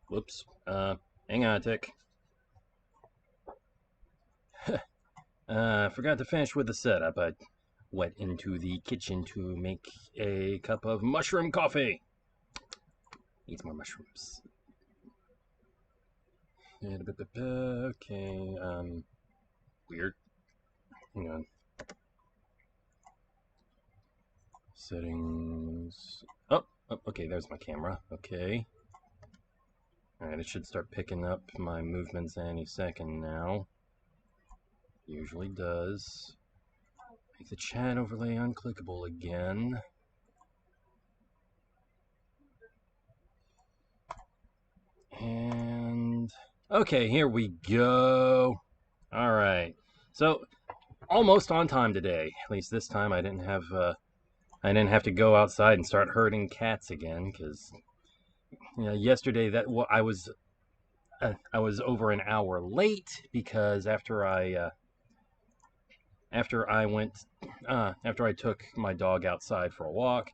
Whoops. Hang on a tick. Forgot to finish with the setup. I went into the kitchen to make a cup of mushroom coffee. Needs more mushrooms. Okay, weird. Hang on. Settings. Oh, okay, there's my camera. Okay. Alright, it should start picking up my movements any second now. Usually does. Make the chat overlay unclickable again. And okay, here we go. All right, so almost on time today. At least this time I didn't have to go outside and start herding cats again because yesterday I was over an hour late because after I took my dog outside for a walk.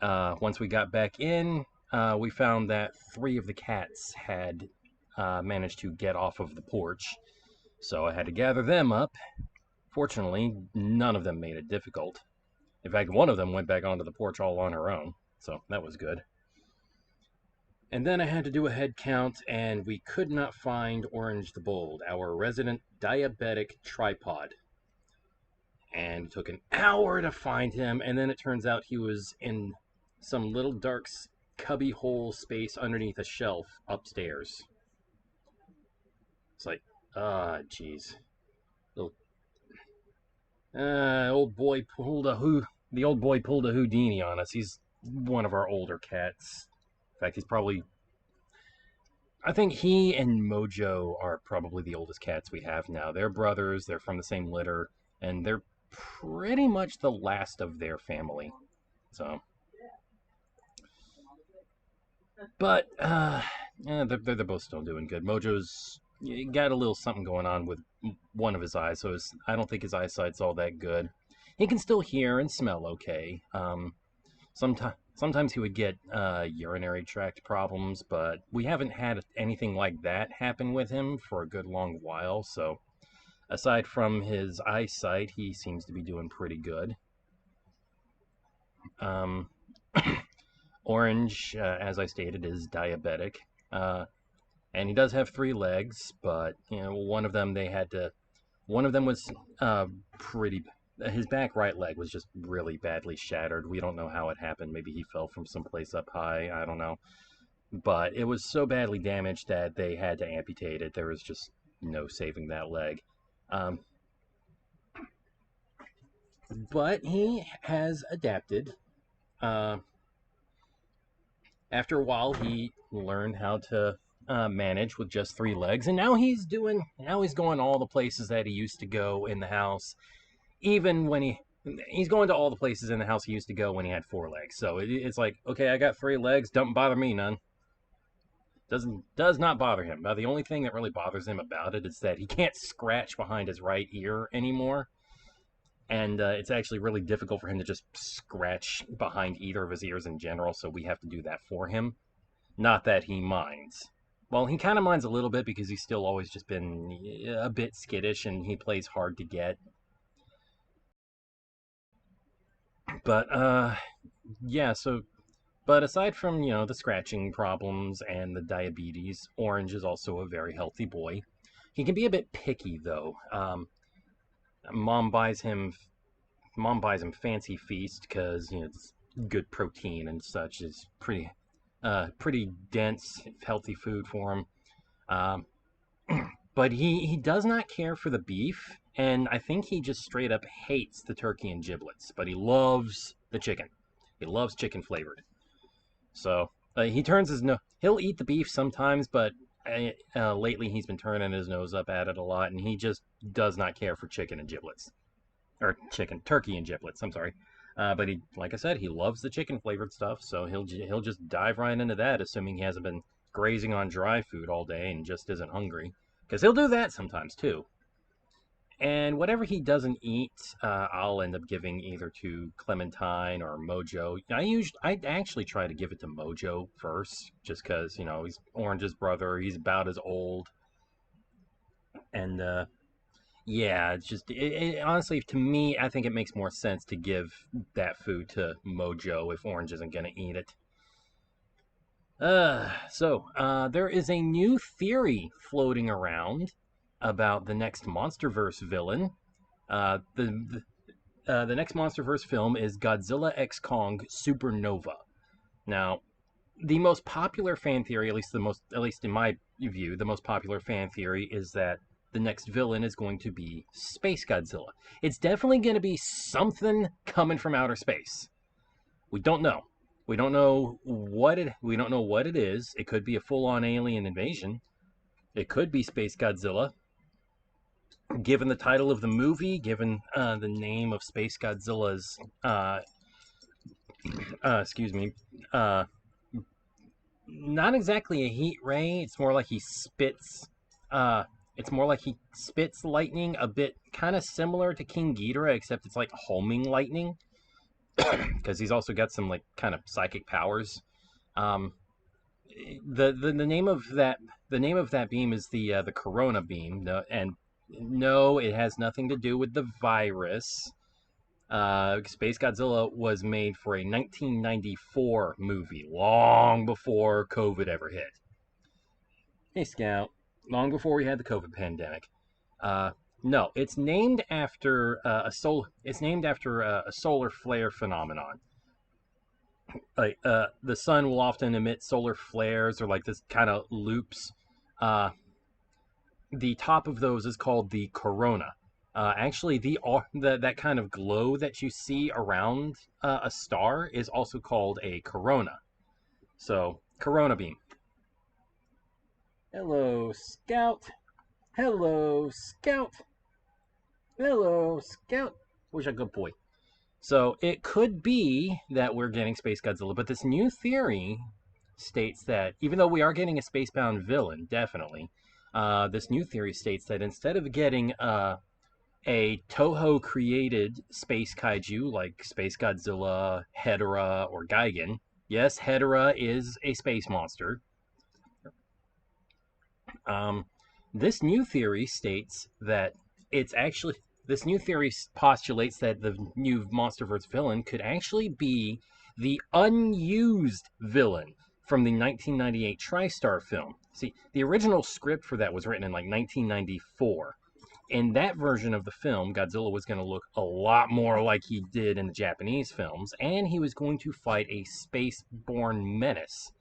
Once we got back in, we found that 3 of the cats had managed to get off of the porch, so I had to gather them up. Fortunately, none of them made it difficult. In fact, one of them went back onto the porch all on her own, so that was good. And then I had to do a head count, and we could not find Orange the Bold, our resident diabetic tripod. And it took an hour to find him, and then it turns out he was in some little dark cubby hole space underneath a shelf upstairs. It's like, jeez. The old boy pulled a Houdini on us. He's one of our older cats. In fact, I think he and Mojo are probably the oldest cats we have now. They're brothers, they're from the same litter, and they're pretty much the last of their family. So, but they're both still doing good. Mojo's got a little something going on with one of his eyes, so I don't think his eyesight's all that good. He can still hear and smell okay. Sometimes he would get urinary tract problems, but we haven't had anything like that happen with him for a good long while. So, aside from his eyesight, he seems to be doing pretty good. Um, Orange, as I stated, is diabetic, and he does have 3 legs, but one of them was pretty. His back right leg was just really badly shattered. We don't know how it happened. Maybe he fell from someplace up high. I don't know, but it was so badly damaged that they had to amputate it. There was just no saving that leg. But he has adapted. After a while, he learned how to manage with just 3 legs, and now he's going all the places that he used to go in the house, even when he's going to all the places in the house he used to go when he had 4 legs. So it's like, okay, I got 3 legs, don't bother me none. Does not bother him. Now, the only thing that really bothers him about it is that he can't scratch behind his right ear anymore. And it's actually really difficult for him to just scratch behind either of his ears in general, so we have to do that for him. Not that he minds. Well, he kind of minds a little bit because he's still always just been a bit skittish and he plays hard to get. But, yeah, but aside from, the scratching problems and the diabetes, Orange is also a very healthy boy. He can be a bit picky, though. Mom buys him Fancy Feast because it's good protein and such. It's pretty dense, healthy food for him. But he does not care for the beef, and I think he just straight up hates the turkey and giblets. But he loves the chicken. He loves chicken flavored. So he turns his nose. He'll eat the beef sometimes, but lately he's been turning his nose up at it a lot, and he just does not care for chicken and giblets, or turkey and giblets. I'm sorry, but like I said, he loves the chicken flavored stuff, so he'll just dive right into that, assuming he hasn't been grazing on dry food all day and just isn't hungry, because he'll do that sometimes too. And whatever he doesn't eat, I'll end up giving either to Clementine or Mojo. I actually try to give it to Mojo first, just because he's Orange's brother. He's about as old, and yeah, it's just honestly, to me, I think it makes more sense to give that food to Mojo if Orange isn't gonna eat it. There is a new theory floating around about the next MonsterVerse villain. The next MonsterVerse film is Godzilla X Kong Supernova. Now, the most popular fan theory, at least in my view, the most popular fan theory is that the next villain is going to be Space Godzilla. It's definitely going to be something coming from outer space. We don't know. We don't know what it is. It could be a full-on alien invasion. It could be Space Godzilla. Given the title of the movie, given the name of Space Godzilla's, excuse me, not exactly a heat ray. It's more like he spits. It's more like he spits lightning, a bit kind of similar to King Ghidorah, except it's like homing lightning, because he's also got some like kind of psychic powers. Um, the name of that beam is the Corona beam, and no, it has nothing to do with the virus. Space Godzilla was made for a 1994 movie, long before COVID ever hit. Hey, Scout. Long before we had the COVID pandemic. No, it's named after It's named after a solar flare phenomenon. Like the sun will often emit solar flares or like this kind of loops. Uh, the top of those is called the corona. Actually, that kind of glow that you see around a star is also called a corona. So, corona beam. Hello, Scout. Hello, Scout. Hello, Scout. Wish a good boy. So, it could be that we're getting Space Godzilla, but this new theory states that even though we are getting a spacebound villain, definitely, this new theory states that instead of getting a Toho created space kaiju like Space Godzilla, Hedorah, or Gigan. Yes, Hedorah is a space monster. Um, this new theory states that it's actually. This new theory postulates that the new MonsterVerse villain could actually be the unused villain from the 1998 TriStar film. See, the original script for that was written in like 1994. In that version of the film, Godzilla was going to look a lot more like he did in the Japanese films, and he was going to fight a space-borne menace,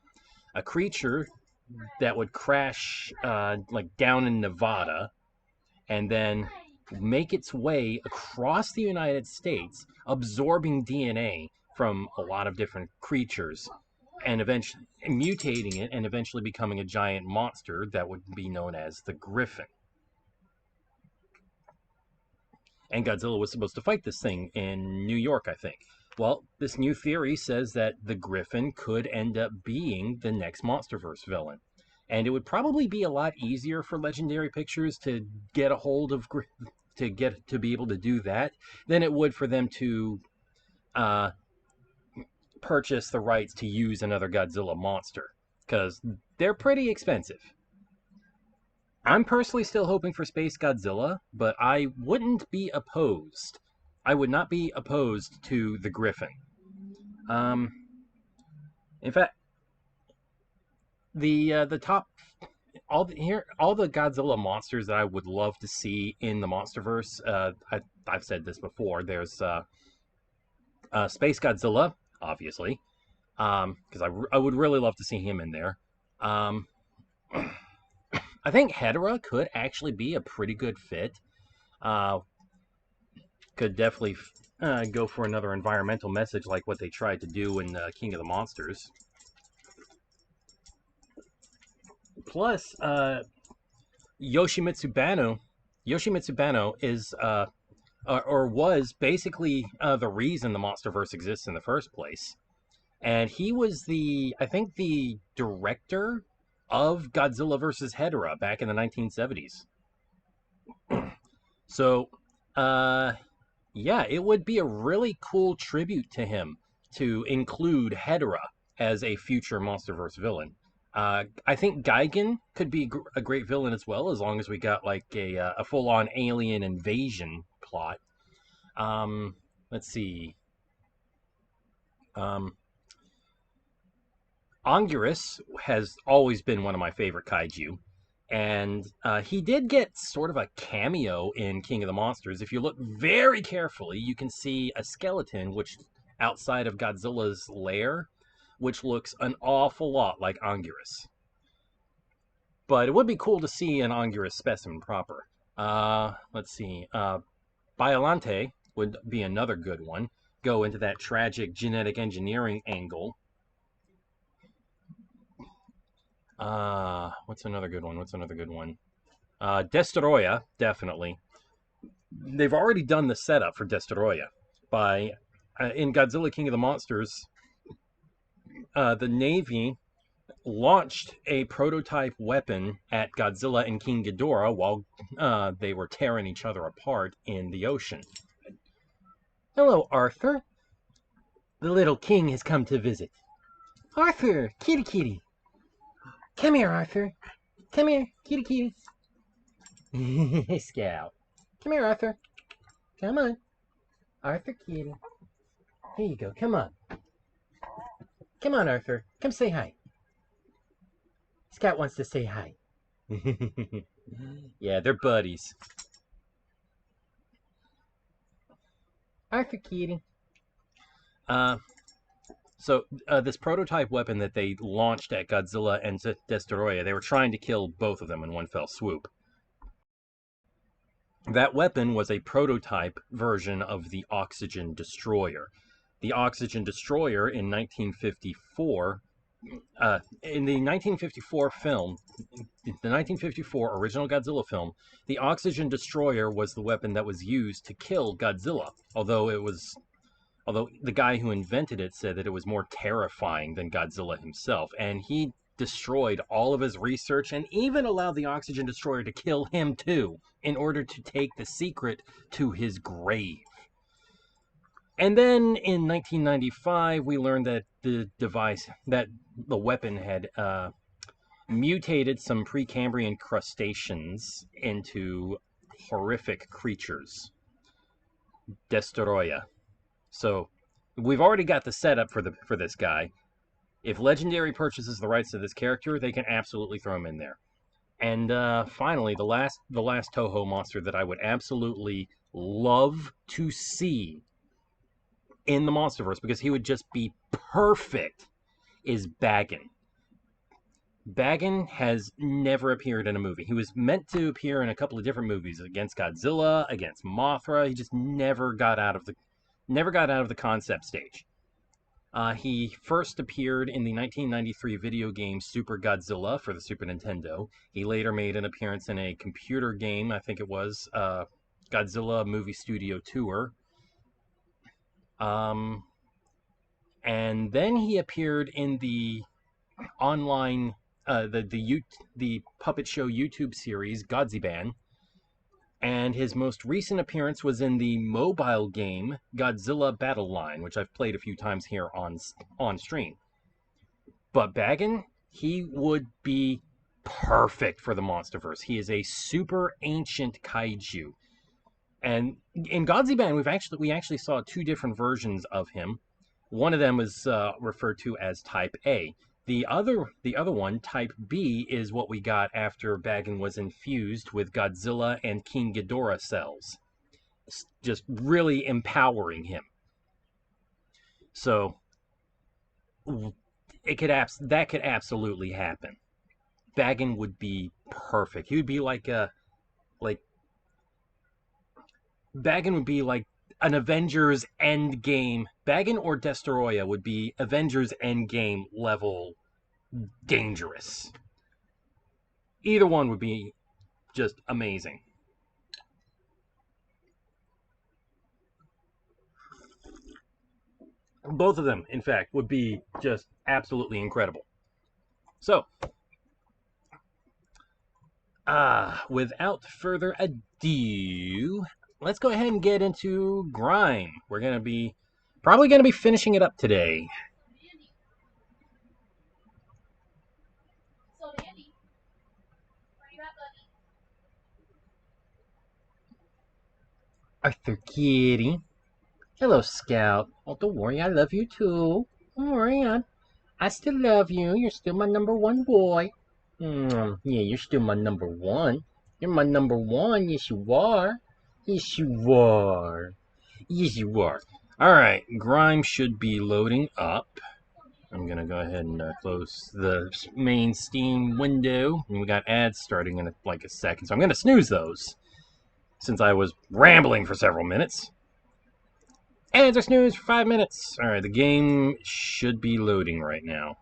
a creature that would crash like down in Nevada, and then make its way across the United States, absorbing DNA from a lot of different creatures, and eventually mutating it, and eventually becoming a giant monster that would be known as the Griffin. And Godzilla was supposed to fight this thing in New York, I think. Well, this new theory says that the Griffin could end up being the next MonsterVerse villain. And it would probably be a lot easier for Legendary Pictures to get a hold of to be able to do that than it would for them to uh, purchase the rights to use another Godzilla monster, because they're pretty expensive. I'm personally still hoping for Space Godzilla, but I wouldn't be opposed. I would not be opposed to the Griffin. Um, in fact, the top all the Godzilla monsters that I would love to see in the MonsterVerse. I've said this before. There's Space Godzilla, obviously, because I would really love to see him in there. Um, I think Hedorah could actually be a pretty good fit. Uh, could definitely go for another environmental message like what they tried to do in King of the Monsters. Plus, Yoshimitsu Banno is or was basically the reason the MonsterVerse exists in the first place, and he was I think the director of Godzilla vs. Hedorah back in the 1970s. So, uh, yeah, it would be a really cool tribute to him to include Hedorah as a future MonsterVerse villain. I think Gigan could be a great villain as well, as long as we got like a full-on alien invasion plot. Let's see. Um, Anguirus has always been one of my favorite kaiju. And he did get sort of a cameo in King of the Monsters. If you look very carefully, you can see a skeleton which outside of Godzilla's lair, which looks an awful lot like Anguirus. But it would be cool to see an Anguirus specimen proper. Let's see. Biolante would be another good one. Go into that tragic genetic engineering angle. What's another good one? What's another good one? Destoroyah, definitely. They've already done the setup for Destoroyah by in Godzilla King of the Monsters. The Navy launched a prototype weapon at Godzilla and King Ghidorah while they were tearing each other apart in the ocean. Hello, Arthur. The little king has come to visit. Arthur, kitty kitty. Come here, Arthur. Come here, kitty kitty. Scout. Come here, Arthur. Come on. Arthur kitty. Here you go. Come on. Come on, Arthur. Come say hi. Scout wants to say hi. Yeah, they're buddies. Arthur kitty. So this prototype weapon that they launched at Godzilla and Destoroyah, they were trying to kill both of them in one fell swoop. That weapon was a prototype version of the Oxygen Destroyer. The Oxygen Destroyer in 1954, in the 1954 film, the 1954 original Godzilla film, the Oxygen Destroyer was the weapon that was used to kill Godzilla, although the guy who invented it said that it was more terrifying than Godzilla himself, and he destroyed all of his research and even allowed the Oxygen Destroyer to kill him too, in order to take the secret to his grave. And then in 1995, we learned that the weapon had mutated some Precambrian crustaceans into horrific creatures. Destoroyah. So we've already got the setup for this guy. If Legendary purchases the rights to this character, they can absolutely throw him in there. And finally, the last Toho monster that I would absolutely love to see in the MonsterVerse, because he would just be perfect, is Bagan. Bagan has never appeared in a movie. He was meant to appear in a couple of different movies against Godzilla, against Mothra. He just never got out of the concept stage. He first appeared in the 1993 video game Super Godzilla for the Super Nintendo. He later made an appearance in a computer game, I think it was Godzilla Movie Studio Tour. And then he appeared in the online, the puppet show YouTube series Godziban. And his most recent appearance was in the mobile game Godzilla Battle Line, which I've played a few times here on stream. But Bagan, he would be perfect for the MonsterVerse. He is a super ancient kaiju. And in Godziban, we actually saw two different versions of him. One of them was referred to as Type A. The other one, Type B, is what we got after Bagan was infused with Godzilla and King Ghidorah cells, just really empowering him. So that could absolutely happen. Bagan would be perfect. He would be Bagan would be like an Avengers Endgame. Bagan or Destoroyah would be Avengers Endgame level dangerous. Either one would be just amazing. Both of them, in fact, would be just absolutely incredible. So, without further ado, let's go ahead and get into Grime. We're probably gonna be finishing it up today. Arthur Kitty. Hello, Scout. Oh, don't worry, I love you too. Don't worry, I still love you. You're still my number one boy. Yeah, you're still my number one. You're my number one. Yes, you are. Yes, you are. Yes, you are. All right, Grime should be loading up. I'm gonna go ahead and close the main Steam window, and we got ads starting in like a second, so I'm gonna snooze those since I was rambling for several minutes. Ads are snoozed for 5 minutes. All right, the game should be loading right now.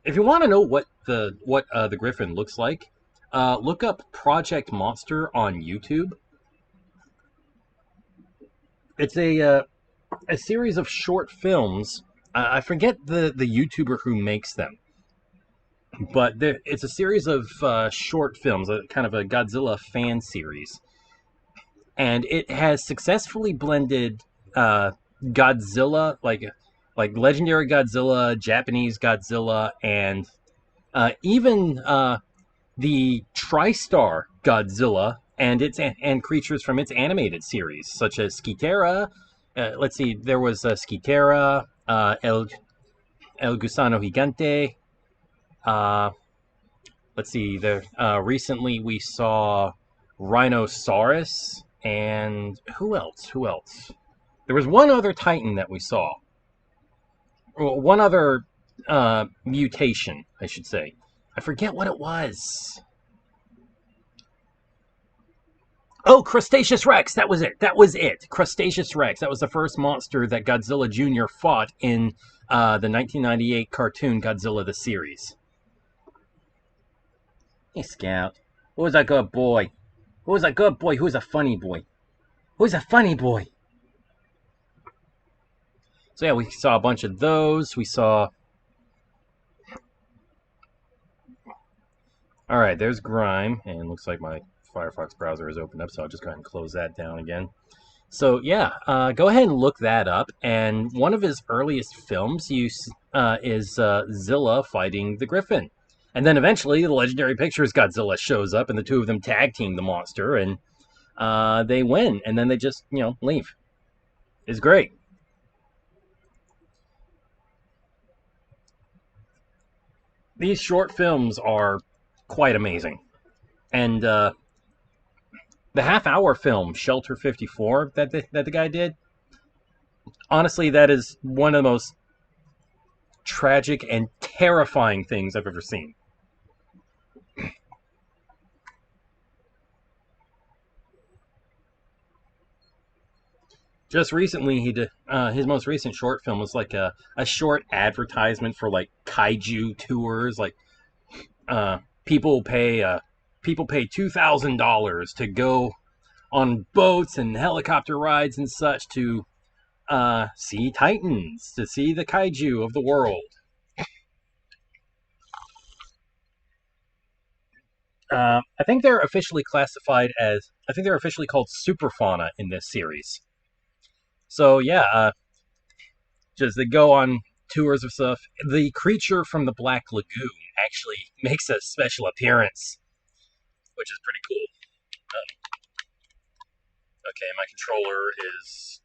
If you want to know what the Griffin looks like, look up Project Monster on YouTube. It's a series of short films. I forget the YouTuber who makes them, but it's a series of short films, kind of a Godzilla fan series, and it has successfully blended Godzilla, like legendary Godzilla, Japanese Godzilla, and even the TriStar Godzilla and creatures from its animated series, such as Skitera. Let's see, there was Skitera, El Gusano Gigante. Uh, let's see, there. Recently, we saw Rhinoceros, and who else? Who else? There was one other Titan that we saw. Well, one other mutation, I should say. I forget what it was. Oh, Crustaceous Rex. That was it. That was it. Crustaceous Rex. That was the first monster that Godzilla Jr. fought in the 1998 cartoon Godzilla the series. Hey, Scout. Who's a good boy? Who's a good boy? Who's a funny boy? Who's a funny boy? So yeah, we saw a bunch of those. We saw... All right, there's Grime, and looks like my Firefox browser is opened up, so I'll just go ahead and close that down again. So yeah, go ahead and look that up. And one of his earliest films is Zilla fighting the Griffin. And then eventually the Legendary Pictures Godzilla shows up, and the two of them tag team the monster, and they win. And then they just, leave. It's great. These short films are quite amazing. And the half-hour film, Shelter 54, that the guy did, honestly, that is one of the most tragic and terrifying things I've ever seen. Just recently, he did his most recent short film was like a short advertisement for like kaiju tours. Like people pay $2,000 to go on boats and helicopter rides and such to see Titans, to see the kaiju of the world. I think they're officially classified as, I think they're officially called superfauna in this series. So yeah, just they go on tours of stuff. The creature from the Black Lagoon actually makes a special appearance, which is pretty cool. Okay, my controller is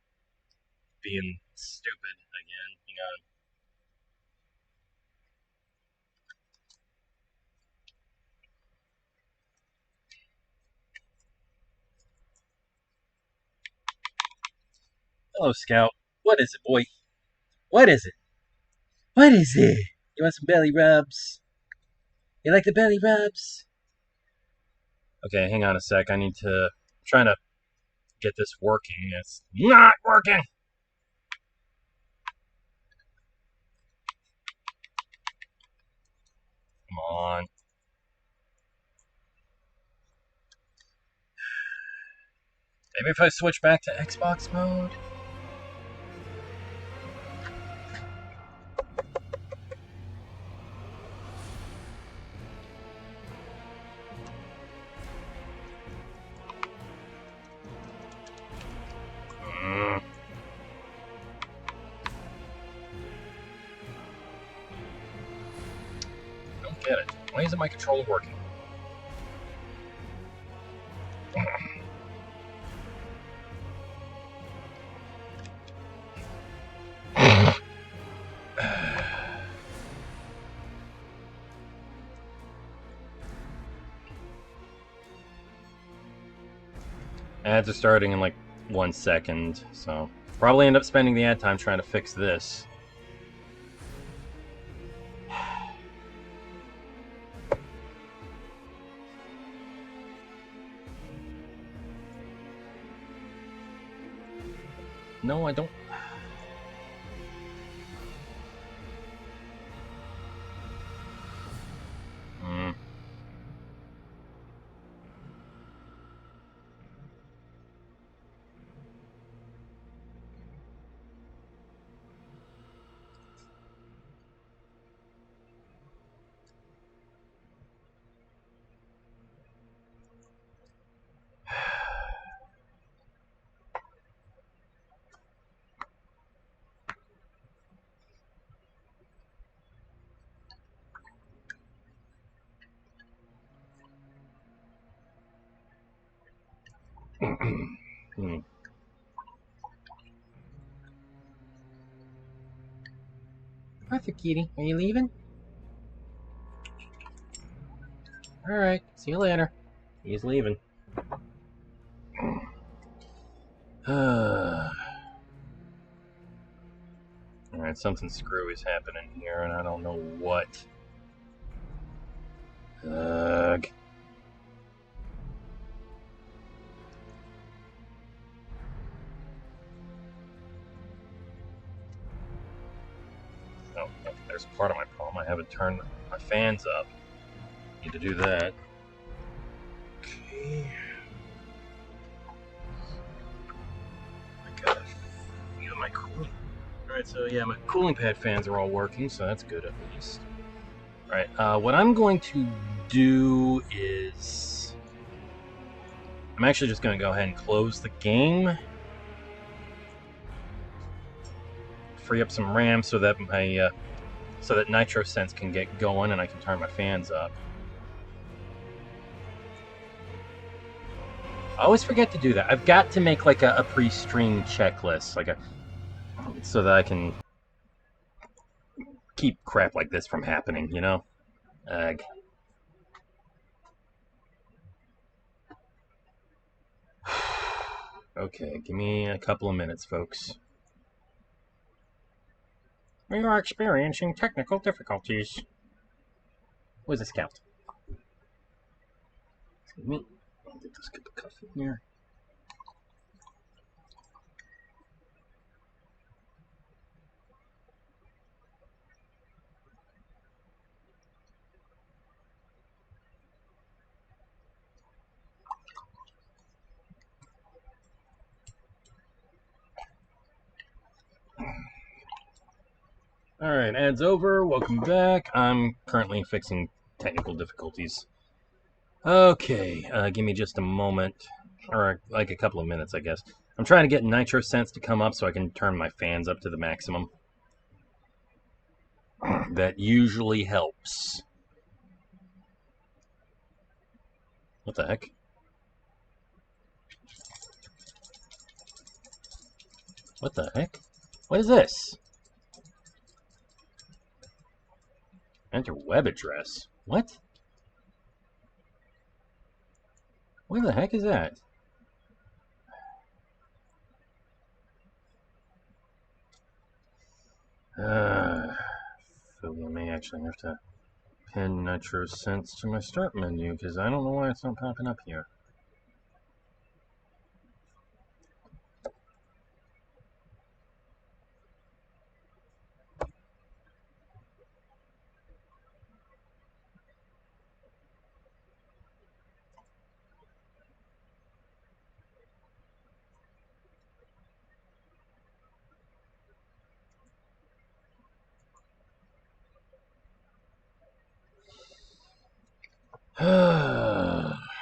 being stupid again. Hang on. Hello, Scout. What is it, boy? What is it? What is it? You want some belly rubs? You like the belly rubs? Okay, hang on a sec. I need to. I'm trying to get this working. It's not working. Come on. Maybe if I switch back to Xbox mode? get it. Why isn't my controller working? Ads are starting in like 1 second, so probably end up spending the ad time trying to fix this. No, I don't. Arthur Kitty, are you leaving? Alright, see you later. He's leaving. Alright, something screwy is happening here, and I don't know what. Ugh. Oh, there's part of my problem. I haven't turned my fans up. Need to do that. Okay. I gotta feel my cooling. Alright, so yeah, my cooling pad fans are all working, so that's good at least. Alright, what I'm going to do is... I'm actually just going to go ahead and close the game. Free up some RAM so that my Nitro Sense can get going and I can turn my fans up. I always forget to do that. I've got to make like a pre-stream checklist, so that I can keep crap like this from happening, you know? Ugh. Okay, give me a couple of minutes, folks. We are experiencing technical difficulties. Where's the scout? Excuse me. I'll get this cup of coffee in here. Alright, ads over. Welcome back. I'm currently fixing technical difficulties. Okay, give me just a moment. Or like a couple of minutes, I guess. I'm trying to get Nitro Sense to come up so I can turn my fans up to the maximum. That usually helps. What the heck? What the heck? What is this? Enter web address. What? What the heck is that? So I may actually have to pin Nitro Sense to my start menu because I don't know why it's not popping up here.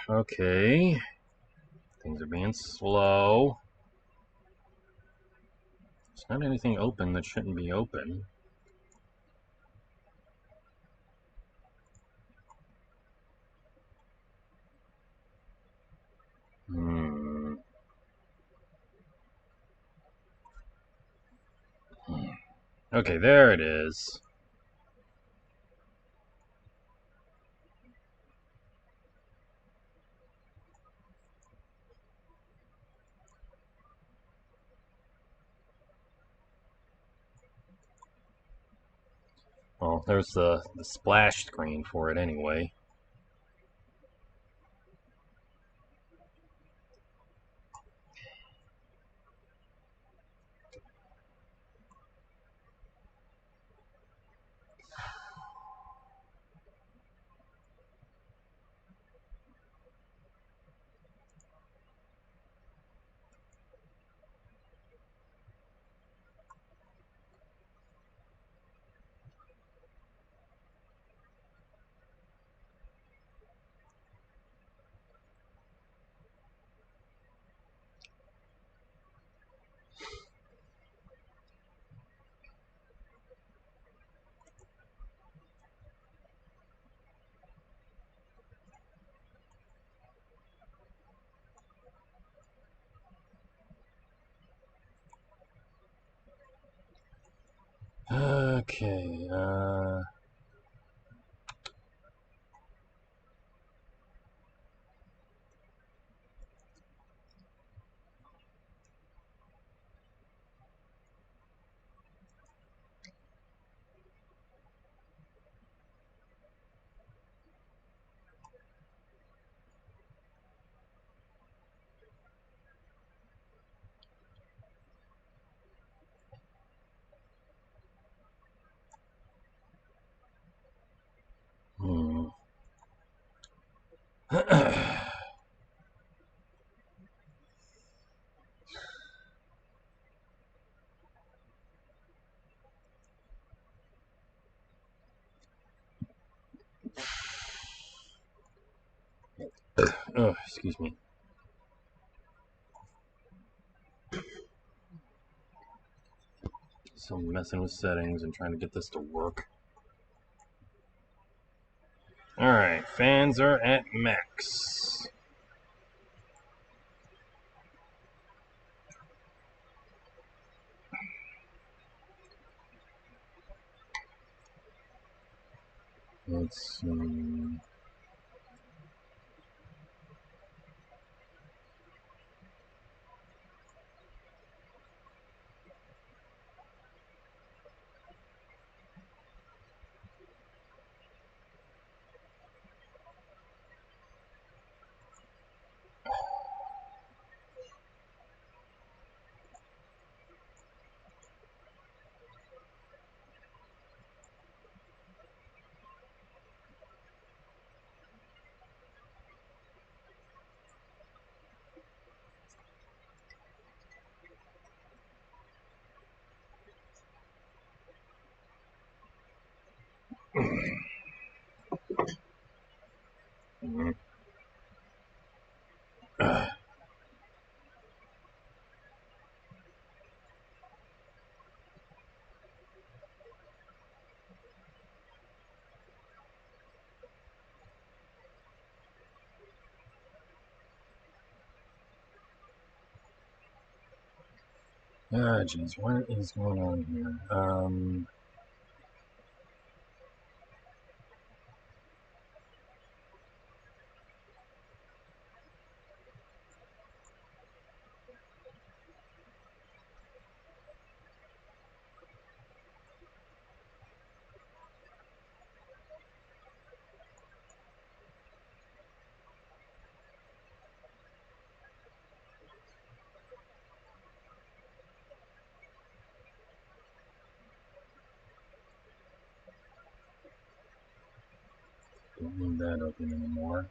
Okay. Things are being slow. There's not anything open that shouldn't be open. Okay, there it is. Well, there's the splash screen for it anyway. Okay, hmm. Oh, excuse me. So I'm messing with settings and trying to get this to work. Alright, fans are at max. Let's see. Mhm. Ah, jeez, what is going on here? Don't need that open anymore.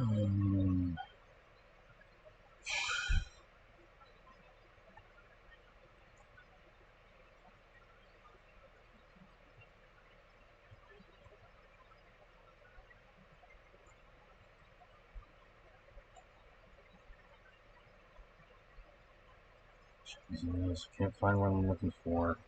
Um, Jesus, can't find what I'm looking for.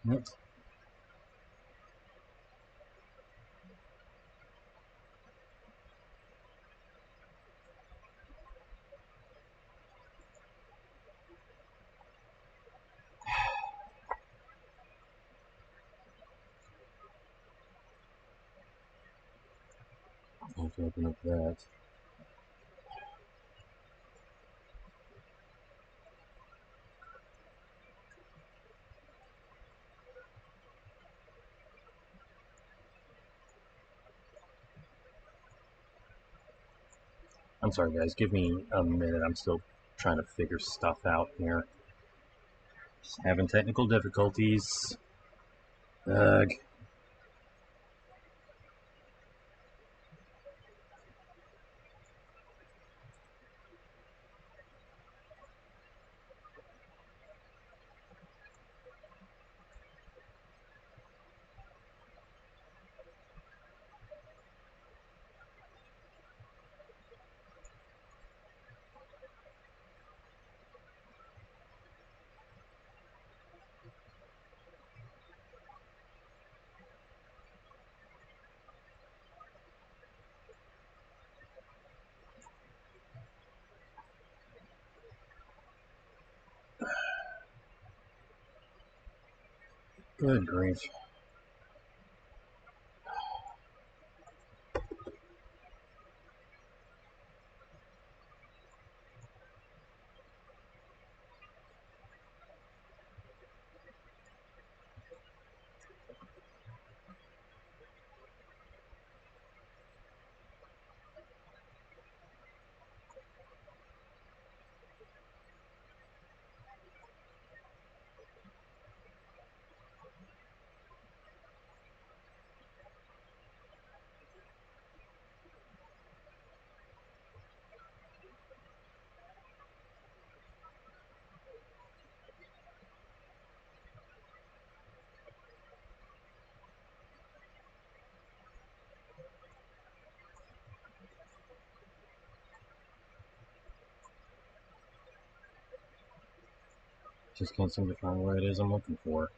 Hmm. I'll have to open up that. I'm sorry, guys. Give me a minute. I'm still trying to figure stuff out here. Just having technical difficulties. Ugh. Good grief. Just can't seem to find where it is I'm looking for.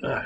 Uh,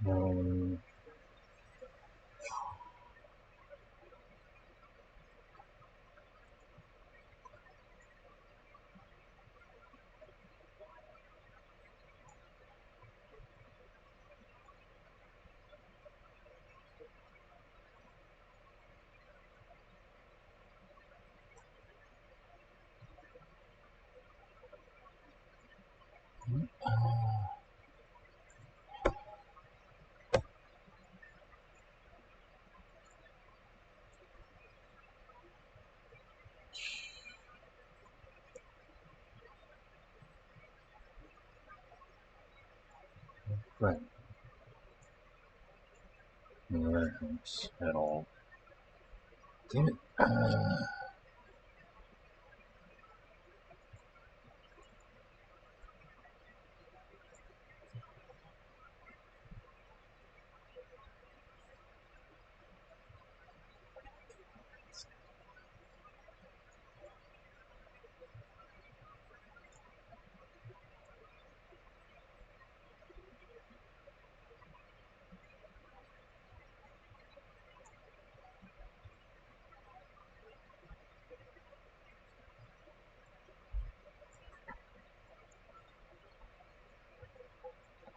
um, right. No, that helps at all. Damn it.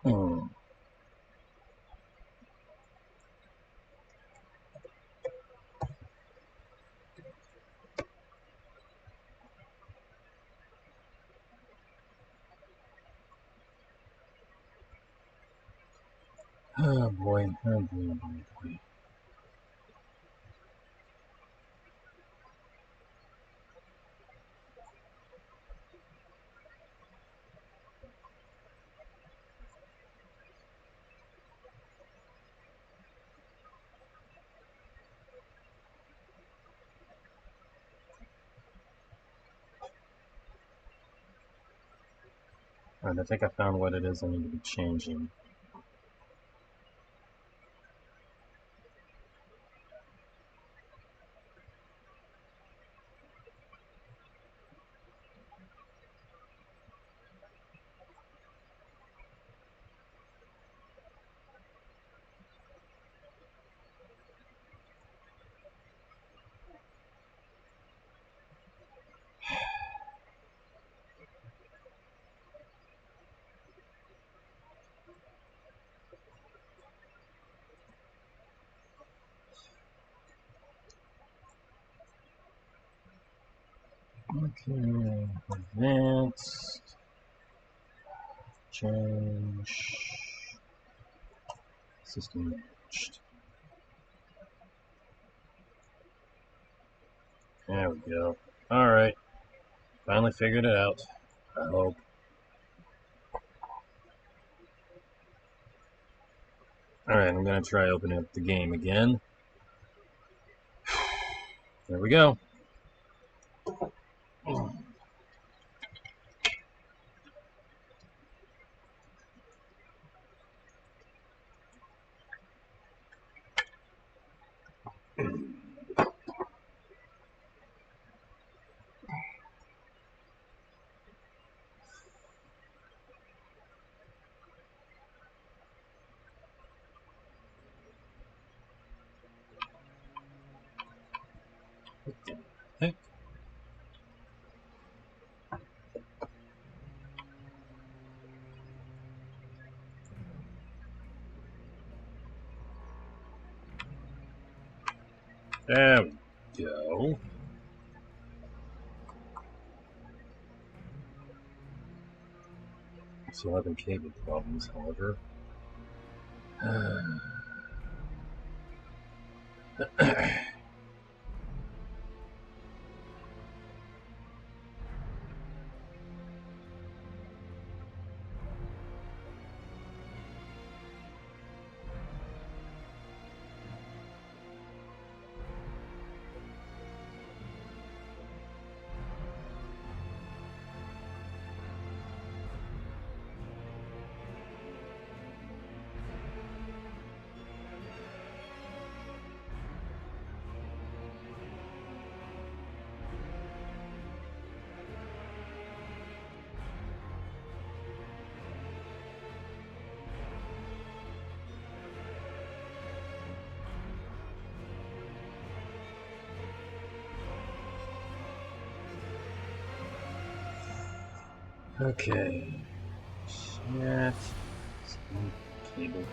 Hmm. Oh boy, oh boy, oh boy, oh boy. Alright, I think I found what it is I need to be changing. Okay, advanced, change, system managed. There we go. Alright, finally figured it out. I hope. Alright, I'm gonna try opening up the game again. There we go. Hey. There we go. Still having cable problems, however. Okay. Chat. Cable.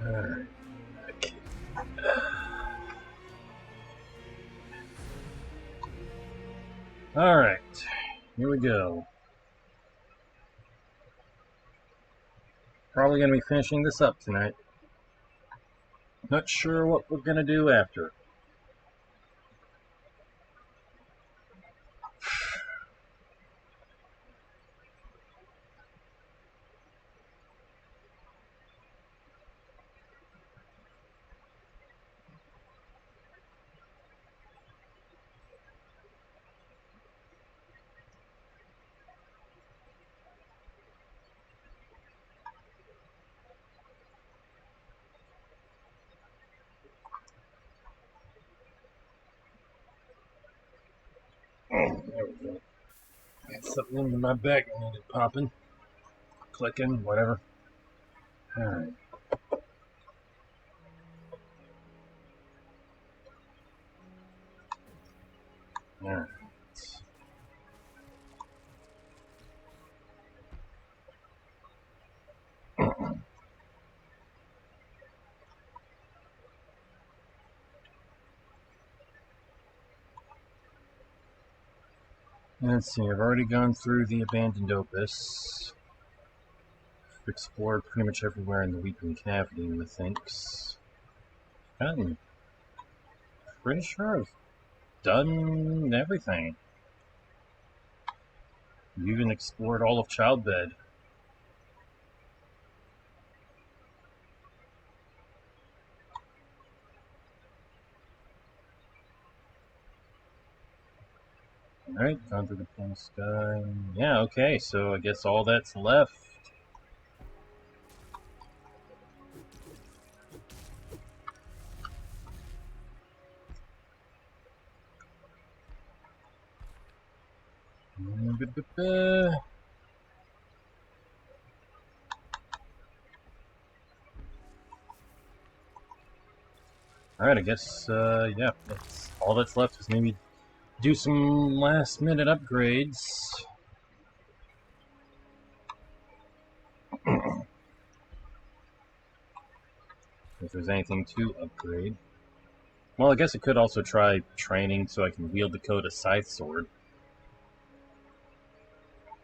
Alright. Okay. Alright. Here we go. Probably going to be finishing this up tonight. Not sure what we're going to do after. Oh, there we go. Got something in my bag I needed popping. Clicking, whatever. Alright. Alright. Let's see, I've already gone through the abandoned opus. Explored pretty much everywhere in the weeping cavity, methinks. I'm pretty sure I've done everything. You even explored all of Childbed. Alright, gone through the full sky. Yeah, okay, so I guess all that's left. Alright, I guess, yeah, all that's left is maybe do some last minute upgrades. If there's anything to upgrade. Well, I guess I could also try training so I can wield the Coda Scythe Sword.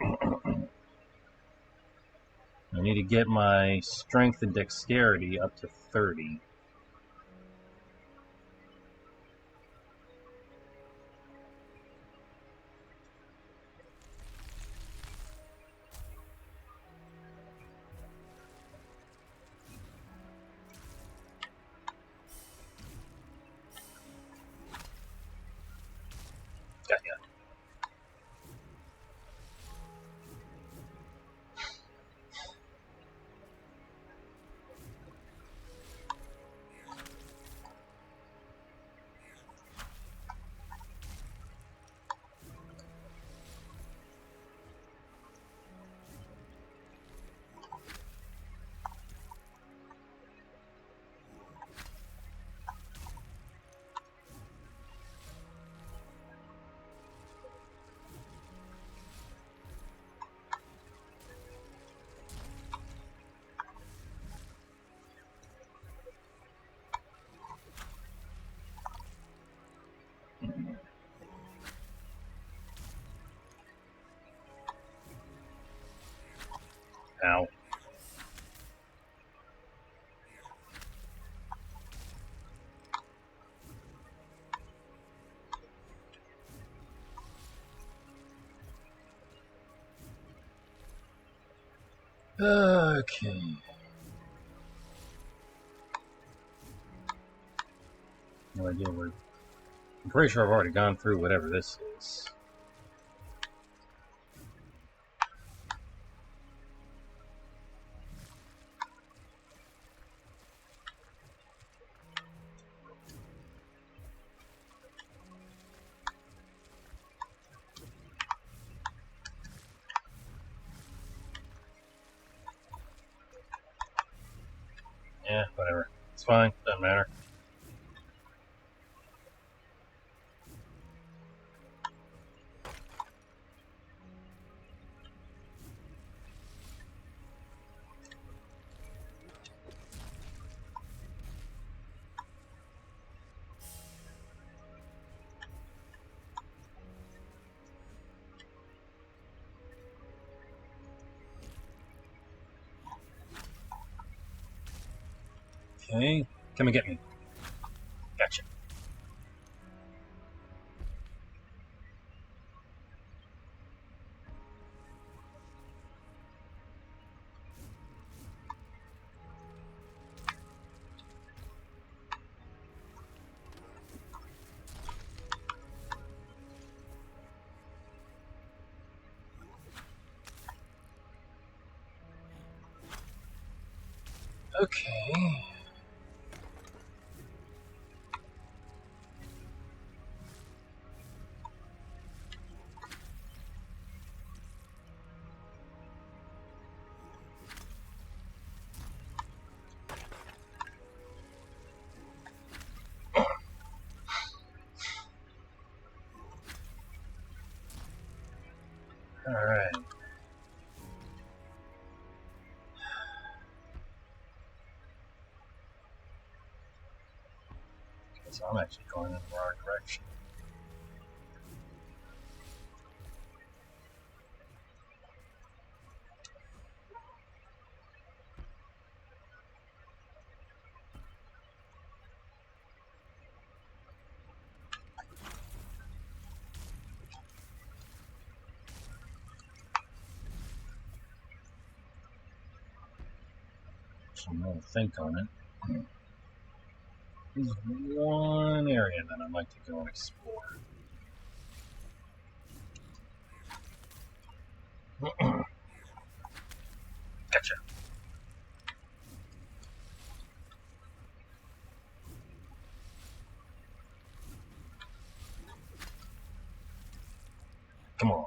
I need to get my strength and dexterity up to 30. Got ya. Ow. Okay. No idea where. I'm pretty sure I've already gone through whatever this is. Yeah, whatever. It's fine. Doesn't matter. Okay. Come and get me. Gotcha. Okay. Alright. So I'm actually going in the wrong direction. So I'm going to think on it. There's one area that I'd like to go and explore. Gotcha. Come on.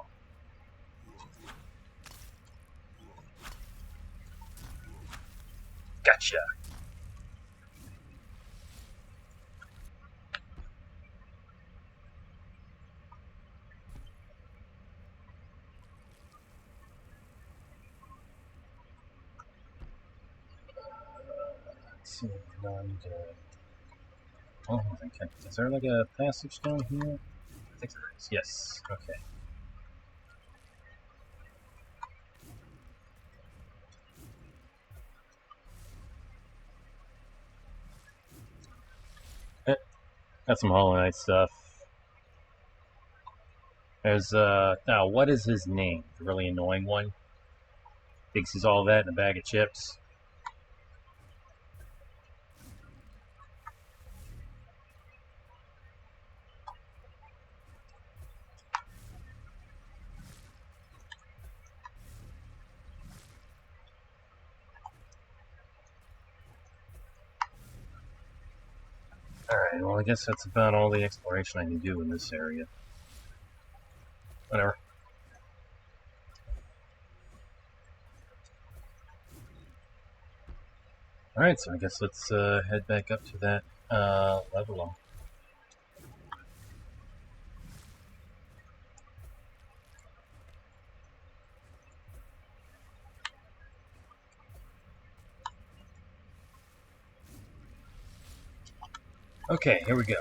Gotcha. Let's see, non-dead. Oh, okay. Is there like a passage down here? I think there is. Yes. Okay. Got some Hollow Knight stuff. There's now what is his name? The really annoying one. Thinks he's all that in a bag of chips. Alright, well I guess that's about all the exploration I can do in this area. Whatever. Alright, so I guess let's head back up to that level. Okay, here we go.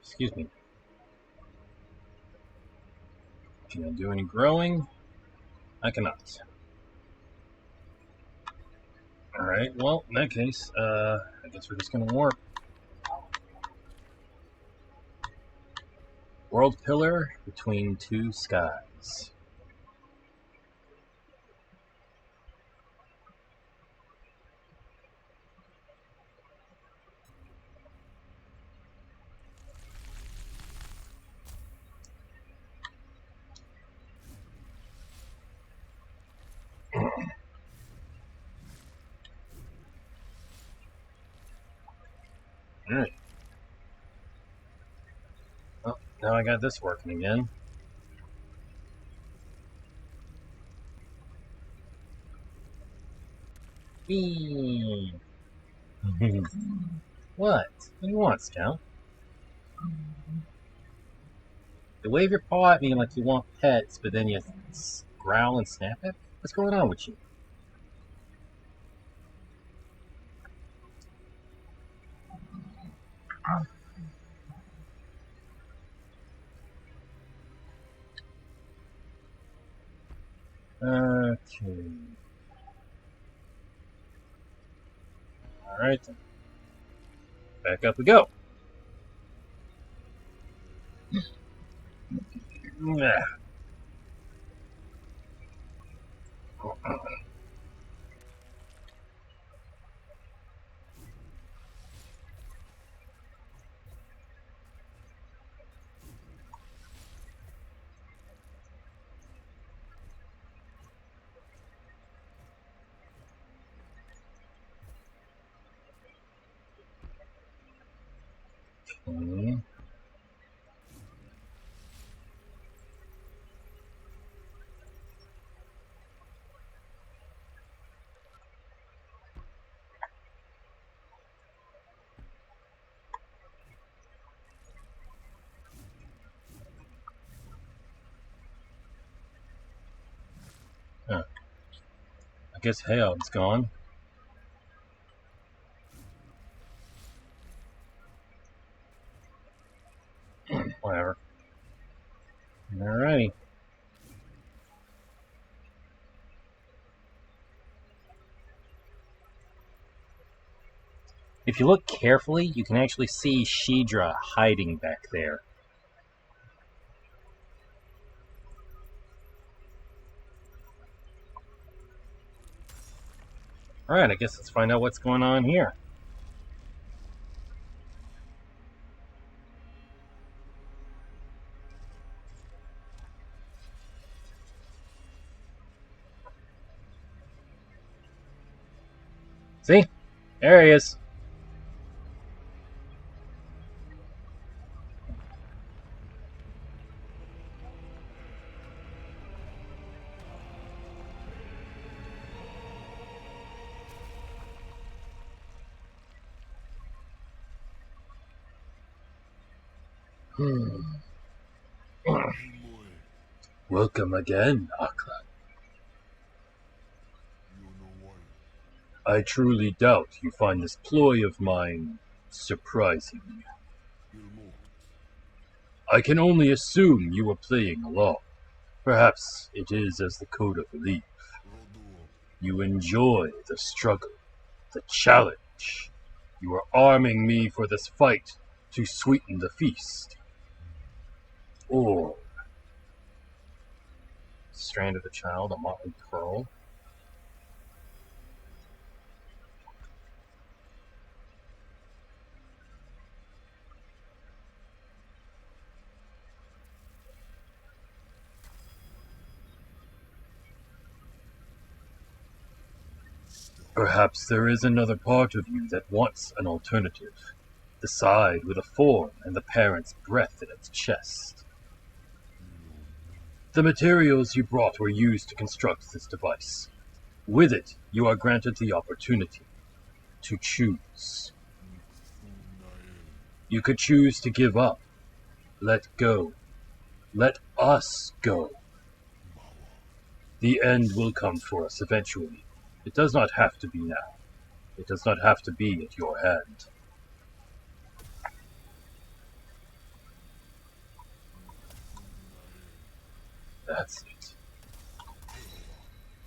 Excuse me. Can I do any growing? I cannot. Alright, well, in that case, I guess we're just gonna warp. World pillar between two skies. Alright. Well, now I got this working again. Whee! What? What do you want, Scout? You wave your paw at me like you want pets, but then you growl and snap it? What's going on with you? Okay. Alright then. Back up we go. Yeah. Okay. Huh. I guess Hail's gone. Whatever. Alrighty. If you look carefully, you can actually see Shidra hiding back there. Alright, I guess let's find out what's going on here. See? There he is. Welcome again, Aklan. I truly doubt you find this ploy of mine surprising. I can only assume you are playing along. Perhaps it is as the Coda believe. You enjoy the struggle, the challenge. You are arming me for this fight to sweeten the feast. Or Strand of the Child, a Motley Pearl. Perhaps there is another part of you that wants an alternative. The side with a form and the parent's breath in its chest. The materials you brought were used to construct this device. With it, you are granted the opportunity to choose. You could choose to give up, let go, let us go. The end will come for us eventually. It does not have to be now. It does not have to be at your hand. That's it.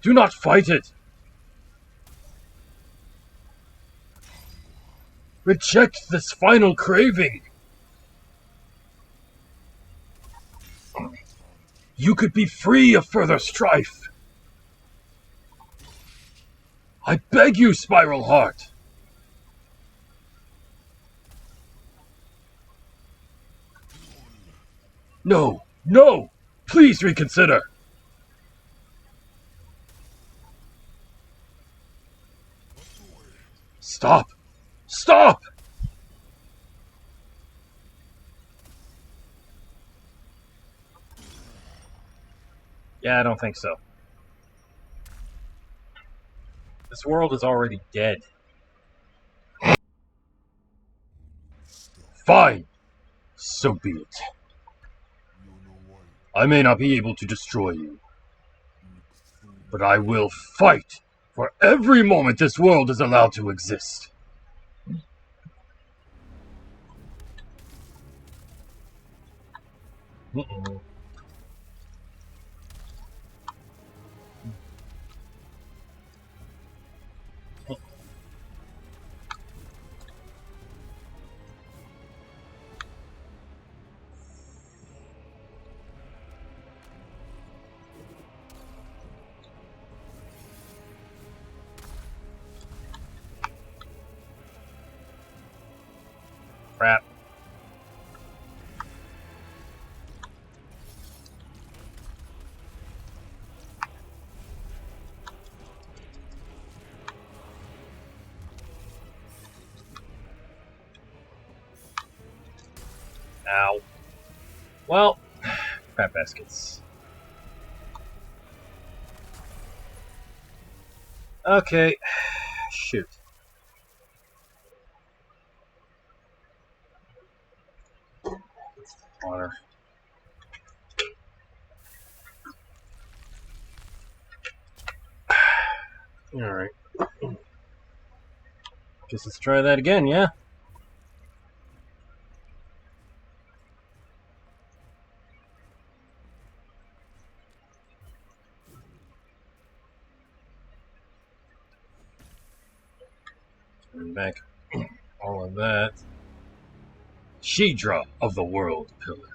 Do not fight it! Reject this final craving! You could be free of further strife! I beg you, Spiral Heart! No, no! Please reconsider! Stop! Stop! Yeah, I don't think so. This world is already dead. Fine! So be it. I may not be able to destroy you, but I will fight for every moment this world is allowed to exist. Uh-oh. Crap. Ow. Well, crap baskets. Okay. Shoot. Water. Alright. Guess let's try that again, yeah? Turn back all of that. Shidra of the World Pillar.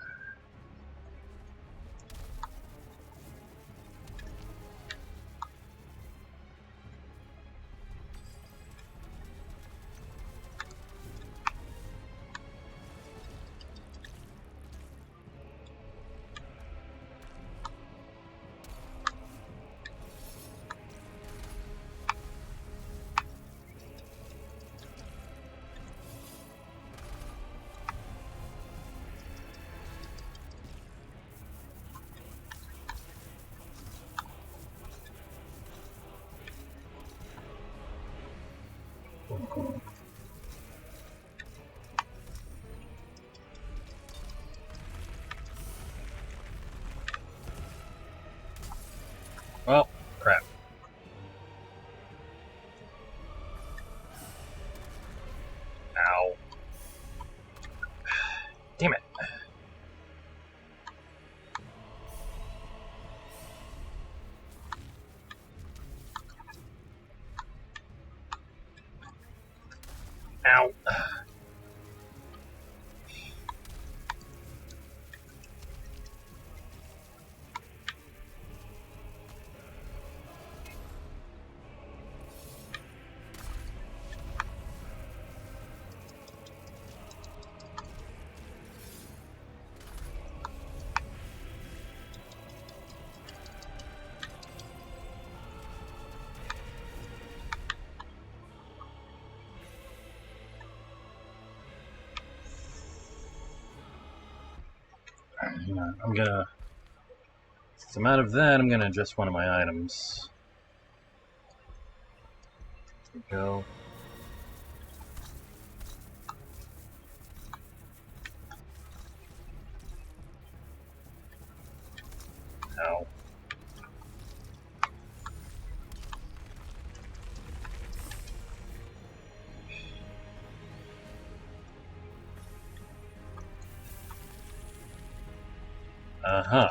Damn it. Ow. I'm gonna, since I'm out of that, I'm gonna adjust one of my items. There we go. Ow. Uh-huh.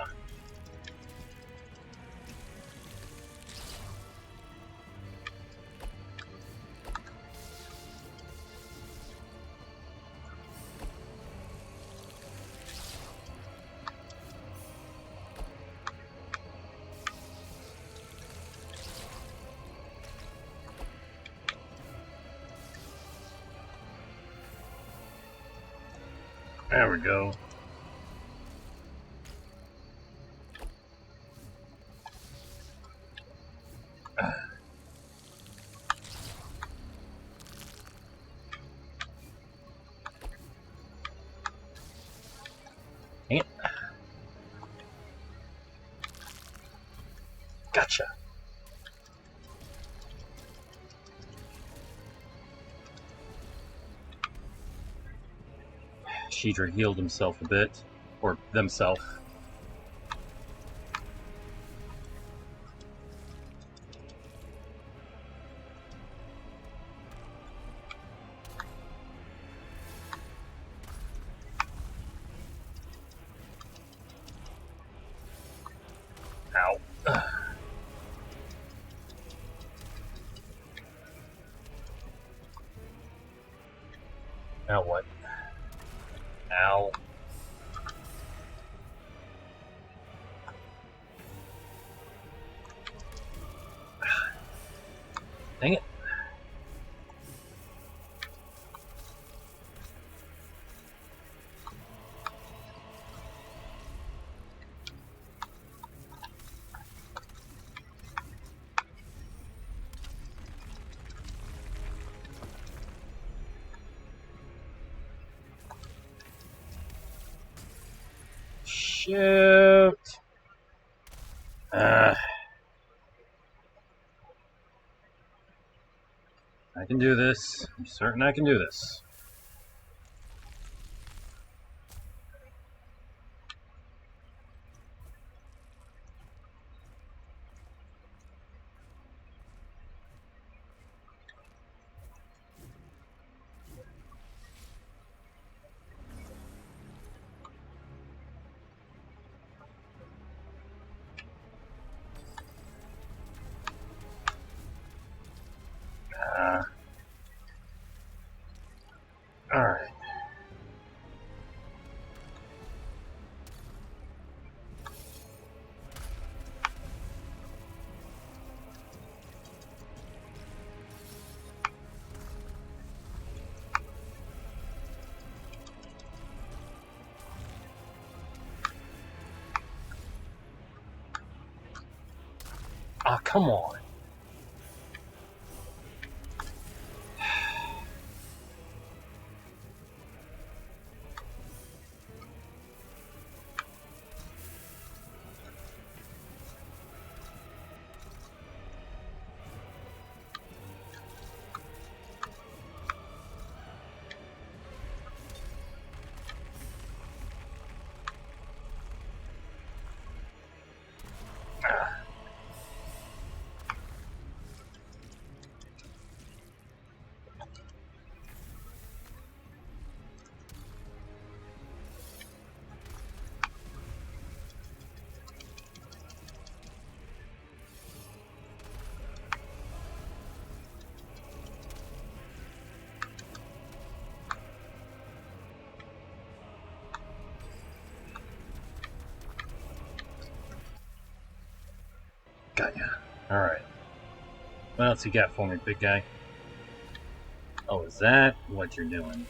There we go. Dang it. Gotcha. Sheedra healed himself a bit. Or themself. Ow. Now what? Ow. Dang it. Shoot. I can do this. I'm certain I can do this. Alright. Ah, come on. Alright. What else you got for me, big guy? Oh, is that what you're doing?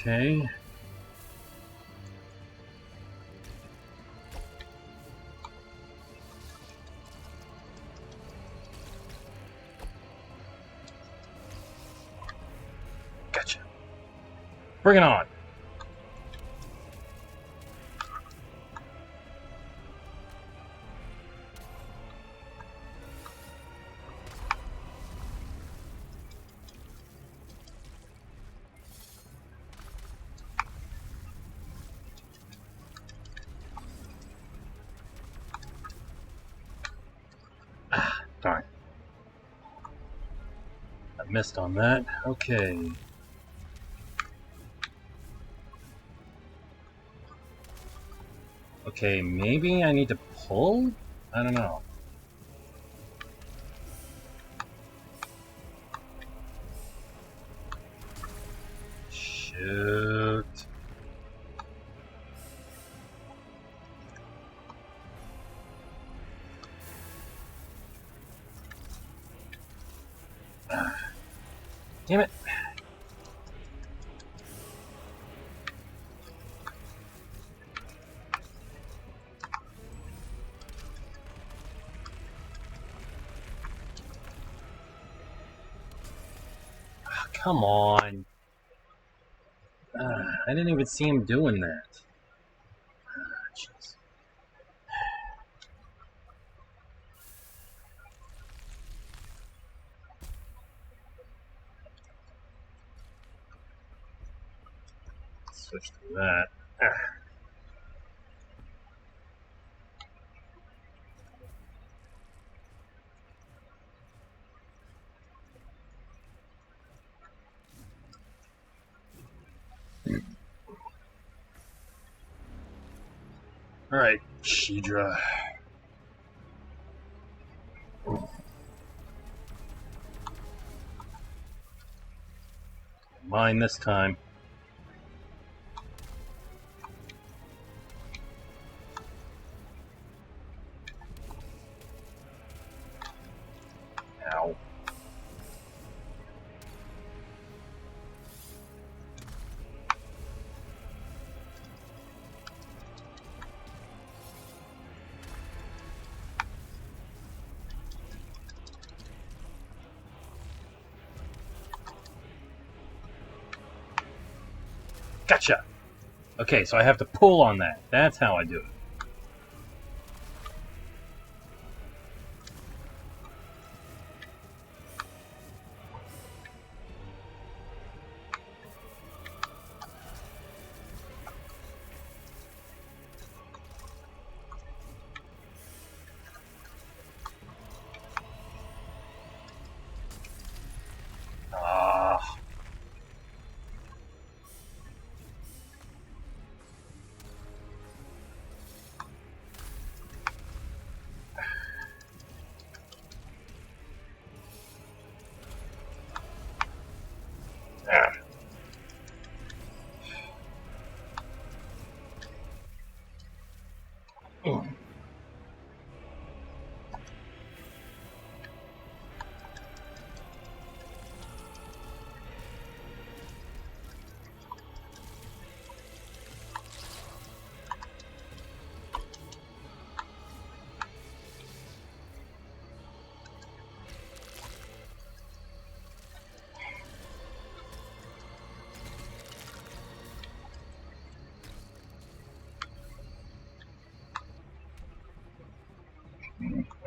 Okay. Gotcha. Bring it on. Darn. I missed on that. Okay. Okay, maybe I need to pull? I don't know. Shoot. Damn it. Come on. I didn't even see him doing that. Jeez. Switch to that. Alright, Shidra. Mine this time. Ow. Gotcha! Okay, so I have to pull on that. That's how I do it. Ah. Ah.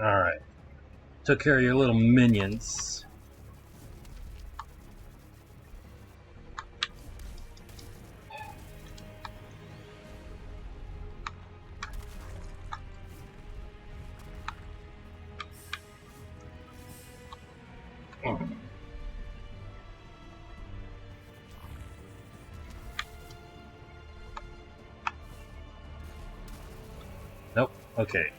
Alright. Took care of your little minions. Okay.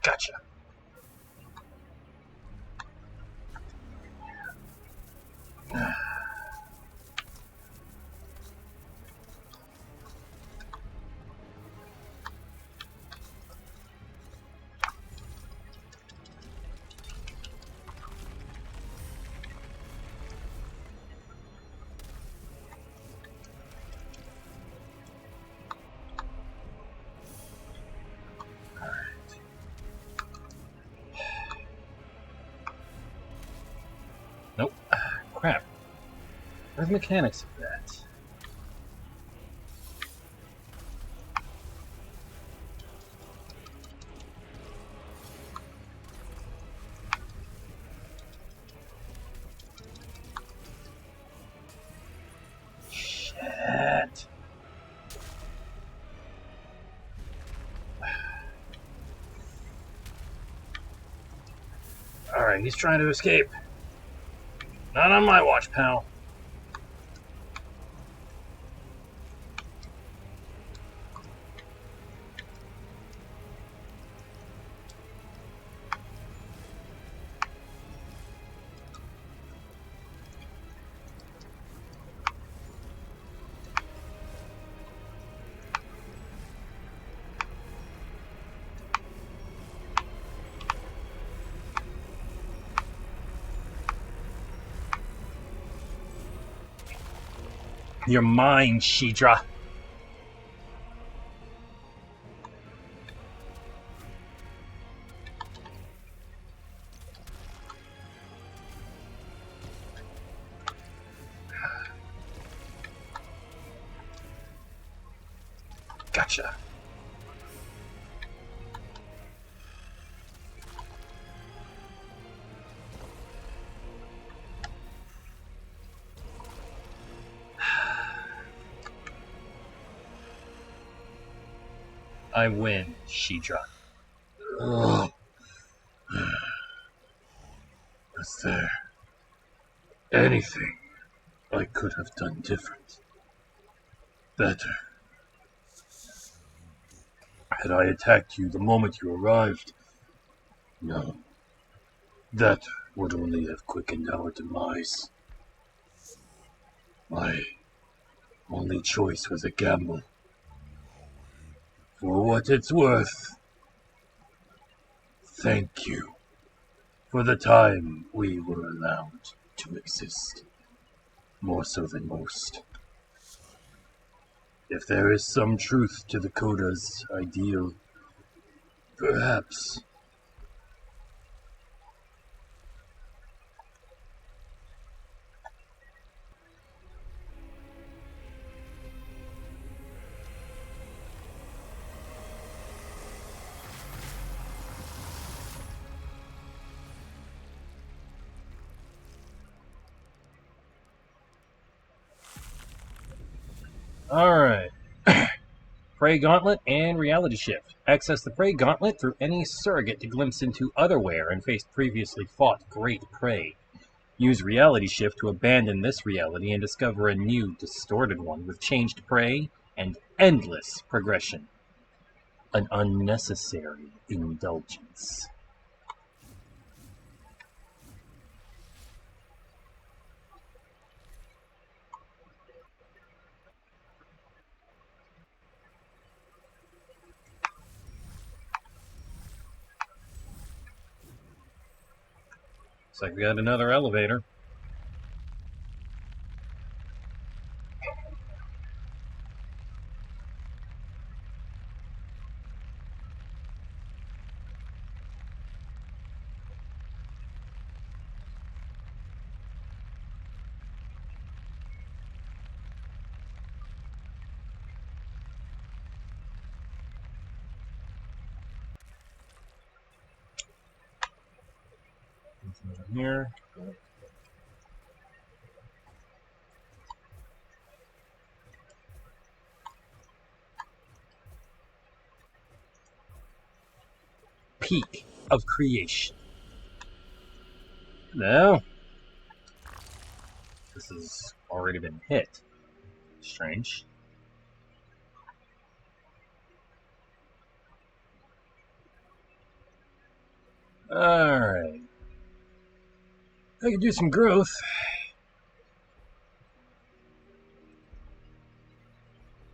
Gotcha. Nope. Crap. Where's the mechanics of that? Shit. Alright, he's trying to escape. Not on my watch, pal. You're mine, Shidra. Gotcha. I win, Shidra. Oh. Was there anything I could have done different? Better? Had I attacked you the moment you arrived? No. That would only have quickened our demise. My only choice was a gamble. For what it's worth, thank you for the time we were allowed to exist. More so than most. If there is some truth to the Coda's ideal, perhaps. Alright. Prey Gauntlet and Reality Shift. Access the Prey Gauntlet through any surrogate to glimpse into otherwhere and face previously fought great prey. Use Reality Shift to abandon this reality and discover a new, distorted one with changed prey and endless progression. An unnecessary indulgence. Looks like we got another elevator. Here. peak of creation. Now, this has already been hit. Strange. Alright. I could do some growth.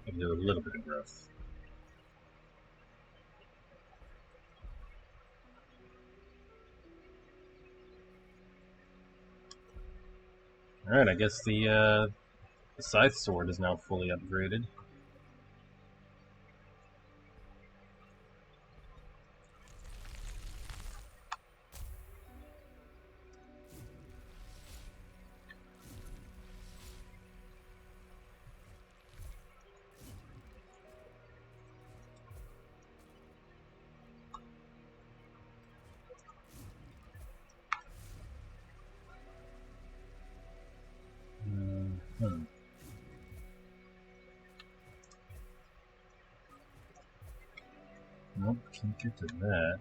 I can do a little bit of growth. Alright, I guess the scythe sword is now fully upgraded. Nope, can't get to that.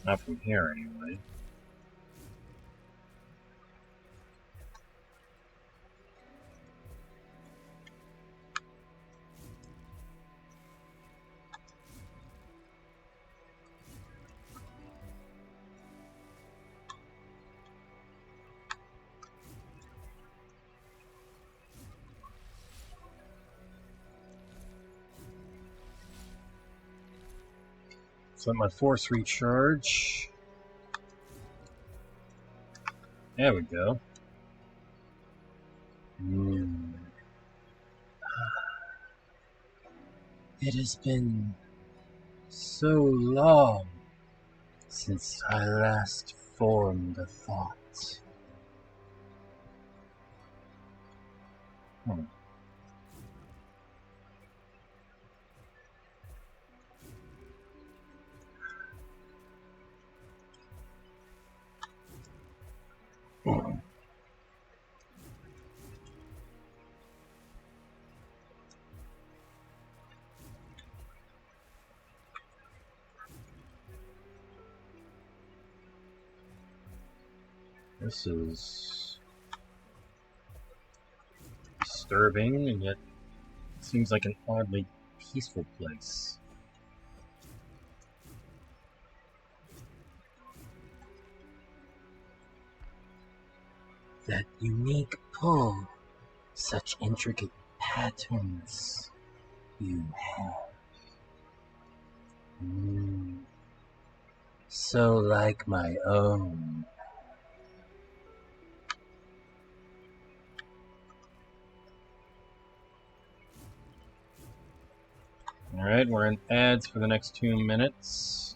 Not from here, anyway. So let my force recharge. There we go. It has been so long since I last formed a thought. This is disturbing, and yet it seems like an oddly peaceful place. That unique pull, such intricate patterns you have. So like my own. Alright, we're in ads for the next 2 minutes.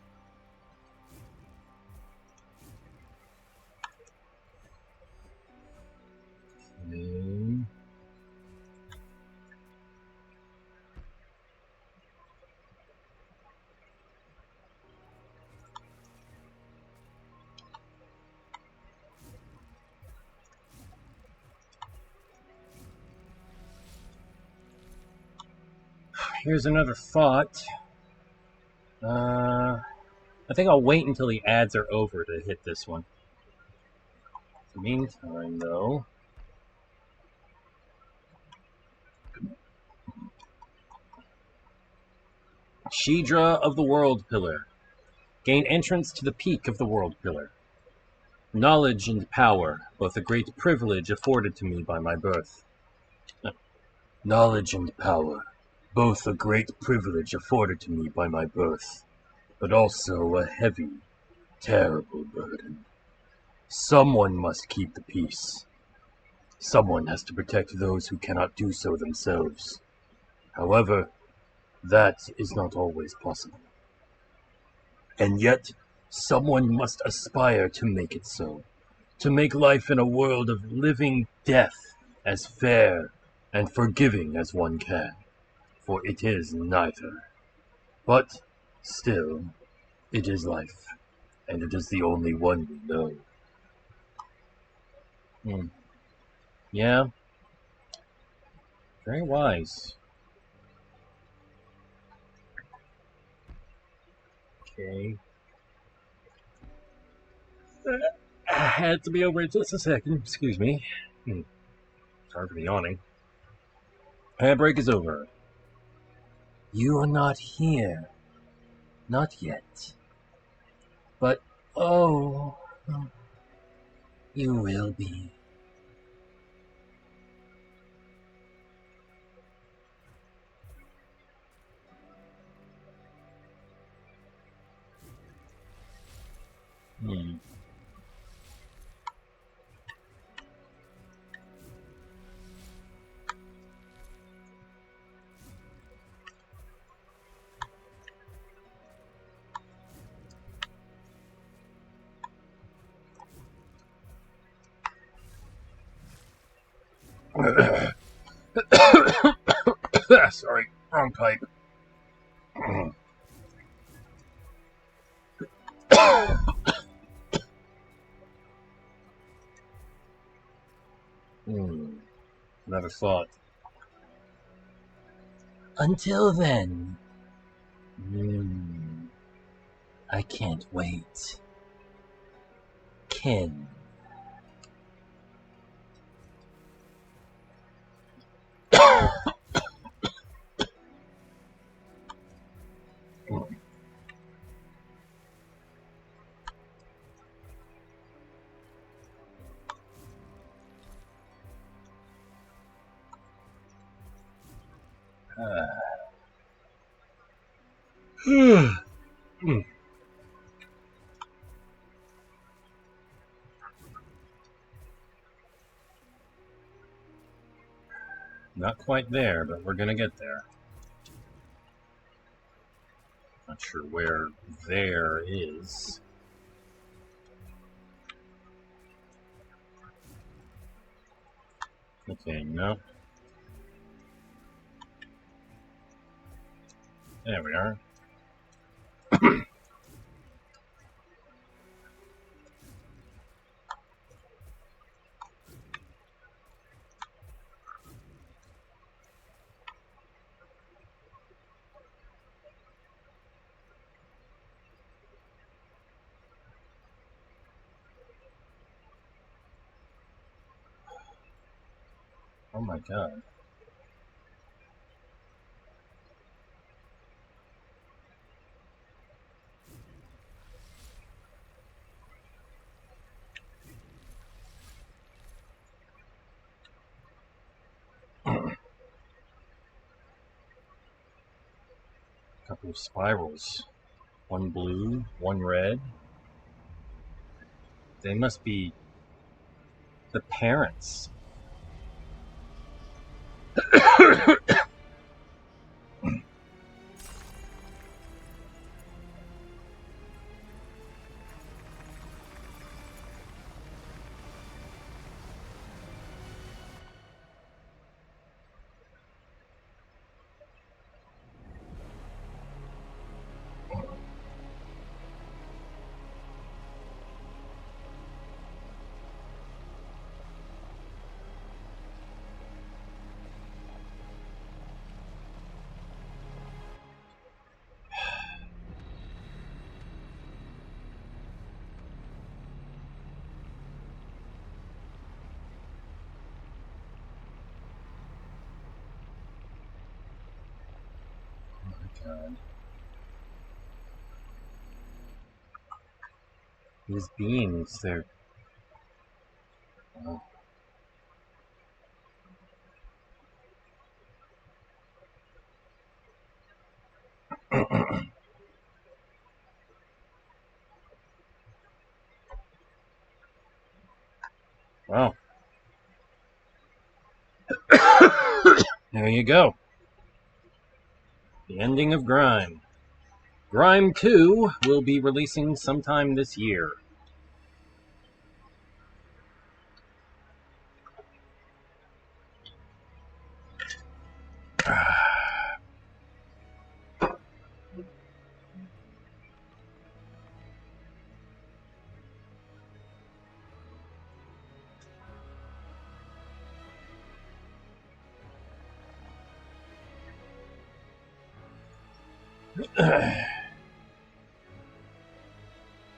Okay. Here's another thought. I think I'll wait until the ads are over to hit this one. In the meantime, though, Shidra of the World Pillar. Gain entrance to the peak of the World Pillar. Knowledge and power, both a great privilege afforded to me by my birth. Knowledge and power, both a great privilege afforded to me by my birth, but also a heavy, terrible burden. Someone must keep the peace. Someone has to protect those who cannot do so themselves. However, that is not always possible. And yet, someone must aspire to make it so, to make life in a world of living death as fair and forgiving as one can, for it is neither. But still, It is life, and it is the only one we know. Hmm. Yeah, very wise. Okay. Had to be over in just a second. Excuse me. Sorry for the yawning. Ad break is over. You are not here. Not yet. But, oh, you will be. Hmm. Sorry, wrong pipe. Never thought. Until then, I can't wait. Ken. Not quite there, but we're gonna get there. Not sure where there is. Okay, no. There we are. Oh my god. Couple of spirals. One blue, one red. They must be the parents. Oh my god. These beings, they're. Oh. Well, there you go. The ending of Grime. Grime 2 will be releasing sometime this year.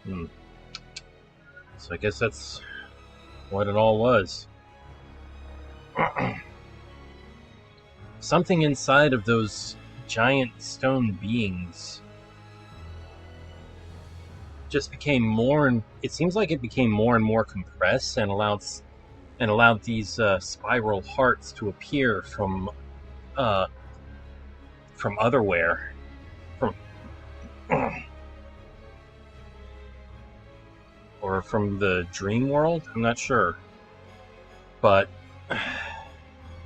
Hmm. So I guess that's what it all was. Something inside of those giant stone beings just became more and it seems like it became more and more compressed and allowed these spiral hearts to appear uh, from otherwhere, from or from the dream world. I'm not sure, but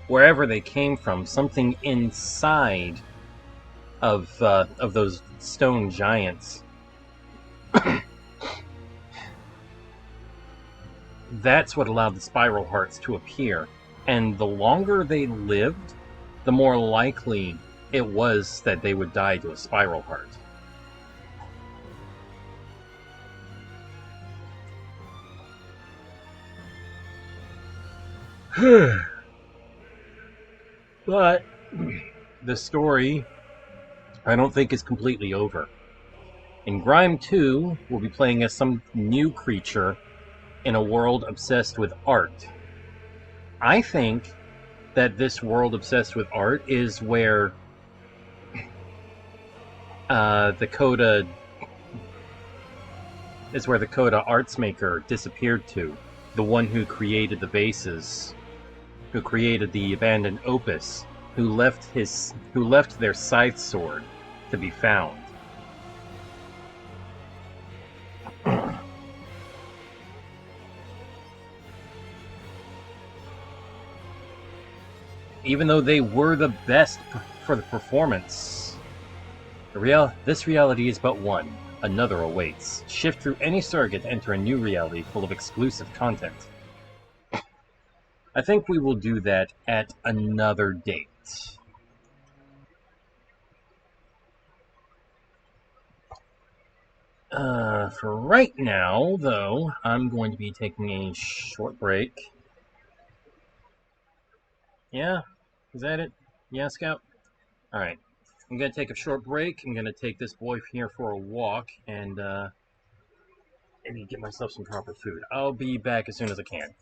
wherever they came from, something inside of those stone giants. That's what allowed the spiral hearts to appear. And the longer they lived, the more likely it was that they would die to a spiral heart. But the story, I don't think, is completely over. In Grime 2, we'll be playing as some new creature in a world obsessed with art. I think that this world obsessed with art is where the Coda the Coda arts maker disappeared to. The one who created the vases, who created the abandoned opus, who left their scythe sword to be found. Even though they were the best for the performance, this reality is but one. Another awaits. Shift through any circuit to enter a new reality full of exclusive content. I think we will do that at another date. For right now, though, I'm going to be taking a short break. Yeah? Is that it? Yeah, Scout? Alright. I'm going to take a short break. I'm going to take this boy here for a walk and maybe get myself some proper food. I'll be back as soon as I can.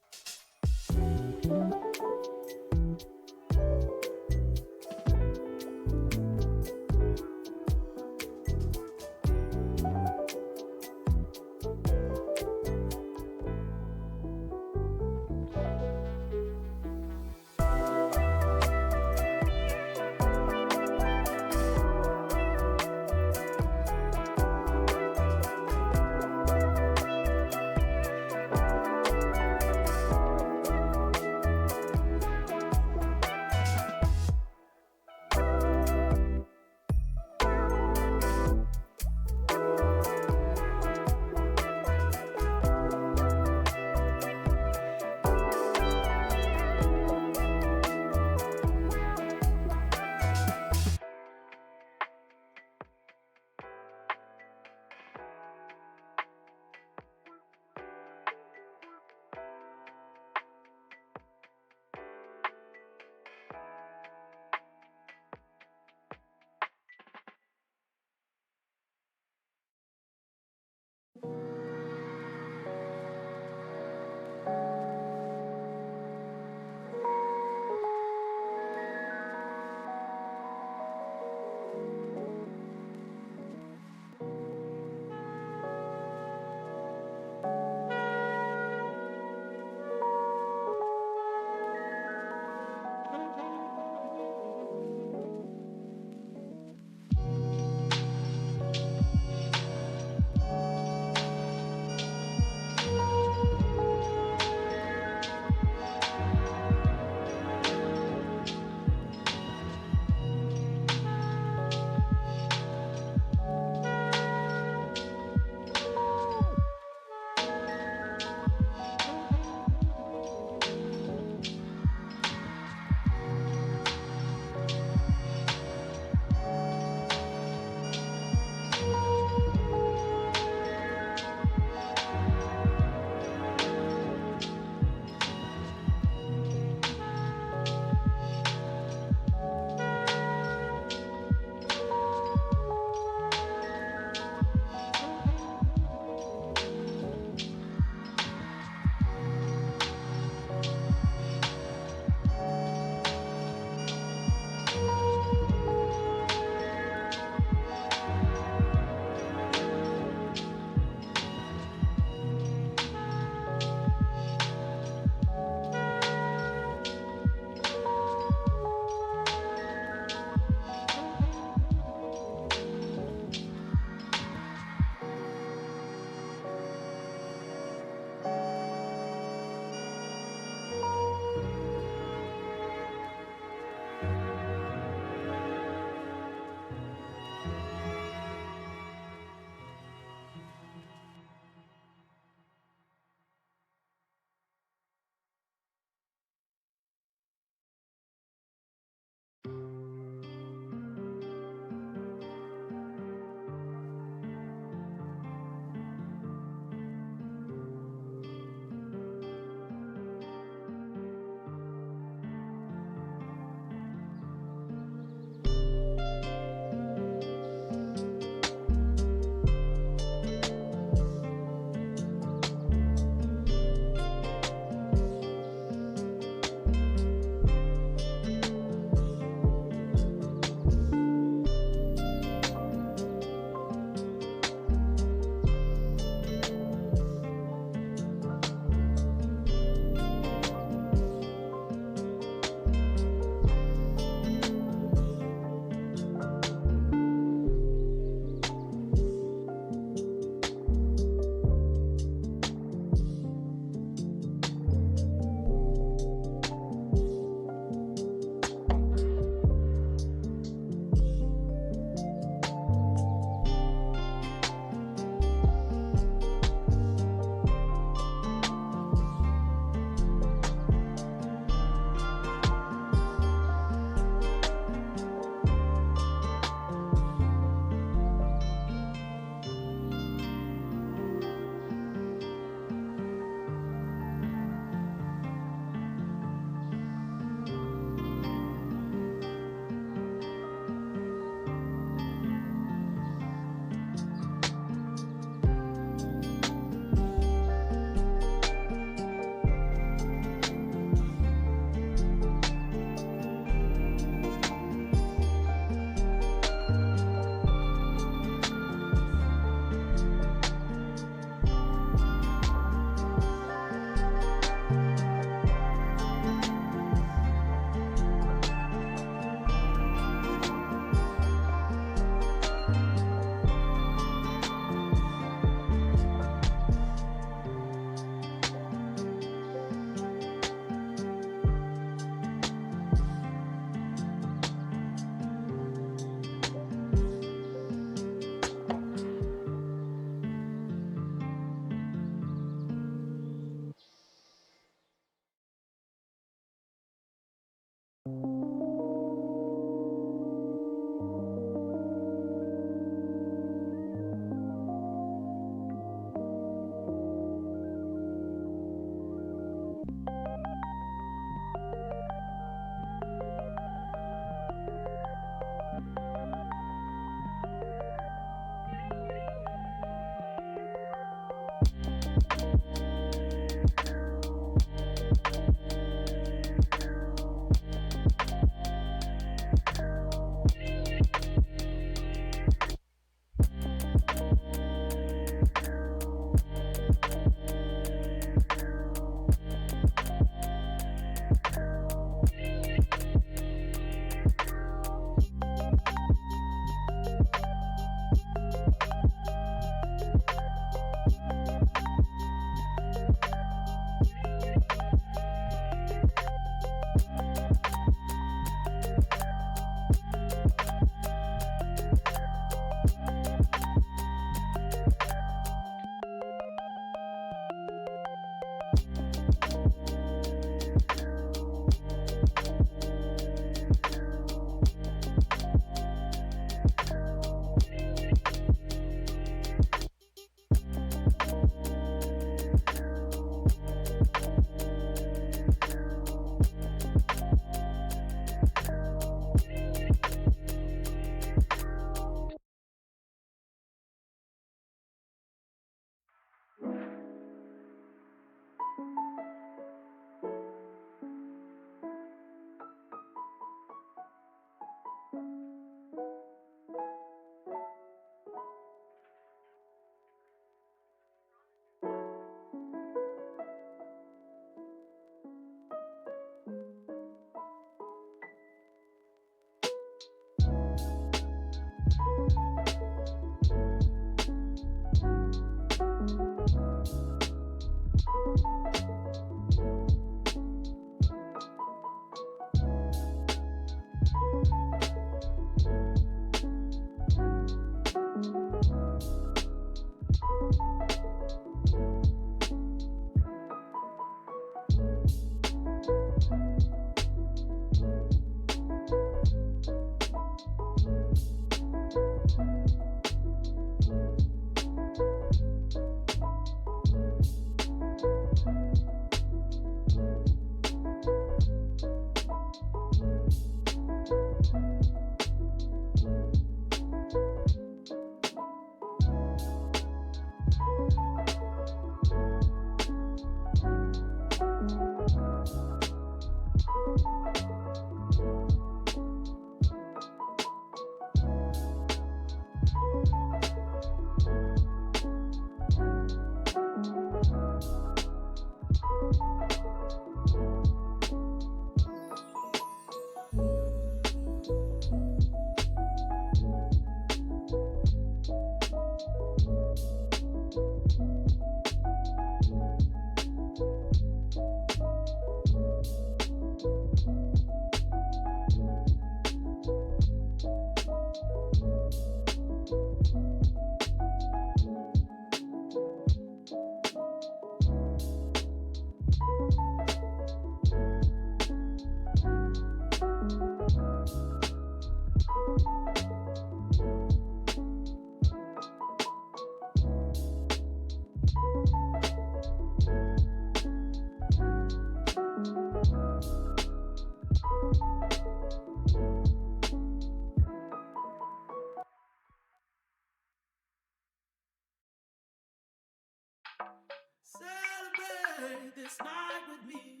Celebrate this night with me,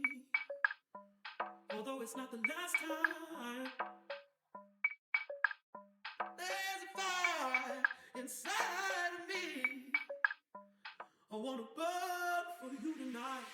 although it's not the last time. There's a fire inside of me. I wanna burn for you tonight.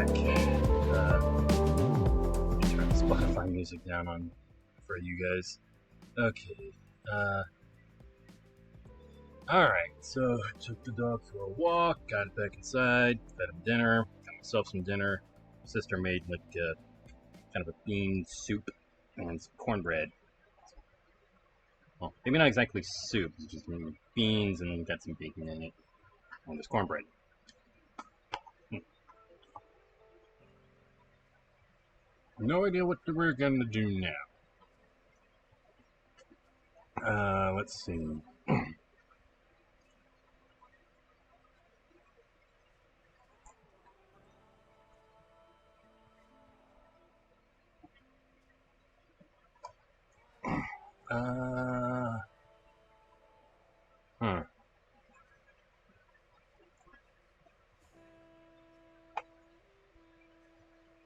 Okay. Let me turn the Spotify music down on for you guys. Okay. Alright, so I took the dog for a walk, got back inside, fed him dinner, got myself some dinner. Sister made like kind of a bean soup and some cornbread. Well, maybe not exactly soup, it's just beans and got some bacon in it. And there's cornbread. No idea what we're gonna do now. Let's see. Huh.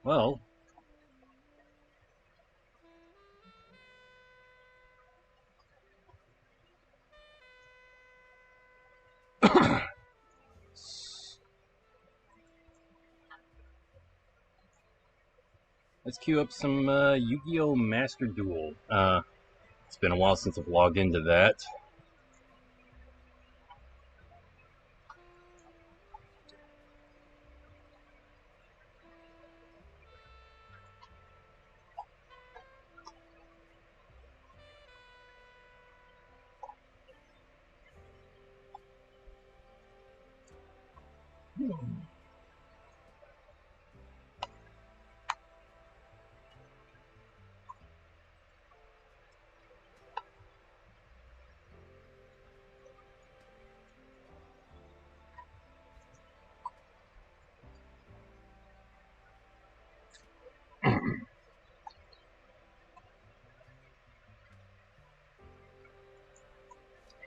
Well, let's queue up some Yu-Gi-Oh! Master Duel. It's been a while since I've logged into that.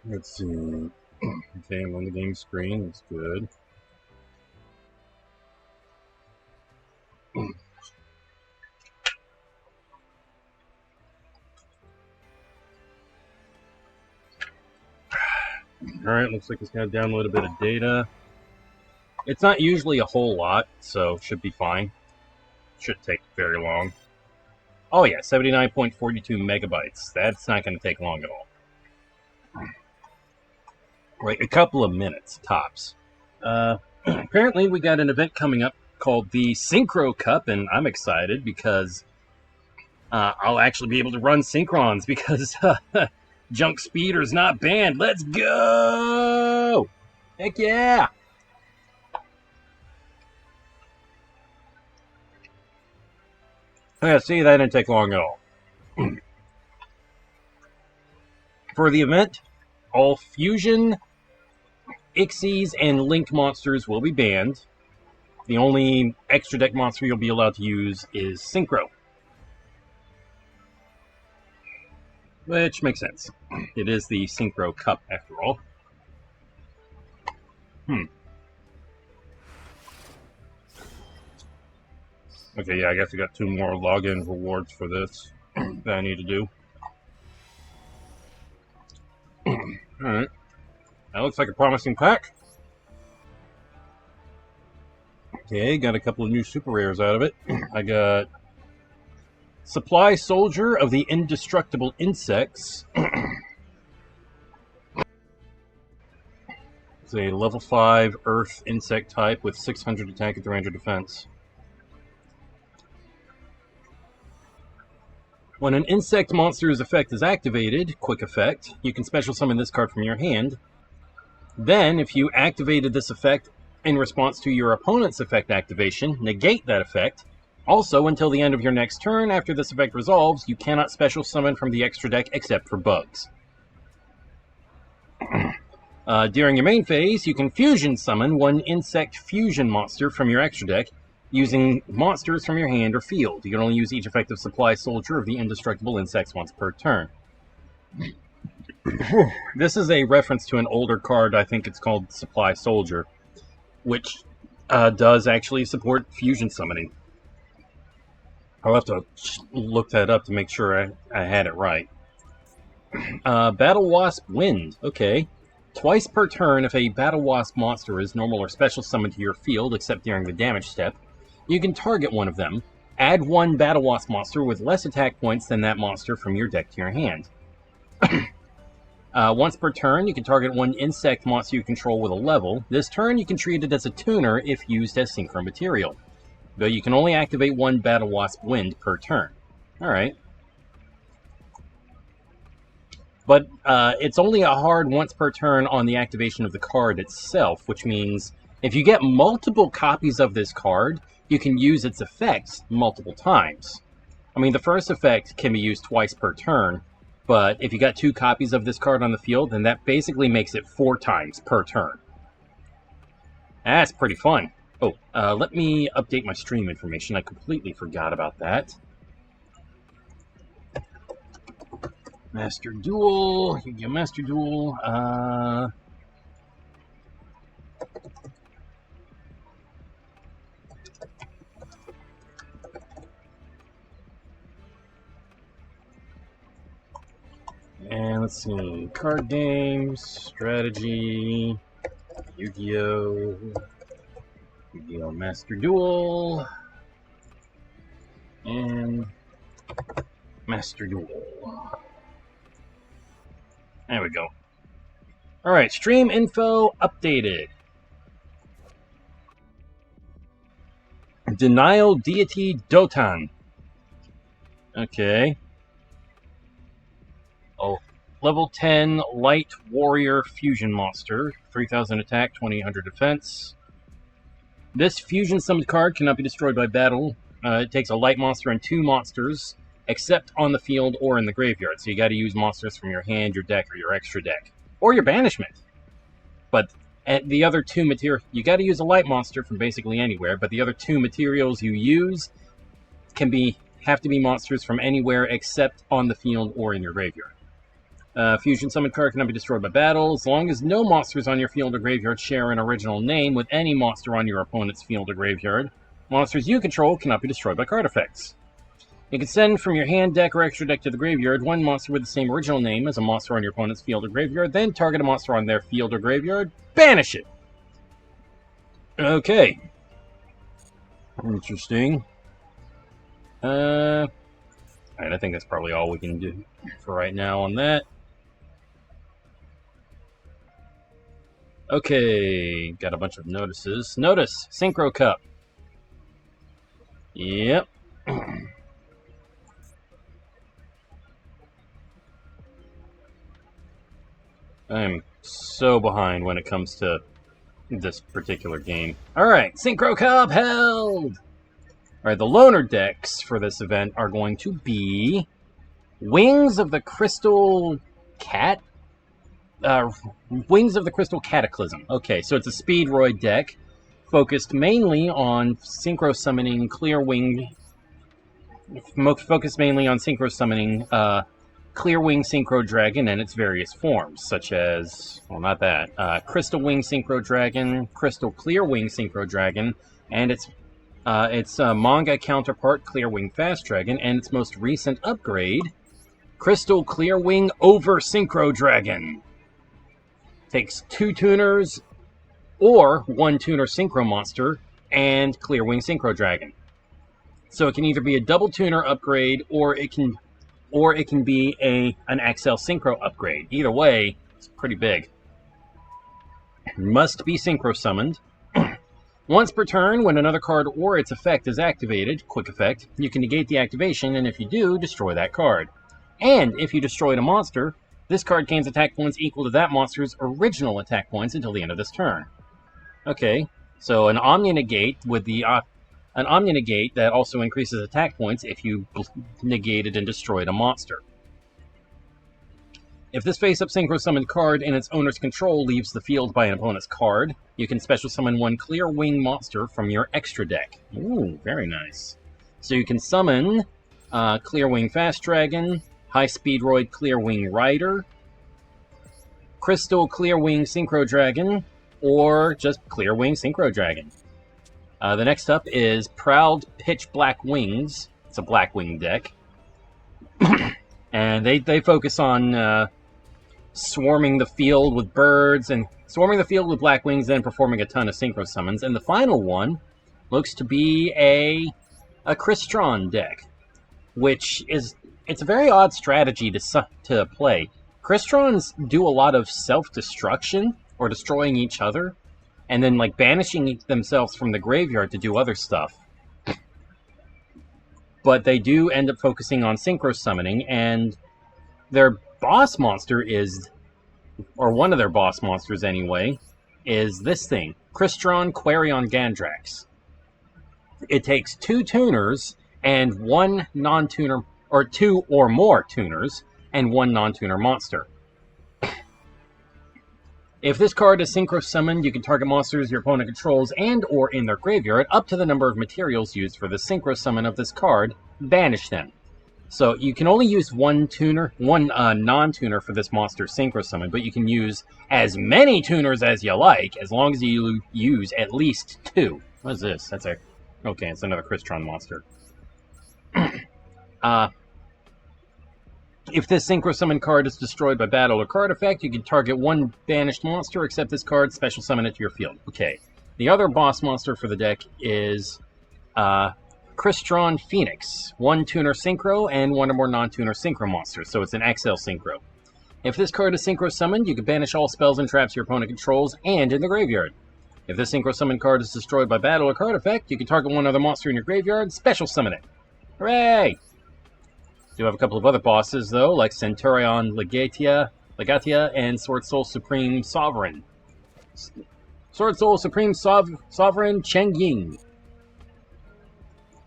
Let's see. Okay, I'm on the game screen. That's good. Alright, looks like it's going to download a bit of data. It's not usually a whole lot, so should be fine. Shouldn't take very long. Oh yeah, 79.42 megabytes. That's not going to take long at all. Right, a couple of minutes, tops. Apparently we got an event coming up called the Synchro Cup, and I'm excited because I'll actually be able to run Synchrons because Junk Speeder's not banned. Let's go! Heck yeah! Yeah, see, that didn't take long at all. For the event, all Fusion, Ixies, and Link monsters will be banned. The only extra deck monster you'll be allowed to use is Synchro. Which makes sense. It is the Synchro Cup, after all. Okay, yeah, I guess I got 2 more login rewards for this that I need to do. Alright. That looks like a promising pack. Okay, got a couple of new super rares out of it. I got Supply Soldier of the Indestructible Insects. It's a level 5 Earth insect type with 600 attack and 300 defense. When an insect monster's effect is activated, quick effect, you can special summon this card from your hand. Then, if you activated this effect in response to your opponent's effect activation, negate that effect. Also, until the end of your next turn, after this effect resolves, you cannot special summon from the extra deck except for bugs. During your main phase, you can fusion summon 1 insect fusion monster from your extra deck, using monsters from your hand or field. You can only use each effective Supply Soldier of the Indestructible Insects once per turn. This is a reference to an older card, I think it's called Supply Soldier, which does actually support fusion summoning. I'll have to look that up to make sure I had it right. Battle Wasp Wind. Okay. Twice per turn, if a Battle Wasp monster is normal or special summoned to your field, except during the damage step, you can target one of them. Add one Battle Wasp monster with less attack points than that monster from your deck to your hand. Once per turn, you can target one insect monster you control with a level. This turn, you can treat it as a tuner if used as synchro material. Though you can only activate one Battle Wasp Wind per turn. Alright. But it's only a hard once per turn on the activation of the card itself, which means if you get multiple copies of this card, you can use its effects multiple times. I mean, the first effect can be used twice per turn, but if you got 2 copies of this card on the field, then that basically makes it 4 times per turn. That's pretty fun. Oh, let me update my stream information. I completely forgot about that. Master Duel. Here you go, Master Duel. And let's see, card games, strategy, Yu-Gi-Oh! Yu-Gi-Oh! Master Duel, and Master Duel. There we go. Alright, stream info updated. Denial Deity Dotan. Okay. Oh, level 10 Light Warrior Fusion Monster. 3000 attack, 2800 defense. This fusion summoned card cannot be destroyed by battle. It takes a light monster and 2 monsters, except on the field or in the graveyard. So you got to use monsters from your hand, your deck, or your extra deck. Or your banishment. But the other 2 materials... You got to use a light monster from basically anywhere, but the other 2 materials you use have to be monsters from anywhere except on the field or in your graveyard. Fusion Summon card cannot be destroyed by battle. As long as no monsters on your field or graveyard share an original name with any monster on your opponent's field or graveyard, monsters you control cannot be destroyed by card effects. You can send from your hand, deck, or extra deck to the graveyard one monster with the same original name as a monster on your opponent's field or graveyard, then target a monster on their field or graveyard, banish it! Okay. Interesting. Alright, I think that's probably all we can do for right now on that. Okay, got a bunch of notices. Notice, Synchro Cup. Yep. I'm so behind when it comes to this particular game. Alright, Synchro Cup held! Alright, the loner decks for this event are going to be Wings of the Crystal Cat? Wings of the Crystal Cataclysm. Okay, so it's a Speedroid deck focused mainly on synchro summoning Clearwing. Focused mainly on synchro summoning Clearwing Synchro Dragon and its various forms, such as, well, not that, Crystal Wing Synchro Dragon, Crystal Clearwing Synchro Dragon, and its manga counterpart, Clearwing Fast Dragon, and its most recent upgrade, Crystal Clearwing Over Synchro Dragon. Takes 2 tuners or 1 tuner synchro monster and Clearwing Synchro Dragon. So it can either be a double tuner upgrade or it can be an XL Synchro upgrade. Either way, it's pretty big. Must be synchro summoned. Once per turn, when another card or its effect is activated, quick effect, you can negate the activation, and if you do, destroy that card. And if you destroyed a monster, this card gains attack points equal to that monster's original attack points until the end of this turn. Okay, so an Omni Negate with an Omni Negate that also increases attack points if you negated and destroyed a monster. If this face-up synchro summoned card in its owner's control leaves the field by an opponent's card, you can special summon 1 Clear Wing monster from your extra deck. Ooh, very nice. So you can summon Clear Wing Fast Dragon, High Speedroid Clear Wing Rider, Crystal Clear Wing Synchro Dragon, or just Clear Wing Synchro Dragon. The next up is Proud Pitch Black Wings. It's a Black Wing deck. And they focus on swarming the field with birds and swarming the field with black wings, then performing a ton of synchro summons. And the final one looks to be a Crystron deck, which is it's a very odd strategy to play. Crystrons do a lot of self-destruction or destroying each other, and then like banishing themselves from the graveyard to do other stuff. But they do end up focusing on synchro summoning, and their boss monster is, or one of their boss monsters anyway, is this thing, Crystron Quarion Gandrax. It takes 2 tuners and 1 non-tuner, or 2 or more tuners and 1 non-tuner monster. If this card is synchro summoned, you can target monsters your opponent controls and or in their graveyard up to the number of materials used for the synchro summon of this card, banish them. So you can only use one non-tuner for this monster synchro summon, but you can use as many tuners as you like, as long as you use at least 2. What is this? Okay, it's another Crystron monster. If this synchro summon card is destroyed by battle or card effect, you can target 1 banished monster, except this card, special summon it to your field. Okay. The other boss monster for the deck is Crystron Phoenix. 1 tuner synchro and 1 or more non-tuner synchro monsters, so it's an XL synchro. If this card is synchro summoned, you can banish all spells and traps your opponent controls and in the graveyard. If this synchro summon card is destroyed by battle or card effect, you can target 1 other monster in your graveyard, special summon it. Hooray! Do have a couple of other bosses, though, like Centurion Legatia, and Sword Soul Supreme Sovereign. Sword Soul Supreme Sovereign Cheng Ying.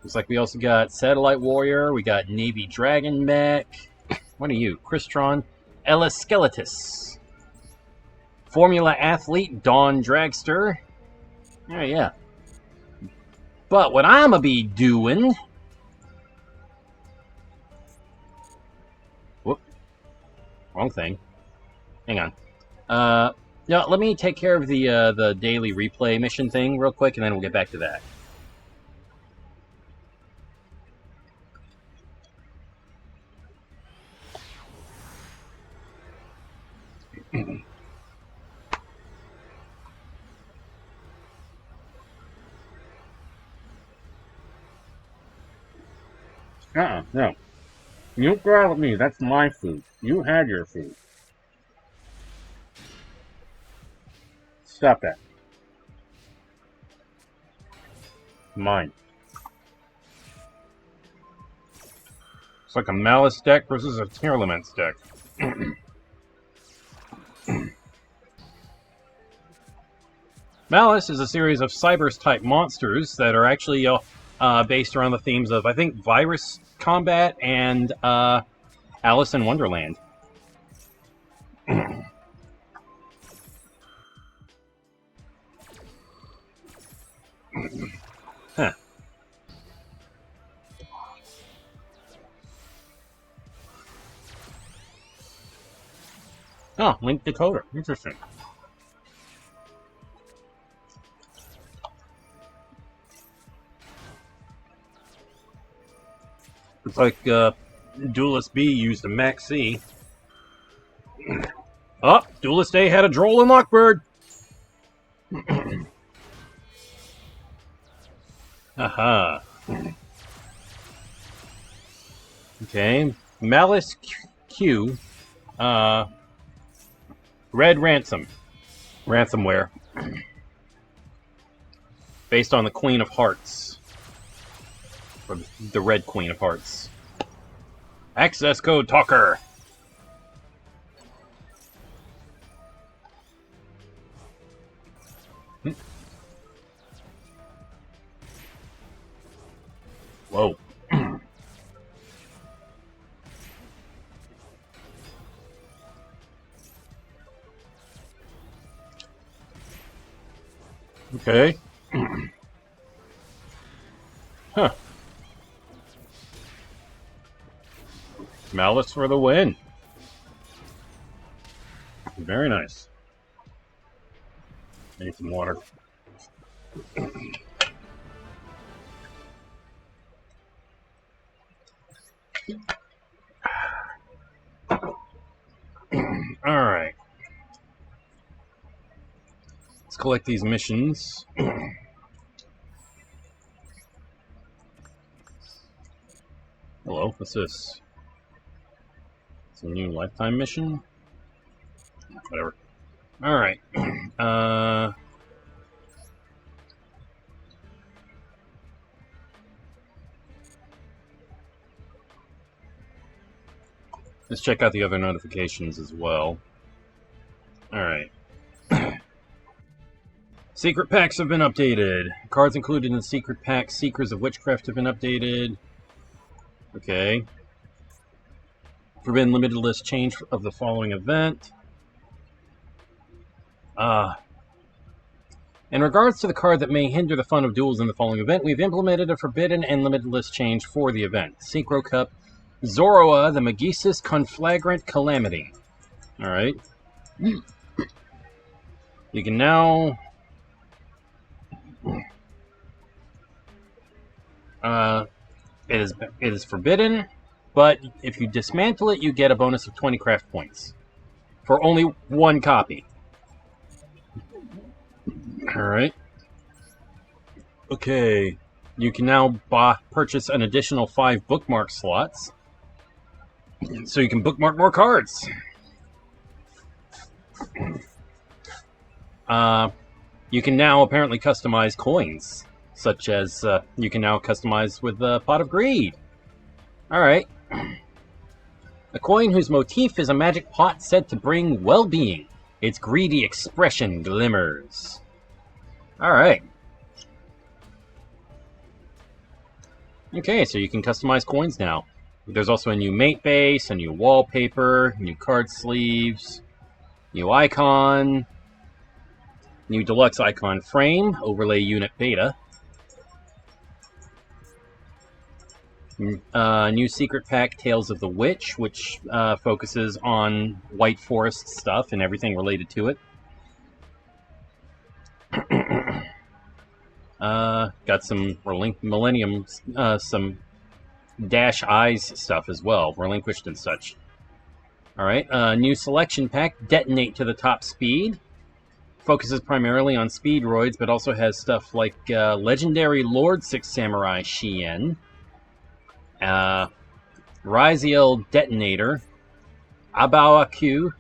Looks like we also got Satellite Warrior, we got Navy Dragon Mech. What are you? Crystron Eleskeletus. Formula Athlete Dawn Dragster. Oh, yeah. But what I'ma be doing... Wrong thing. Hang on. No, let me take care of the daily replay mission thing real quick, and then we'll get back to that. No. You grab with me. That's my food. You had your food. Stop that. Mine. It's like a Malice deck versus a Tearlaments deck. Malice is a series of Cybers-type monsters that are actually based around the themes of, I think, Virus Combat and Alice in Wonderland. Huh. Oh, Link Decoder. Interesting. It's like Duelist B used a Max C. Oh, Duelist A had a Droll and Lockbird. Aha. Okay. Malice Q. Red Ransom. Ransomware. Based on the Queen of Hearts. Or the Red Queen of Hearts. Access code Talker. Whoa. Okay. Huh. Malice for the win. Very nice. I need some water. Alright. Let's collect these missions. What's this? It's a new lifetime mission? Whatever. Alright. Let's check out the other notifications as well. Alright. Secret packs have been updated. Cards included in the secret pack, Seekers of Witchcraft, have been updated. Okay. Forbidden limited list change of the following event. In regards to the card that may hinder the fun of duels in the following event, we've implemented a forbidden and limited list change for the event. Synchro Cup, Zoroa, the Magisis Conflagrant Calamity. Alright. You can now... It is forbidden, but if you dismantle it, you get a bonus of 20 craft points. For only one copy. Alright. Okay. You can now purchase an additional 5 bookmark slots. So you can bookmark more cards. You can now apparently customize coins. Such as you can now customize with the Pot of Greed. Alright. A coin whose motif is a magic pot said to bring well-being. Its greedy expression glimmers. Alright. Okay, so you can customize coins now. There's also a new mate base, a new wallpaper, new card sleeves, new icon, new deluxe icon frame, overlay unit beta. New secret pack, Tales of the Witch, which focuses on White Forest stuff and everything related to it. Got some Millennium, some Dash Eyes stuff as well, relinquished and such. Alright, new selection pack, Detonate to the Top Speed. Focuses primarily on speedroids, but also has stuff like Legendary Lord Six Samurai Shien. Ryziel Detonator, Abawachu,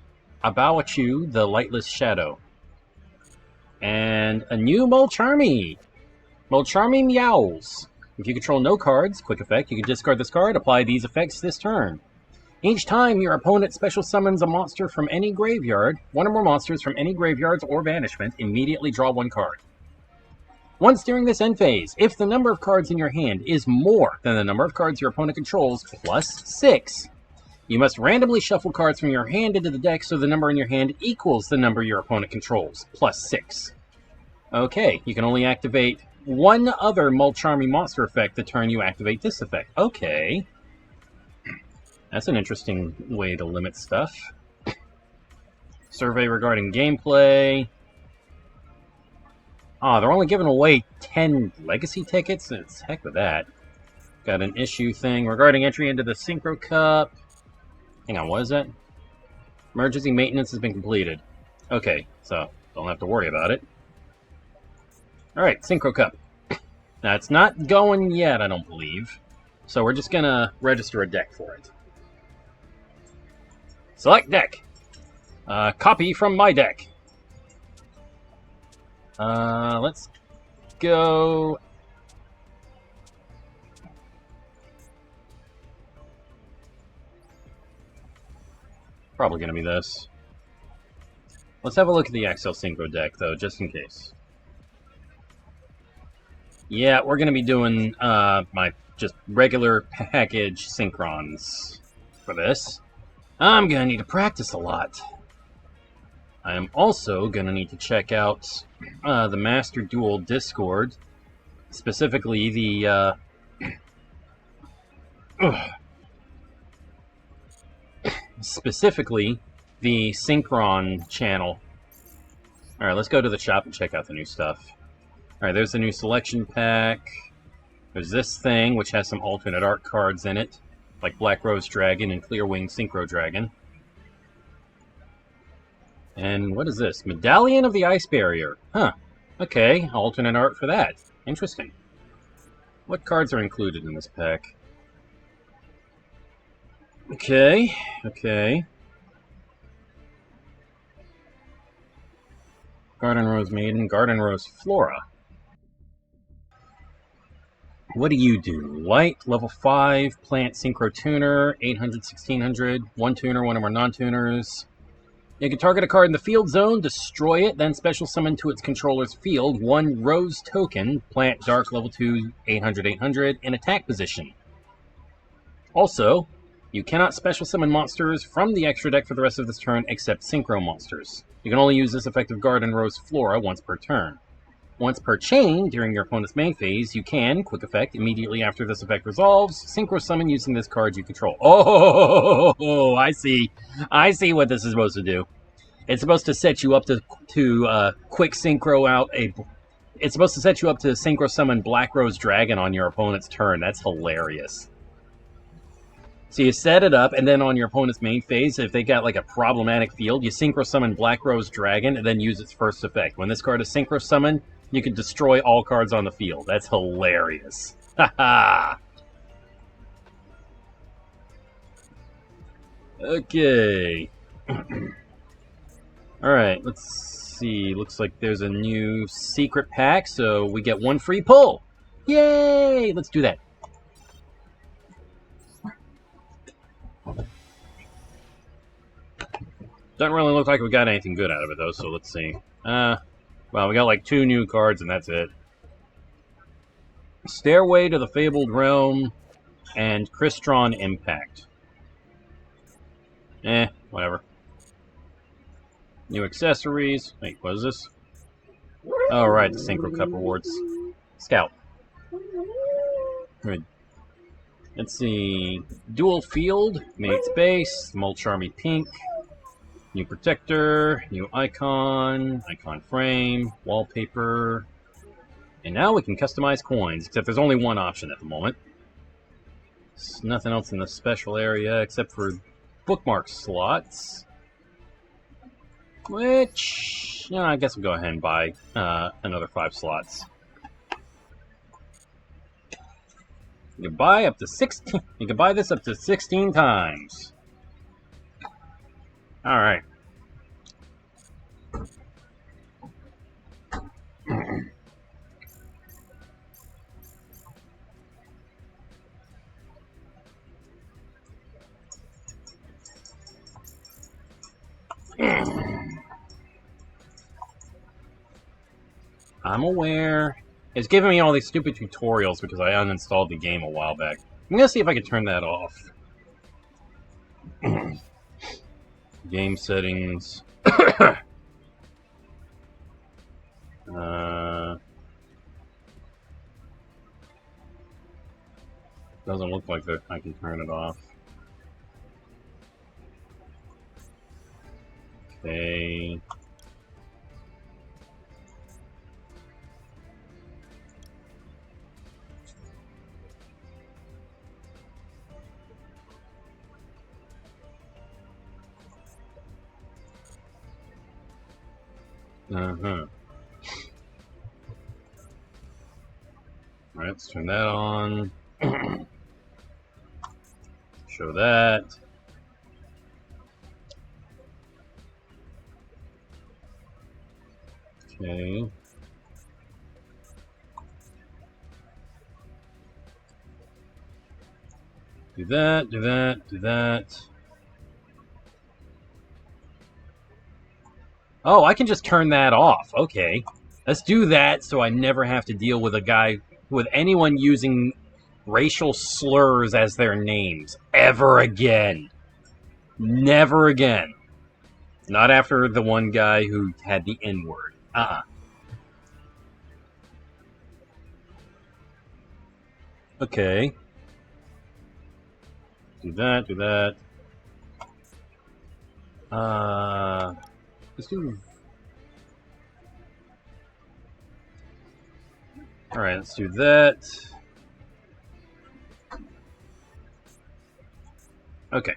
the Lightless Shadow, and a new Molcharmy Meows. If you control no cards, quick effect, you can discard this card, apply these effects this turn. Each time your opponent special summons a monster from any graveyard, one or more monsters from any graveyards or banishment, immediately draw one card. Once during this end phase, if the number of cards in your hand is more than the number of cards your opponent controls plus 6, you must randomly shuffle cards from your hand into the deck so the number in your hand equals the number your opponent controls plus 6. Okay, you can only activate one other Molcharmy monster effect the turn you activate this effect. Okay. That's an interesting way to limit stuff. Survey regarding gameplay. They're only giving away 10 legacy tickets? It's heck with that. Got an issue thing regarding entry into the Synchro Cup. Hang on, what is that? Emergency maintenance has been completed. Okay, so don't have to worry about it. Alright, Synchro Cup. Now, it's not going yet, I don't believe. So we're just gonna register a deck for it. Select deck. Copy from my deck. Let's go. Probably going to be this. Let's have a look at the Axel Synchro deck, though, just in case. Yeah, we're going to be doing my just regular package Synchrons for this. I'm going to need to practice a lot. I am also going to need to check out the Master Duel Discord, specifically the Synchron channel. Alright, let's go to the shop and check out the new stuff. Alright, there's the new selection pack. There's this thing, which has some alternate art cards in it, like Black Rose Dragon and Clearwing Synchro Dragon. And what is this? Medallion of the Ice Barrier. Huh. Okay, alternate art for that. Interesting. What cards are included in this pack? Okay, okay. Garden Rose Maiden, Garden Rose Flora. What do you do? Light, level 5, plant synchro tuner, 800, 1600, one tuner, one of our non-tuners. You can target a card in the field zone, destroy it, then special summon to its controller's field one rose token, plant dark level 2, 800, 800, in attack position. Also, you cannot special summon monsters from the extra deck for the rest of this turn except synchro monsters. You can only use this effective Garden Rose Flora once per turn. Once per chain, during your opponent's main phase, you can, quick effect, immediately after this effect resolves, synchro summon using this card you control. Oh, I see. I see what this is supposed to do. It's supposed to set you up to quick synchro out a... It's supposed to set you up to synchro summon Black Rose Dragon on your opponent's turn. That's hilarious. So you set it up, and then on your opponent's main phase, if they got like a problematic field, you synchro summon Black Rose Dragon, and then use its first effect. When this card is synchro summoned, you can destroy all cards on the field. That's hilarious. Haha. Okay. Alright, let's see. Looks like there's a new secret pack, so we get one free pull. Yay! Let's do that. Doesn't really look like we got anything good out of it, though, so let's see. Well, we got like 2 new cards, and that's it. Stairway to the Fabled Realm and Crystron Impact. Whatever. New accessories. Wait, what is this? Oh, right, the Synchro Cup rewards. Scout. Good. Let's see. Dual Field, Mate's Base, Mulch Army Pink, new Protector, new Icon, Icon Frame, Wallpaper, and now we can customize coins, except there's only one option at the moment. There's nothing else in the special area except for bookmark slots, which, you know, I guess we'll go ahead and buy another 5 slots. You can buy up to 16. You can buy this up to 16 times. All right. I'm aware. It's giving me all these stupid tutorials because I uninstalled the game a while back. I'm gonna see if I can turn that off. Game settings. Doesn't look like that I can turn it off. Okay. Alright, let's turn that on. Show that. Okay. Do that, do that, do that. Oh, I can just turn that off. Okay. Let's do that so I never have to deal with anyone using racial slurs as their names ever again. Never again. Not after the one guy who had the N-word. Okay. Do that, do that. Let's do... Alright, let's do that. Okay.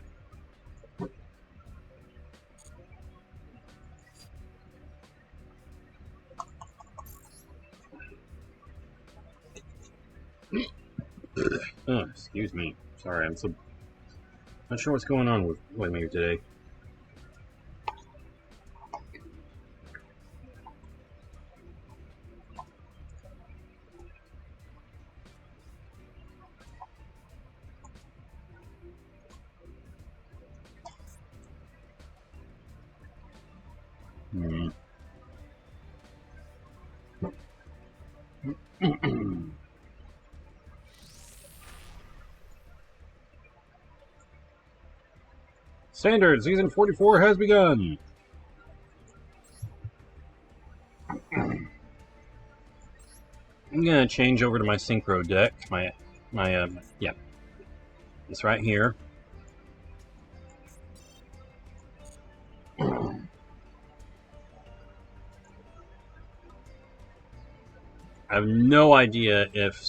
Oh, excuse me. Sorry, I'm so... Not sure what's going on with me today. Standard Season 44 has begun. I'm gonna change over to my synchro deck. Yeah, this right here. I have no idea if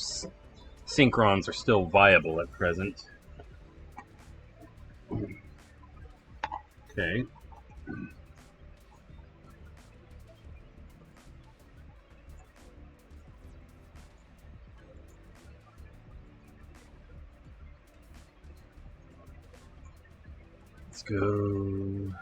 synchrons are still viable at present. Okay. Let's go.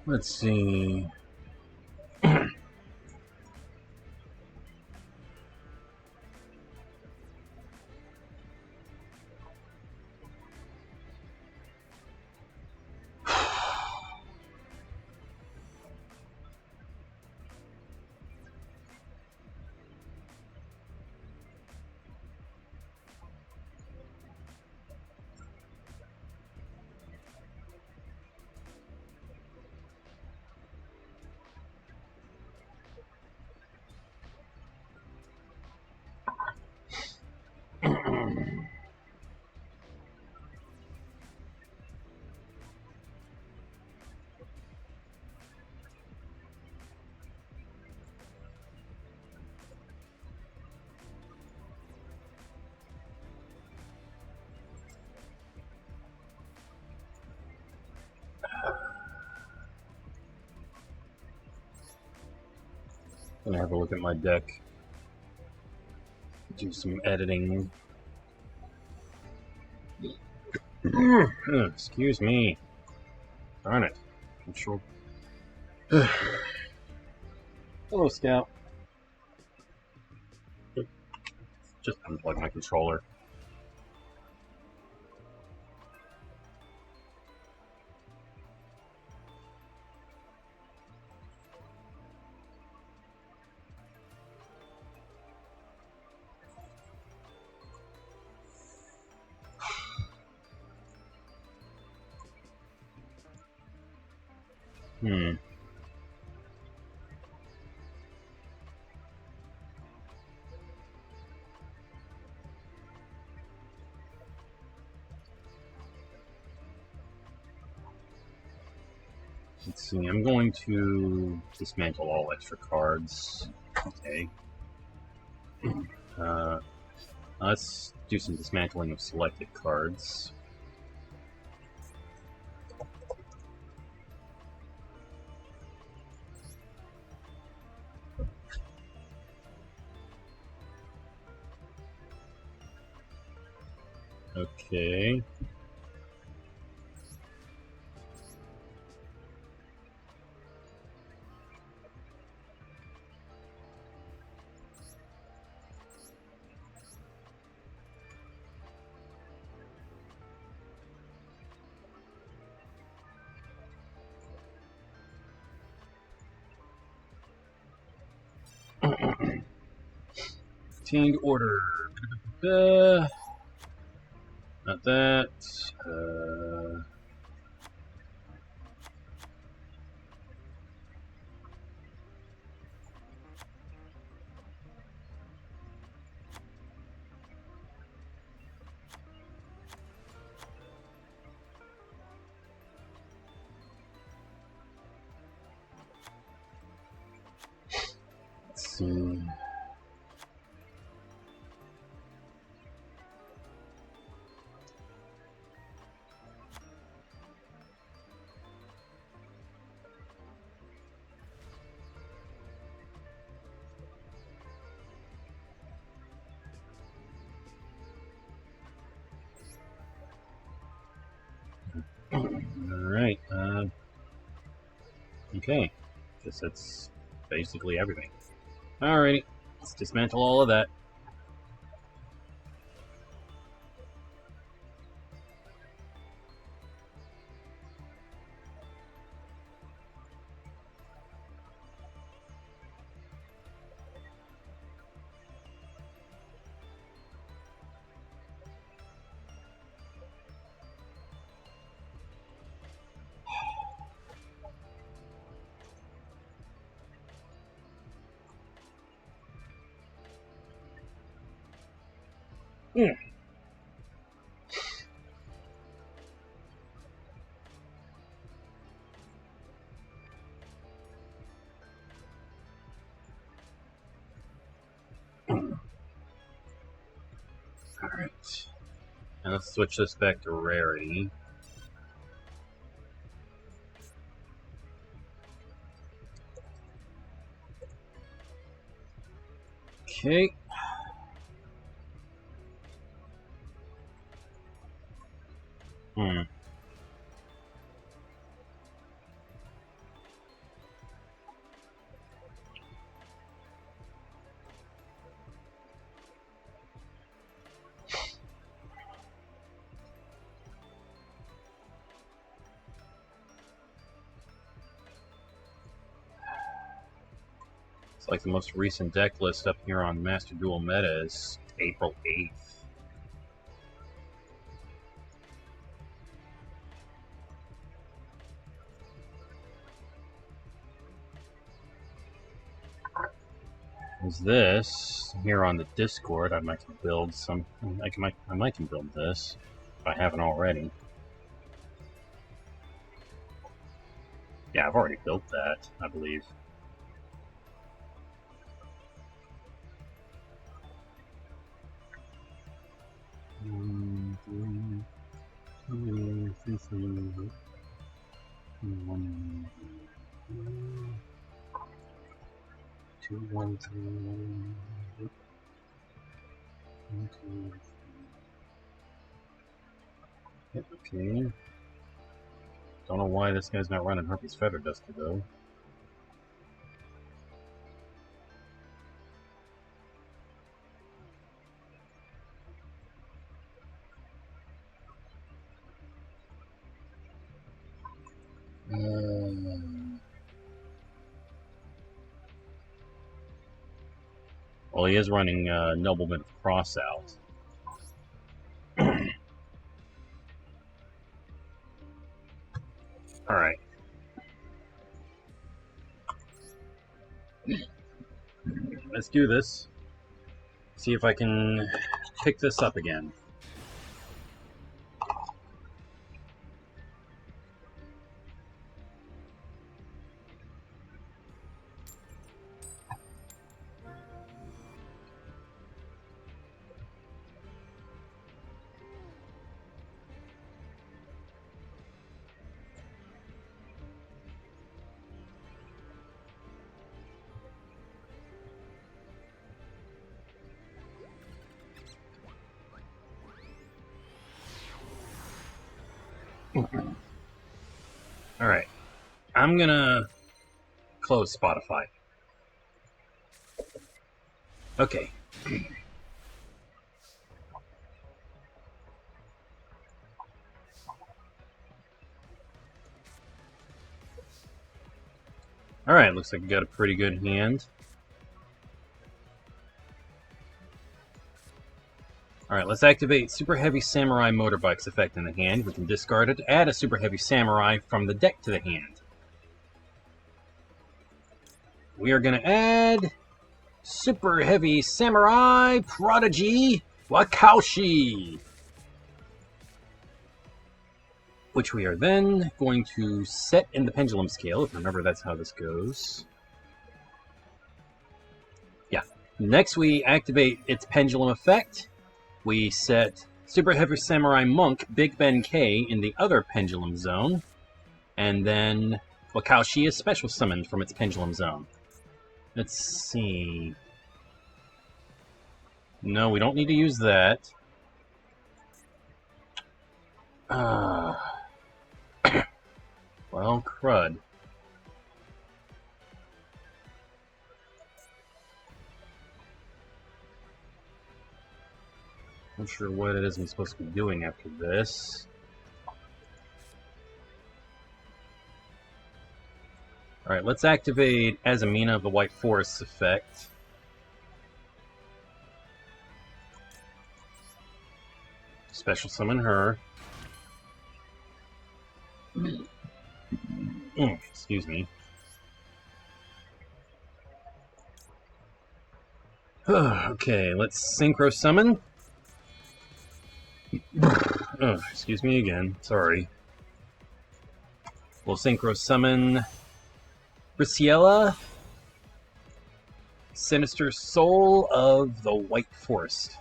Let's see. Gonna have a look at my deck. Do some editing. Excuse me. Darn it. Control. Hello, Scout. Just unplug my controller. Let's see, I'm going to dismantle all extra cards. Okay. Let's do some dismantling of selected cards. Okay. Obtained order. Not that. see. Alright, okay. Guess that's basically everything. Alrighty, let's dismantle all of that. Mm. Alright. And let's switch this back to rarity. Okay. It's like the most recent deck list up here on Master Duel Meta is April 8th. Is this here on the Discord? I might can build some. I might can build this if I haven't already. Yeah, I've already built that, I believe. Two, one, three. Okay. Don't know why this guy's not running Harpy's Feather Duster though. Well, he is running Nobleman of Crossout. Alright. Let's do this. See if I can pick this up again. Alright. I'm gonna close Spotify. Okay. Alright, looks like we got a pretty good hand. Alright, let's activate Super Heavy Samurai Motorbike's effect in the hand. We can discard it, add a Super Heavy Samurai from the deck to the hand. We are going to add Super Heavy Samurai Prodigy Wakaushi, which we are then going to set in the pendulum scale. If you remember, that's how this goes. Next, we activate its pendulum effect. We set Super Heavy Samurai Monk Big Ben K in the other pendulum zone. And then Wakao is special summoned from its pendulum zone. Let's see. No, we don't need to use that. Well, crud. Not sure what it is I'm supposed to be doing after this. Alright, let's activate Azamina of the White Forest effect. Special summon her. Excuse me. Okay, let's synchro summon. Excuse me again. Sorry. We'll synchro summon Brisiella, Sinister Soul of the White Forest.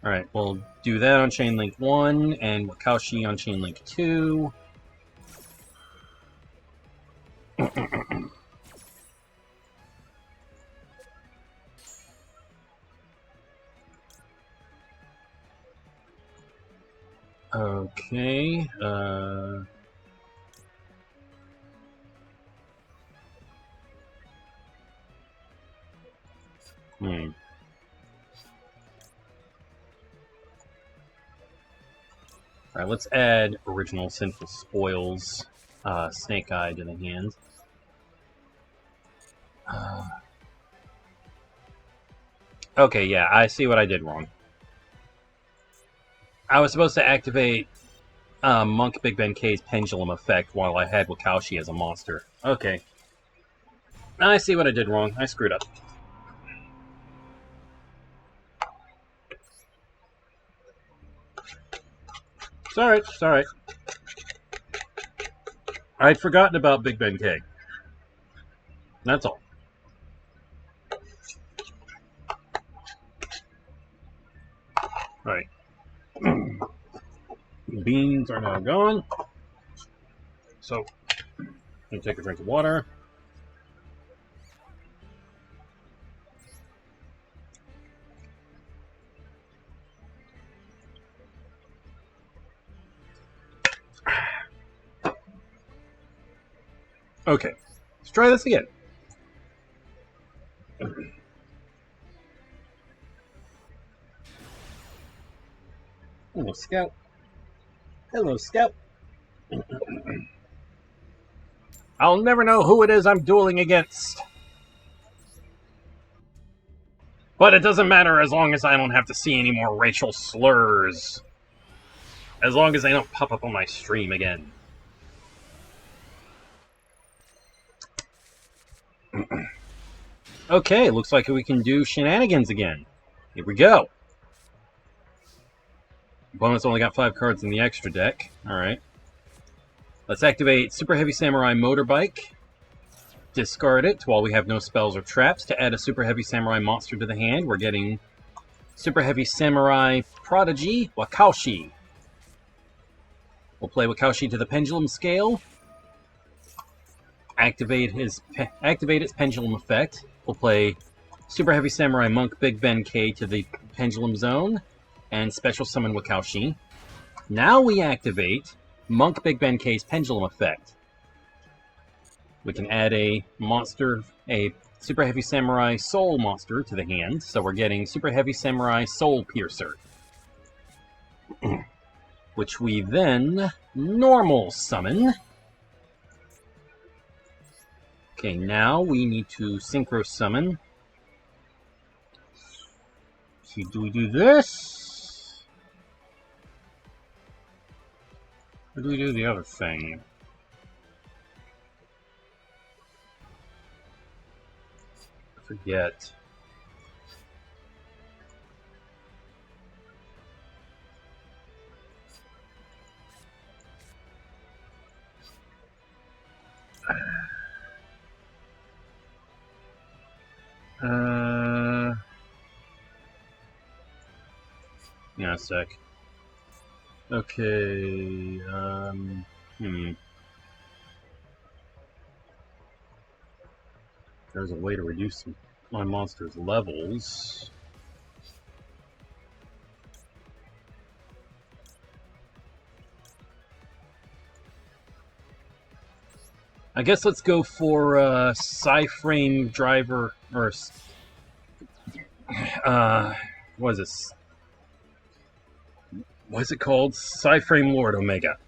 Alright, we'll do that on Chain Link 1 and Wakao on Chain Link 2. Okay, Alright, let's add Original Sinful Spoils, Snake Eye to the hand. Okay, yeah, I see what I did wrong. I was supposed to activate Monk Big Ben K's Pendulum effect while I had Wakao as a monster. Okay. I see what I did wrong. I screwed up. It's alright, it's alright. I'd forgotten about Big Ben K. That's all. Alright. Beans are now gone. So, I'm going to take a drink of water. Okay, let's try this again. Hello, Scout. Hello, Scout. I'll never know who it is I'm dueling against. But it doesn't matter as long as I don't have to see any more racial slurs. As long as they don't pop up on my stream again. Okay, looks like we can do shenanigans again. Here we go. Opponent's only got 5 cards in the extra deck. Alright. Let's activate Super Heavy Samurai Motorbike. Discard it while we have no spells or traps to add a Super Heavy Samurai monster to the hand. We're getting Super Heavy Samurai Prodigy Wakao. We'll play Wakao to the Pendulum Scale. Activate its Pendulum effect. We'll play Super Heavy Samurai Monk Big Ben K to the Pendulum Zone. And special summon Wakao. Now we activate Monk Big Ben K's Pendulum effect. We can add a monster, a Super Heavy Samurai Soul monster to the hand. So we're getting Super Heavy Samurai Soul Piercer. Which we then normal summon. Okay, now we need to synchro summon. So do we do this? Or do we do the other thing? I forget. Yeah, a sec. Okay, There's a way to reduce my monster's levels. I guess let's go for Sci-Frame Driver, or what is this? What is it called? Sci-Frame Lord Omega.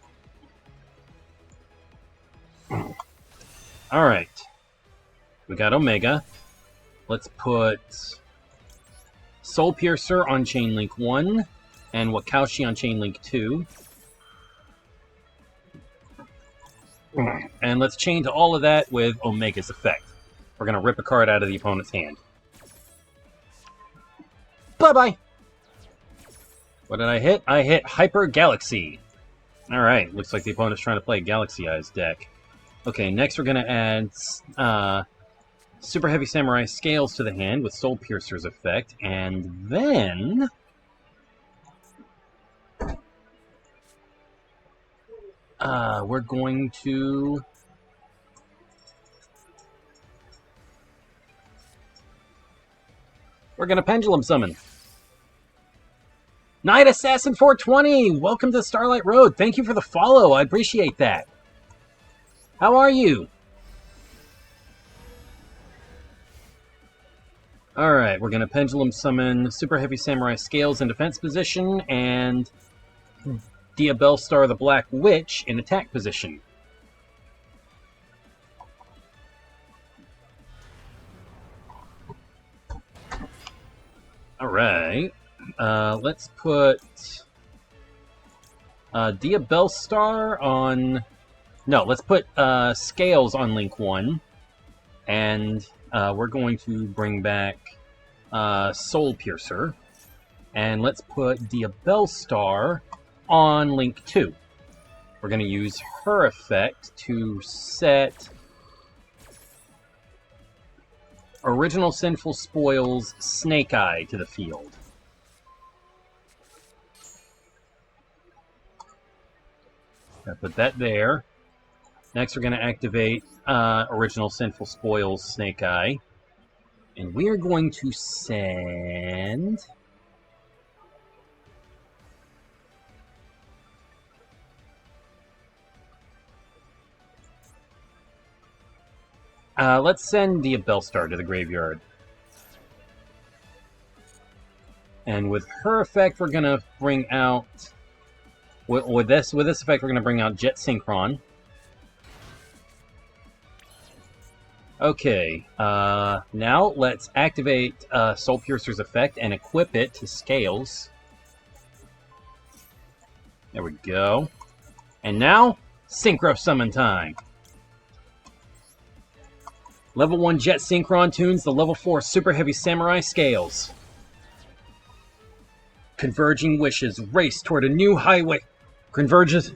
Alright. We got Omega. Let's put Soul Piercer on Chain Link 1 and Wakaushi on Chain Link 2. And let's chain to all of that with Omega's effect. We're going to rip a card out of the opponent's hand. Bye-bye! What did I hit? I hit Hyper Galaxy. Alright, looks like the opponent's trying to play Galaxy Eyes deck. Okay, next we're going to add Super Heavy Samurai Scales to the hand with Soul Piercer's effect, and then we're going to Pendulum Summon. Night Assassin 420, welcome to Starlight Road. Thank you for the follow. I appreciate that. How are you? Alright, we're going to Pendulum Summon Super Heavy Samurai Scales in defense position and Diabellstar the Black Witch in attack position. Alright, let's put Diabellstar on... No, let's put Scales on Link 1, and we're going to bring back Soul Piercer, and let's put Diabellstar on Link 2. We're going to use her effect to set Original Sinful Spoils Snake Eye to the field. I'll put that there. Next, we're going to activate Original Sinful Spoils Snake Eye. And we are going to send... let's send Diabellstar to the graveyard. And with her effect, we're going to bring out... With this effect, we're going to bring out Jet Synchron. Okay, now let's activate Soul Piercer's effect and equip it to Scales. There we go. And now, Synchro Summon time. Level 1 Jet Synchron tunes the level 4 Super Heavy Samurai Scales. Converging wishes race toward a new highway. Converging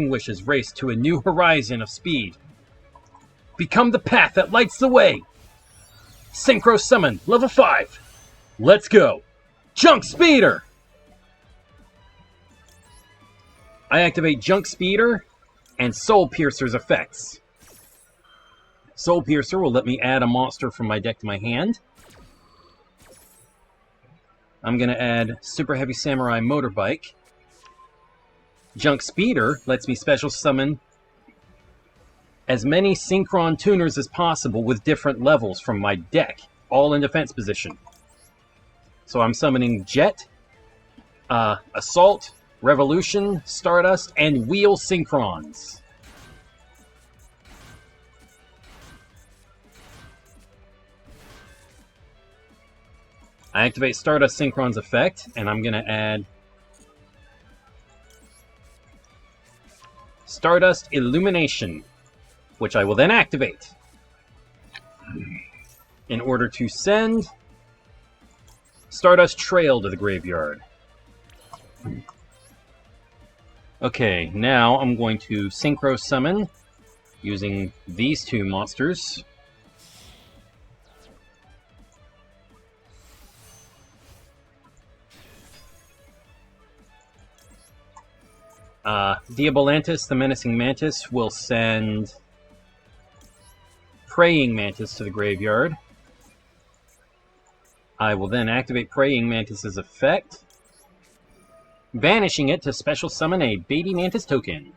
wishes race to a new horizon of speed. Become the path that lights the way. Synchro Summon, level 5. Let's go. Junk Speeder! I activate Junk Speeder and Soul Piercer's effects. Soul Piercer will let me add a monster from my deck to my hand. I'm going to add Super Heavy Samurai Motorbike. Junk Speeder lets me special summon as many Synchron tuners as possible with different levels from my deck, all in defense position. So I'm summoning Jet, Assault, Revolution, Stardust, and Wheel Synchrons. I activate Stardust Synchron's effect, and I'm going to add Stardust Illumination, which I will then activate in order to send Stardust Trail to the graveyard. Okay, now I'm going to Synchro Summon using these two monsters. Diabolantis, the Menacing Mantis, will send Praying Mantis to the graveyard. I will then activate Praying Mantis's effect, banishing it to special summon a Baby Mantis token.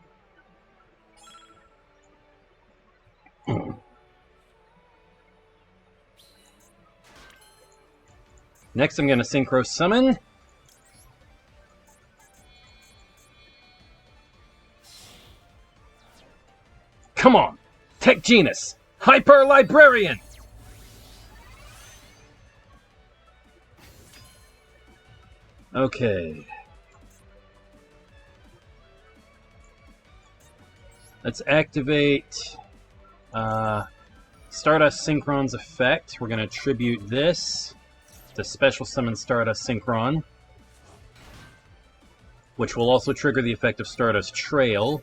Next, I'm going to Synchro Summon. Come on! Tech Genus! Hyper Librarian! Okay. Let's activate Stardust Synchron's effect. We're going to attribute this to Special Summon Stardust Synchron, which will also trigger the effect of Stardust Trail.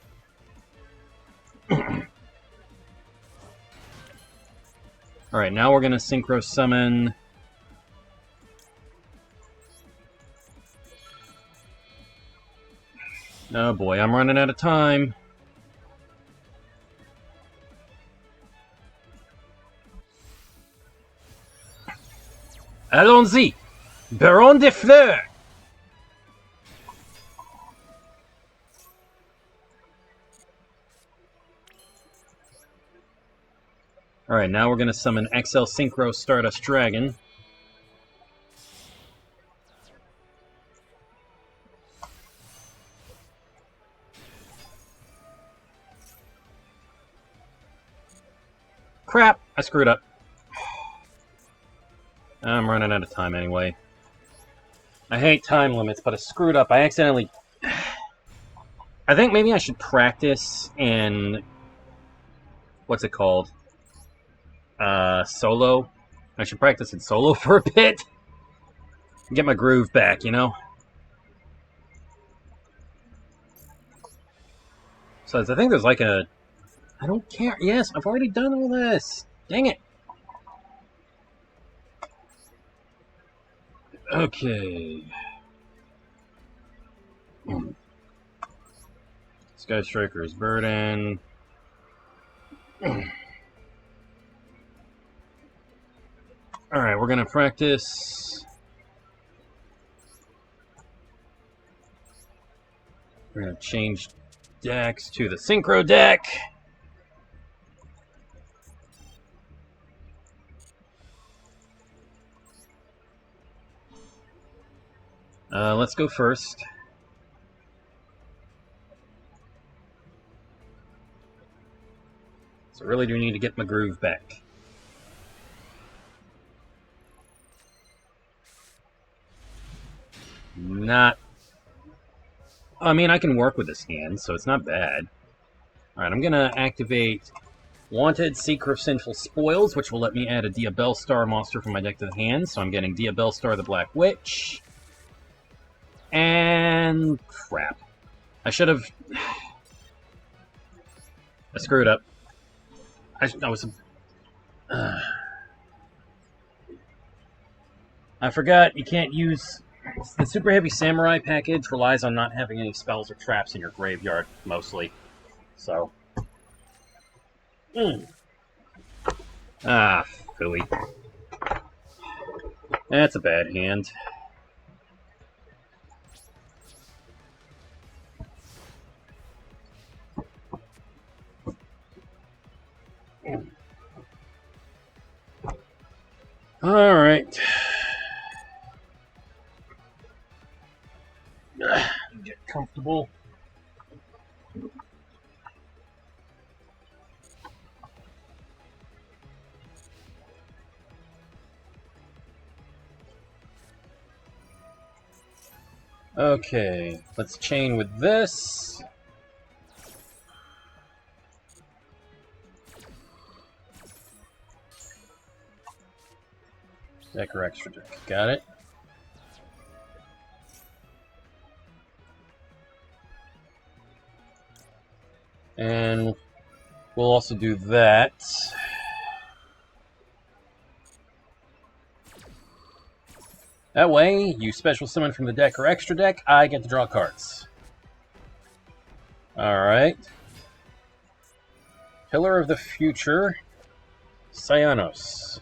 Alright, now we're going to Synchro Summon oh boy, I'm running out of time. Allons-y! Baron des Fleurs! Alright, now we're going to summon XL Synchro Stardust Dragon. Crap! I screwed up. I'm running out of time anyway. I hate time limits, but I screwed up. I accidentally... I think maybe I should practice in... what's it called? Solo? I should practice in solo for a bit. Get my groove back, you know? So I think there's like a... I don't care. Yes, I've already done all this. Dang it. Okay. Sky Striker's Burden. Alright, we're gonna practice. We're gonna change decks to the Synchro deck. Let's go first. So I really do need to get my groove back. Not... I mean, I can work with this hand, so it's not bad. Alright, I'm gonna activate Wanted Seeker of Sinful Spoils, which will let me add a Diabellstar monster from my deck to the hand. So I'm getting Diabellstar the Black Witch. And... crap. I should have... I screwed up. I was... I forgot you can't use... The Super Heavy Samurai package relies on not having any spells or traps in your graveyard, mostly. So... Ah, phooey. That's a bad hand. Alright. Get comfortable. Okay, let's chain with this. Deck or extra deck. Got it. And we'll also do that. That way, you special summon from the deck or extra deck, I get to draw cards. Alright. Pillar of the Future, Cyanos.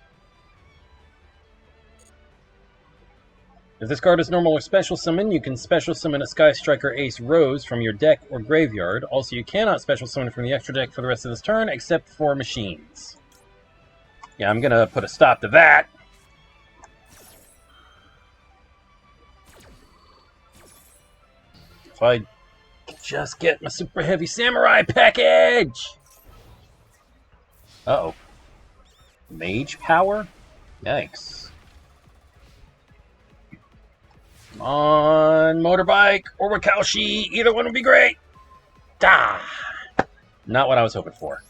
If this card is normal or special summon, you can special summon a Sky Striker Ace Rose from your deck or graveyard. Also, you cannot special summon from the extra deck for the rest of this turn, except for machines. Yeah, I'm gonna put a stop to that. If I just get my Super Heavy Samurai package! Uh-oh. Mage Power? Yikes. Come on, Motorbike or Wakaushi. Either one would be great. Not what I was hoping for.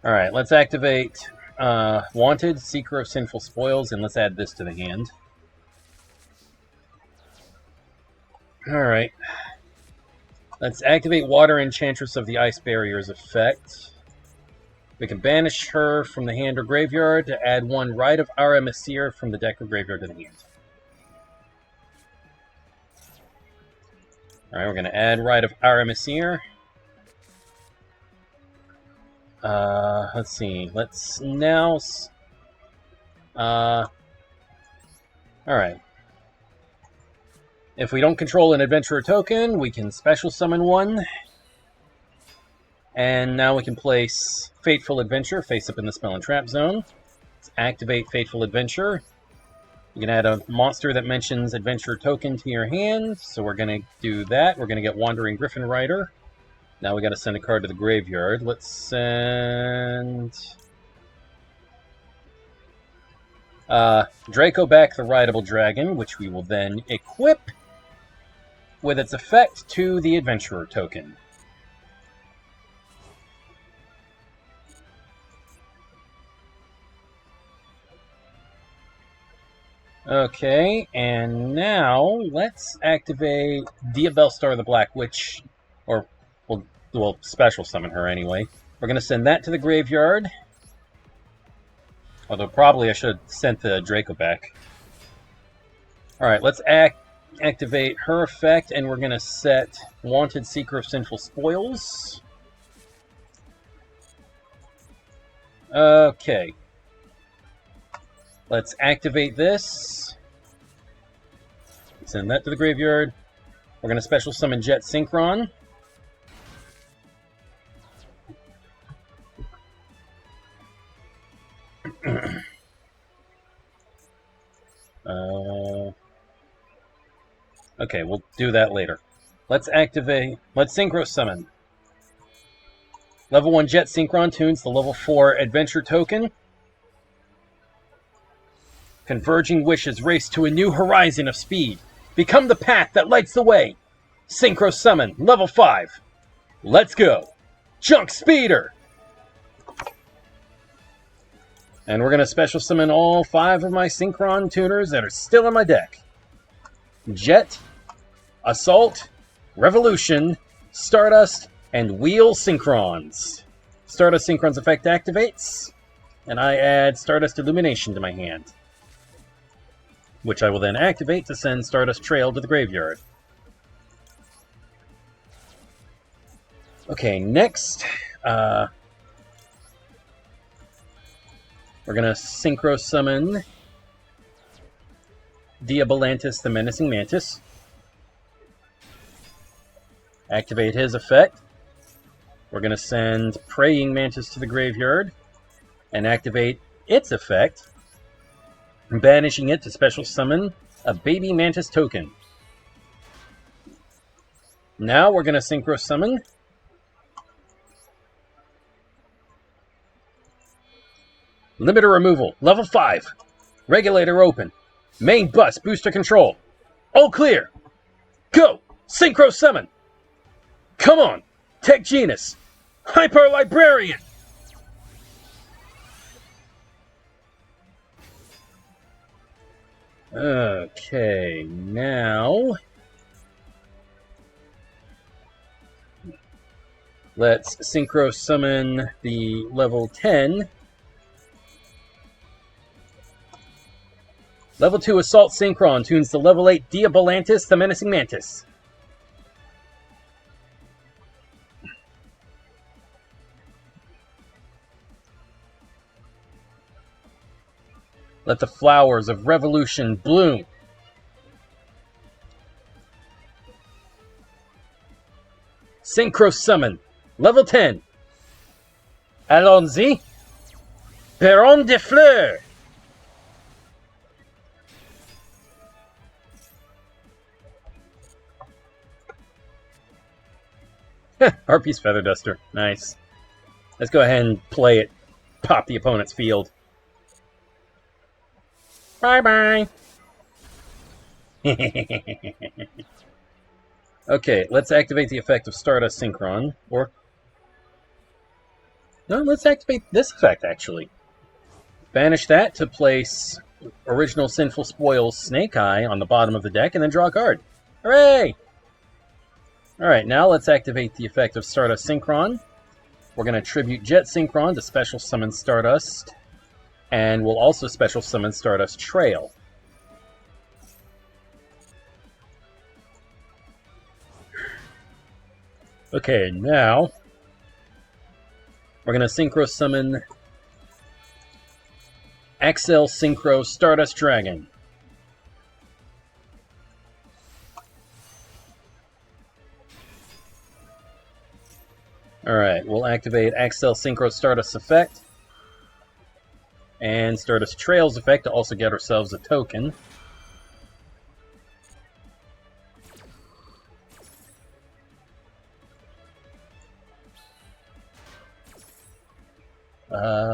Alright, let's activate Wanted, Seeker of Sinful Spoils, and let's add this to the hand. Alright. Let's activate Water Enchantress of the Ice Barrier's effect. We can banish her from the hand or graveyard to add one Rite of Aramesir from the deck or graveyard to the hand. Alright, we're going to add Rite of Aramesir. Let's see. Let's now... Alright. If we don't control an Adventurer token, we can special summon one. And now we can place Fateful Adventure face up in the Spell and Trap zone. Let's activate Fateful Adventure. You can add a monster that mentions Adventure token to your hand, so we're going to do that. We're going to get Wandering Griffin Rider. Now we got to send a card to the graveyard. Let's send... Draco back the Rideable Dragon, which we will then equip with its effect to the Adventurer token. Okay, and now let's activate Diabellstar the Black Witch, or we'll special summon her anyway. We're going to send that to the graveyard. Although probably I should have sent the Draco back. Alright, let's activate her effect, and we're going to set Wanted, Seeker of Sinful Spoils. Okay. Let's activate this. Send that to the graveyard. We're going to special summon Jet Synchron. Okay, we'll do that later. Let's Synchro Summon. Level 1 Jet Synchron tunes the level 4 Adventure token. Converging wishes race to a new horizon of speed. Become the path that lights the way. Synchro Summon, level 5. Let's go. Junk Speeder! And we're going to special summon all 5 of my Synchron tuners that are still in my deck. Jet, Assault, Revolution, Stardust, and Wheel Synchrons. Stardust Synchron's effect activates, and I add Stardust Illumination to my hand, which I will then activate to send Stardust Trail to the graveyard. Okay, next, we're going to Synchro Summon Diabolantis the Menacing Mantis. Activate his effect. We're going to send Praying Mantis to the graveyard and activate its effect, banishing it to special summon a Baby Mantis token. Now we're going to Synchro Summon Limiter Removal, level 5. Regulator open. Main bus booster control. All clear. Go! Synchro Summon! Come on! Tech Genus! Hyper Librarian! Okay, now let's Synchro Summon the level 10. Level 2 Assault Synchron tunes the level 8 Diabolantis the Menacing Mantis. Let the flowers of revolution bloom. Synchro Summon. Level 10. Allons-y. Baron de Fleur. Harpy's Feather Duster. Nice. Let's go ahead and play it. Pop the opponent's field. Bye-bye. Okay, let's activate the effect of Stardust Synchron. Or... no, let's activate this effect, actually. Banish that to place original Sinful Spoils Snake Eye on the bottom of the deck, and then draw a card. Hooray! Alright, now let's activate the effect of Stardust Synchron. We're going to tribute Jet Synchron to special summon Stardust, and we'll also special summon Stardust Trail. Okay, now we're going to Synchro Summon Axel Synchro Stardust Dragon. Alright, we'll activate Axel Synchro Stardust effect and Stardust Trails effect to also get ourselves a token.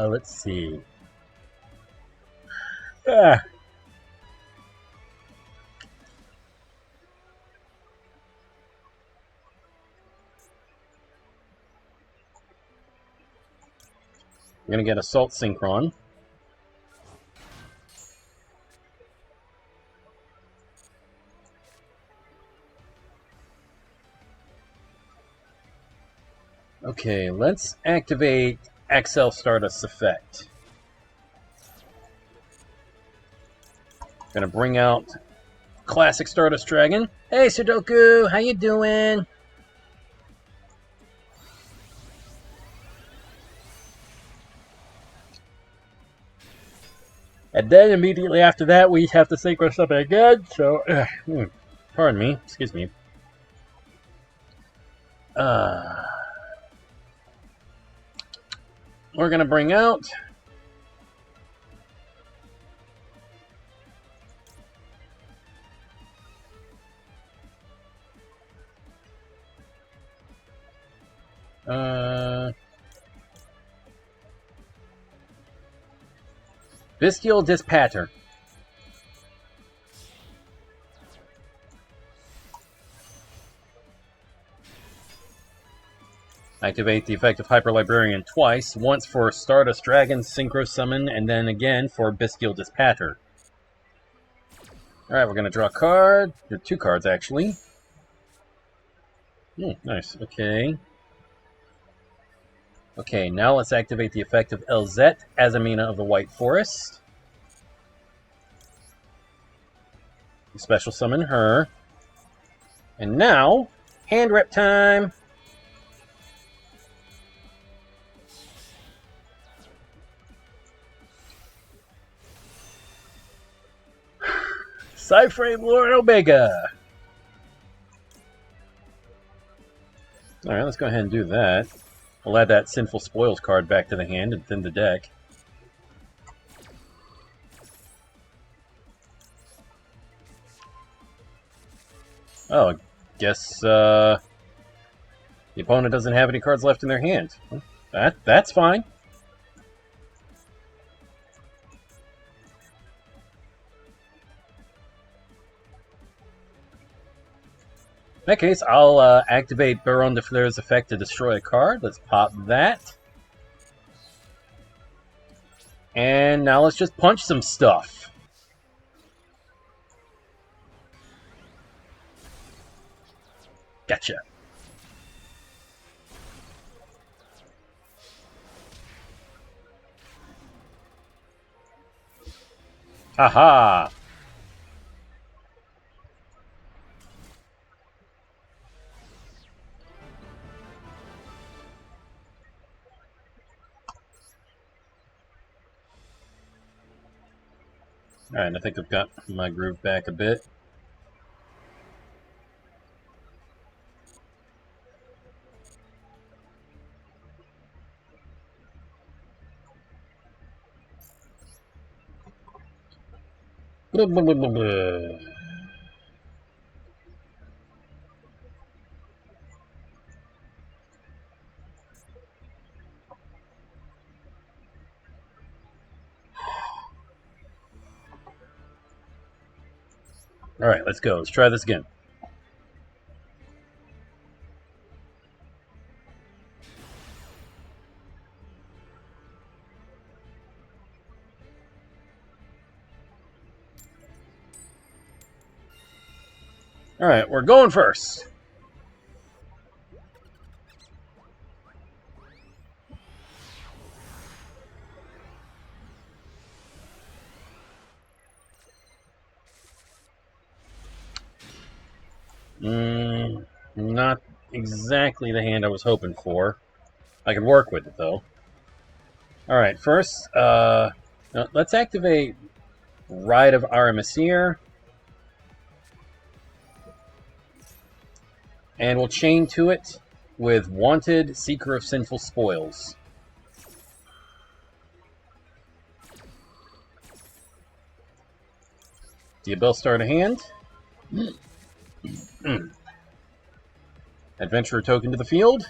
Let's see. I'm going to get Assault Synchron. Okay, let's activate Axel Stardust effect. Gonna bring out Classic Stardust Dragon. Hey, Sudoku, how you doing? And then immediately after that, we have to synchro summon again. So, pardon me, excuse me. We're gonna bring out Bestial Dispatter. Activate the effect of Hyper Librarian twice, once for Stardust Dragon Synchro Summon, and then again for Bestial Dispatter. Alright, we're going to draw a card. Two cards, actually. Nice. Okay. Okay, now let's activate the effect of Elzette, Azamina of the White Forest. Special summon her. And now, hand rep time! Cyframe Lord Omega! Alright, let's go ahead and do that. We'll add that Sinful Spoils card back to the hand and thin the deck. Oh, I guess the opponent doesn't have any cards left in their hand. That's fine. In that case, I'll activate Baron de Fleur's effect to destroy a card. Let's pop that. And now let's just punch some stuff. Gotcha. Haha. Alright, I think I've got my groove back a bit. Blah, blah, blah, blah, blah. Alright, let's go. Let's try this again. Alright, we're going first. Not exactly the hand I was hoping for. I could work with it, though. Alright, first, let's activate Ride of Aramasir. And we'll chain to it with Wanted, Seeker of Sinful Spoils. Diabell Star to hand. Adventurer token to the field.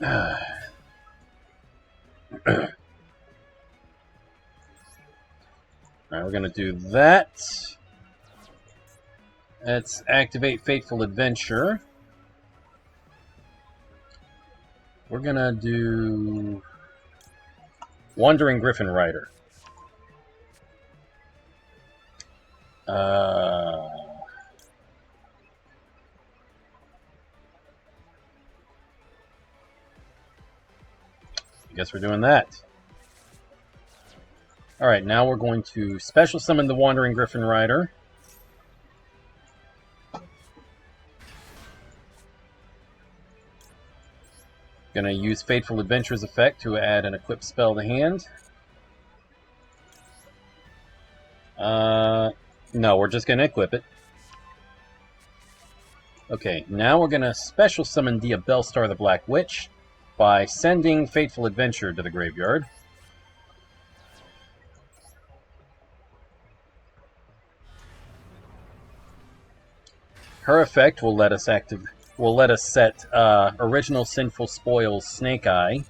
Alright, we're going to do that. Let's activate Fateful Adventure. We're going to do Wandering Griffin Rider. I guess we're doing that. Alright, now we're going to special summon the Wandering Griffin Rider. Going to use Fateful Adventure's effect to add an equipped spell to hand. No, we're just going to equip it. Okay, now we're going to special summon Diabell Star the Black Witch by sending Fateful Adventure to the graveyard. Her effect will let us set Original Sinful Spoils Snake Eye.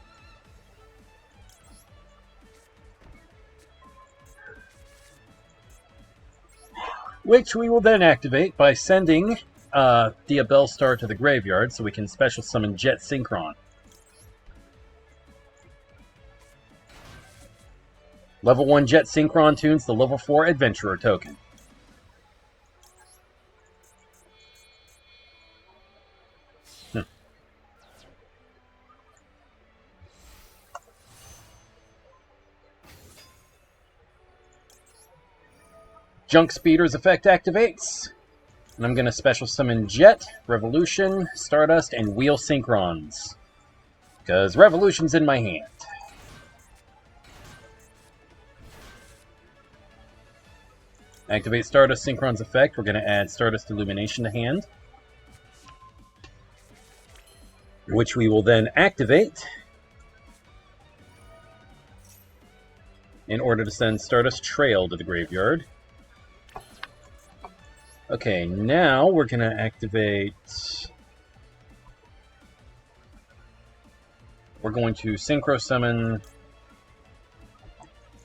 Which we will then activate by sending Diabell Star to the graveyard so we can special summon Jet Synchron. Level 1 Jet Synchron tunes the level 4 Adventurer token. Junk Speeder's effect activates, and I'm going to special summon Jet, Revolution, Stardust, and Wheel Synchrons. Because Revolution's in my hand. Activate Stardust Synchron's effect. We're going to add Stardust Illumination to hand, which we will then activate in order to send Stardust Trail to the graveyard. Okay, now we're going to activate... We're going to Synchro Summon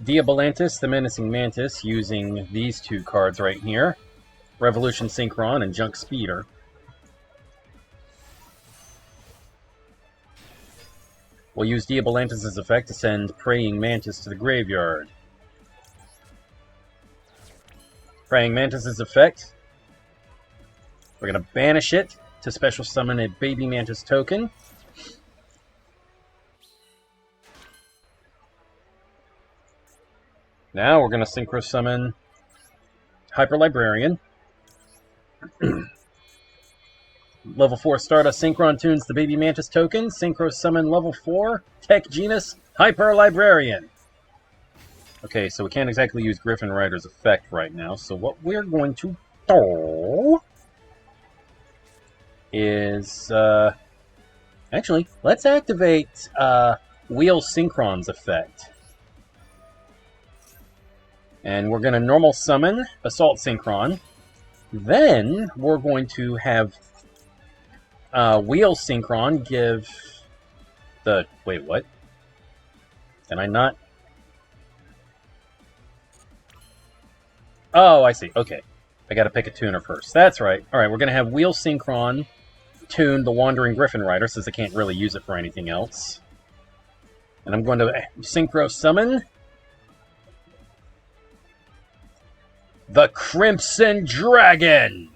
Diabolantis, the Menacing Mantis, using these two cards right here. Revolution Synchron and Junk Speeder. We'll use Diabolantis' effect to send Praying Mantis to the graveyard. Praying Mantis' effect... We're going to banish it to special summon a Baby Mantis token. Now we're going to Synchro Summon Hyper Librarian. Level 4 Stardust Synchron tunes the Baby Mantis token. Synchro Summon Level 4 Tech Genus Hyper Librarian. Okay, so we can't exactly use Griffin Rider's effect right now, so what we're going to do is, actually, let's activate Wheel Synchron's effect. And we're going to normal summon Assault Synchron. Then we're going to have Wheel Synchron give the... Wait, what? Can I not? Oh, I see. Okay. I gotta pick a tuner first. That's right. Alright, we're gonna have Wheel Synchron tune the Wandering Griffin Rider, since I can't really use it for anything else. And I'm going to Synchro Summon the Crimson Dragon!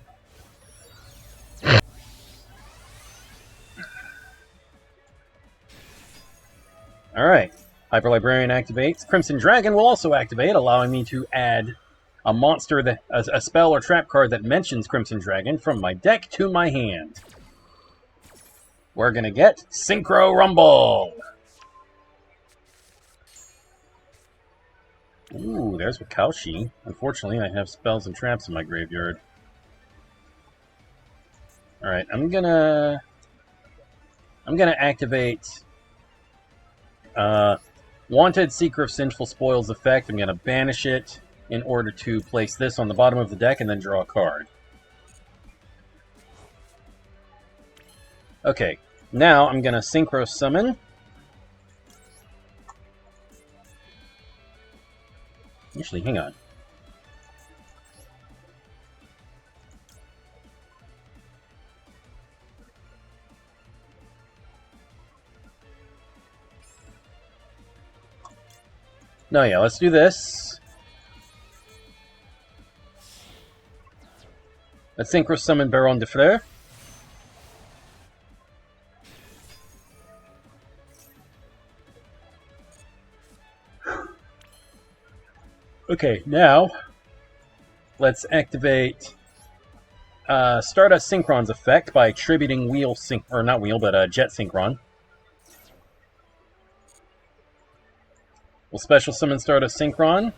Alright. Hyper Librarian activates. Crimson Dragon will also activate, allowing me to add a monster, that a spell or trap card that mentions Crimson Dragon from my deck to my hand. We're gonna get Synchro Rumble! Ooh, there's Wakaushi. Unfortunately, I have spells and traps in my graveyard. Alright, I'm gonna activate Wanted Seeker of Sinful Spoils effect. I'm gonna banish it in order to place this on the bottom of the deck and then draw a card. Okay, now I'm gonna Synchro Summon Actually, hang on. No, yeah, let's do this. Let's Synchro Summon Baron de Fleur. Okay, now let's activate Stardust Synchron's effect by tributing Wheel Synch, or not Wheel, but Jet Synchron. We'll special summon Stardust Synchron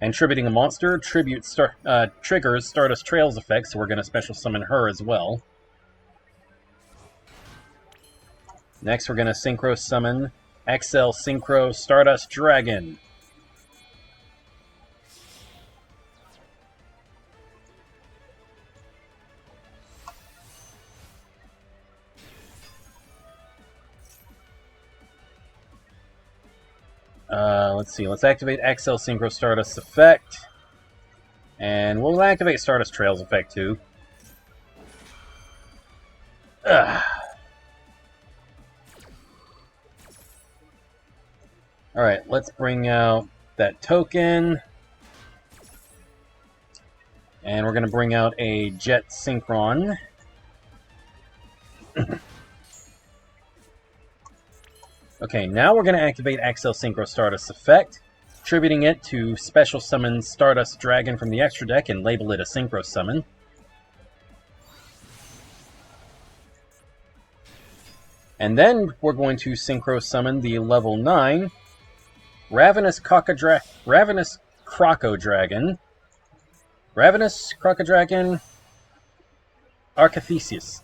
and tributing a monster. Triggers Stardust Trails effect, so we're going to special summon her as well. Next, we're going to Synchro Summon XL Synchro Stardust Dragon. Let's see. Let's activate XL Synchro Stardust effect. And we'll activate Stardust Trails effect too. Alright, let's bring out that token. And we're going to bring out a Jet Synchron. Okay, now we're going to activate XL Synchro Stardust effect, tributing it to special summon Stardust Dragon from the extra deck and label it a Synchro Summon. And then we're going to Synchro Summon the level 9 Ravenous Croco Dragon. Ravenous Croco Dragon Arcathesius.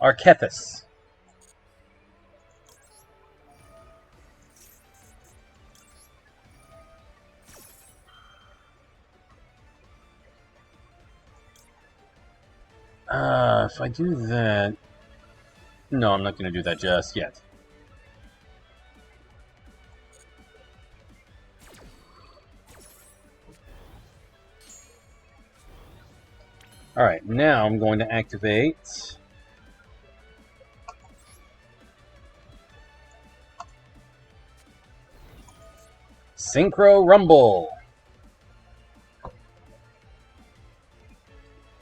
Archethus. If I do that... No, I'm not going to do that just yet. Alright, now I'm going to activate... Synchro Rumble,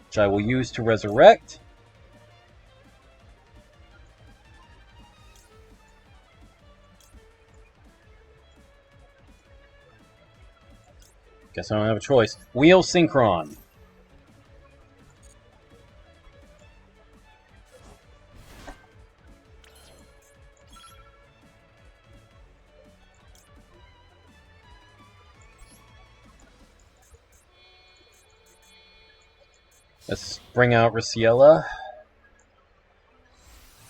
which I will use to resurrect. Guess I don't have a choice. Wheel Synchron. Let's bring out Raciela.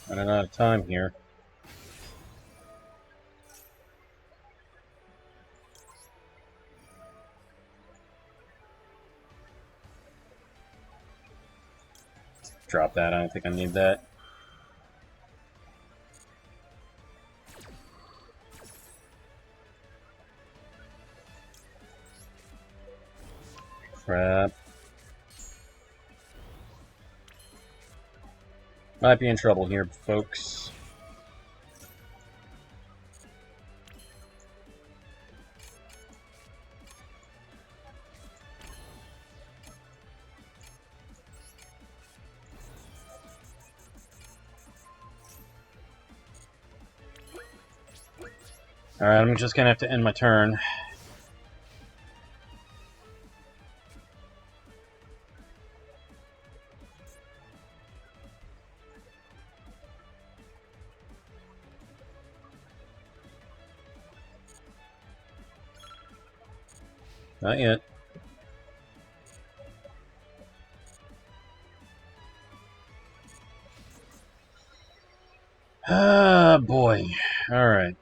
Running out of time here. Drop that. I don't think I need that. Crap. Might be in trouble here, folks. Alright, I'm just gonna have to end my turn. Not yet. Ah, boy. Alright.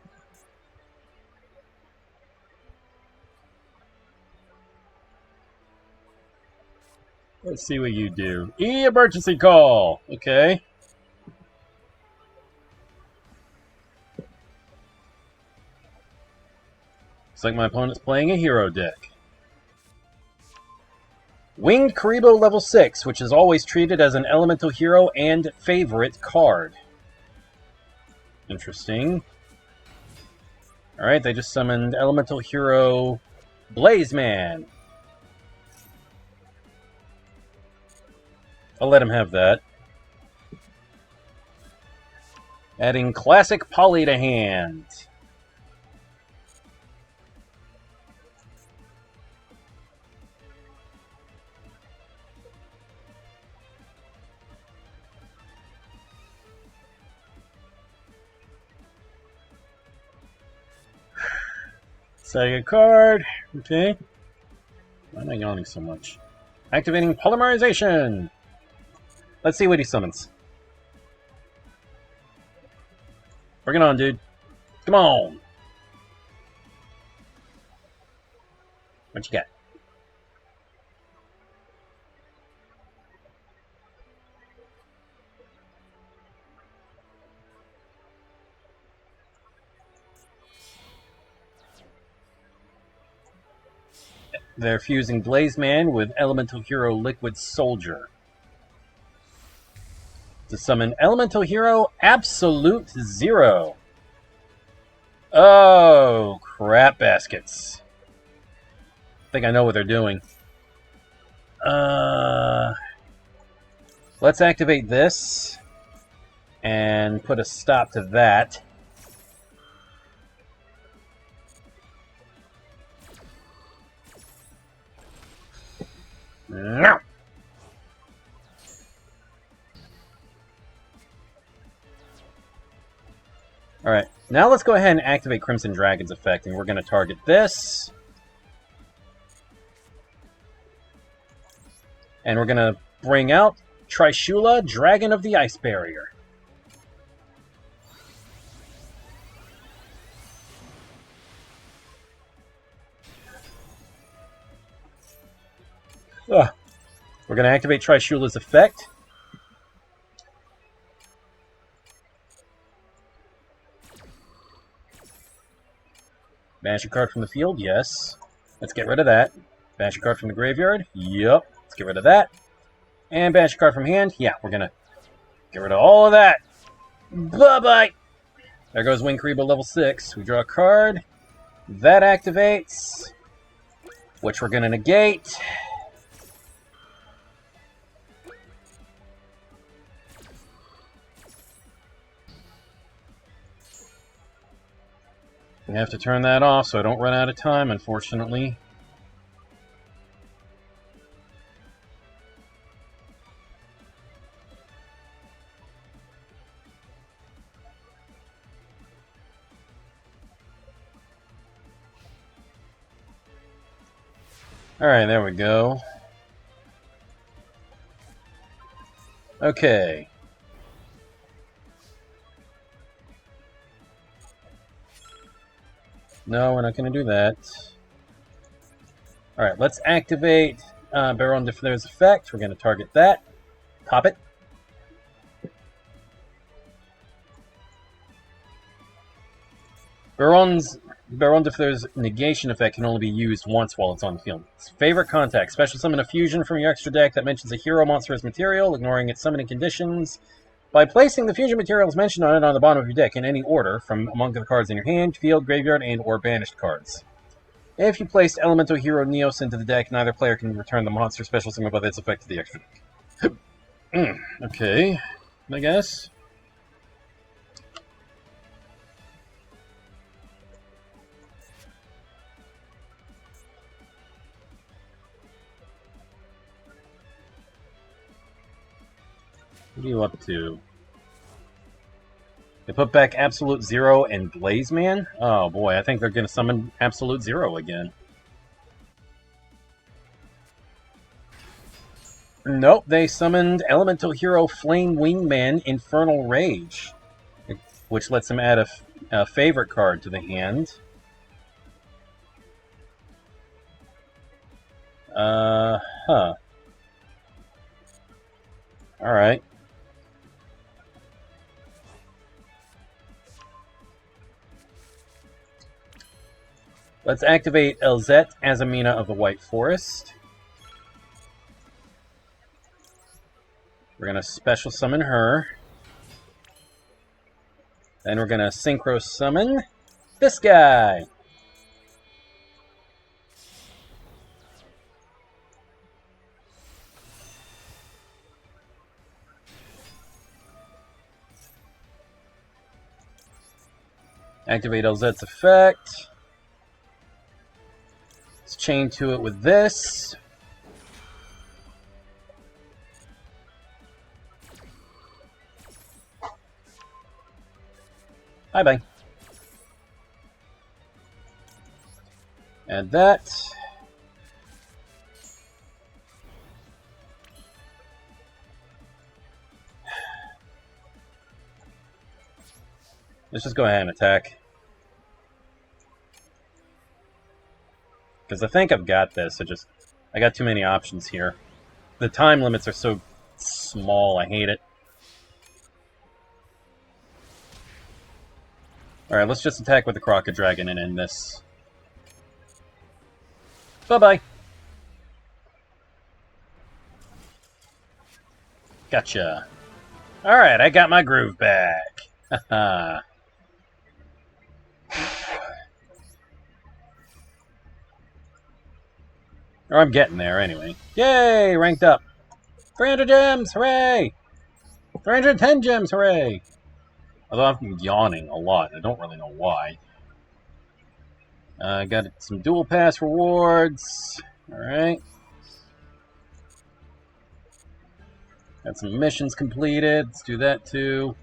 Let's see what you do. Emergency call! Okay. Looks like my opponent's playing a hero deck. Winged Karibo level 6, which is always treated as an elemental hero and favorite card. Interesting. Alright, they just summoned elemental hero Blazeman. I'll let him have that. Adding Classic Poly to hand. Second card. Okay. Why am I yawning so much? Activating Polymerization. Let's see what he summons. Bring it on, dude. Come on. What you got? They're fusing Blazeman with Elemental Hero Liquid Soldier to summon Elemental Hero Absolute Zero. Oh, crap baskets. I think I know what they're doing. Let's activate this and put a stop to that. No. Alright, now let's go ahead and activate Crimson Dragon's effect, and we're going to target this. And we're going to bring out Trishula, Dragon of the Ice Barrier. Ugh. We're going to activate Trishula's effect. Banish a card from the field, yes. Let's get rid of that. Banish a card from the graveyard, yep. Let's get rid of that. And banish a card from hand, yeah, we're going to get rid of all of that. Bye-bye! There goes Winged Karibo level 6. We draw a card. That activates, which we're going to negate. We have to turn that off so I don't run out of time, unfortunately. Alright, there we go. Okay. No, we're not going to do that. Alright, let's activate Baron Deflare's effect. We're going to target that. Pop it. Baron Deflare's negation effect can only be used once while it's on the field. Its favorite contact. Special summon a fusion from your extra deck that mentions a hero monster's material, ignoring its summoning conditions. By placing the fusion materials mentioned on it on the bottom of your deck in any order from among the cards in your hand, field, graveyard, and or banished cards. If you placed Elemental Hero Neos into the deck, neither player can return the monster special summon by its effect to the extra deck. Okay, I guess. What are you up to? They put back Absolute Zero and Blaze Man? Oh boy, I think they're going to summon Absolute Zero again. Nope, they summoned Elemental Hero Flame Wingman Infernal Rage, which lets him add a favorite card to the hand. Huh. Alright. Let's activate Elzette Azamina of the White Forest. We're going to special summon her. Then we're going to synchro summon this guy. Activate Elzette's effect. Let's chain to it with this. Bye-bye. Add that. Let's just go ahead and attack. Because I think I've got this. I got too many options here. The time limits are so small. I hate it. Alright, let's just attack with the Croca Dragon and end this. Bye-bye. Gotcha. Alright, I got my groove back. Haha. Or I'm getting there, anyway. Yay! Ranked up. 300 gems! Hooray! 310 gems! Hooray! Although I'm yawning a lot. I don't really know why. Got some dual pass rewards. Alright. Got some missions completed. Let's do that too.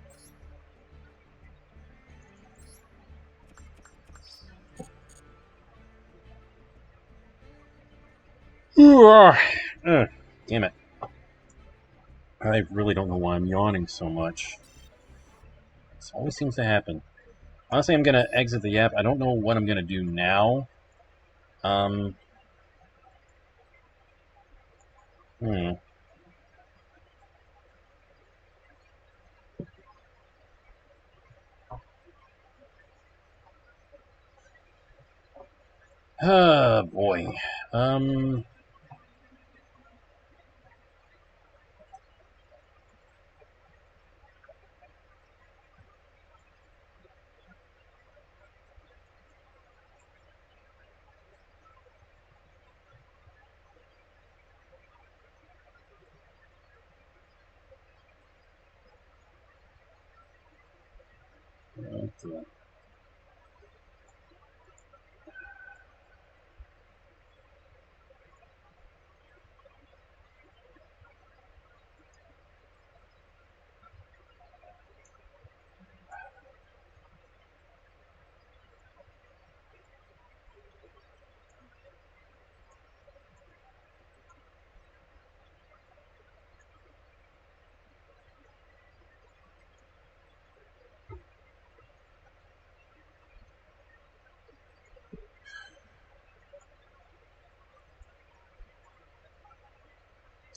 Damn it. I really don't know why I'm yawning so much. This always seems to happen. Honestly, I'm going to exit the app. I don't know what I'm going to do now. Oh, boy.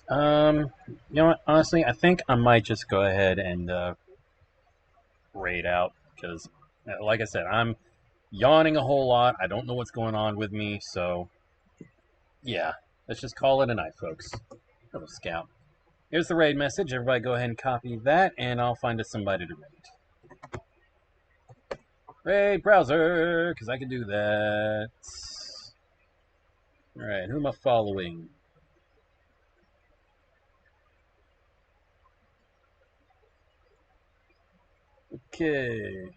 You know what? Honestly, I think I might just go ahead and raid out because, like I said, I'm yawning a whole lot. I don't know what's going on with me, so yeah, let's just call it a night, folks. Little scout. Here's the raid message. Everybody, go ahead and copy that, and I'll find us somebody to raid. Raid browser, because I can do that. All right, who am I following? Okay.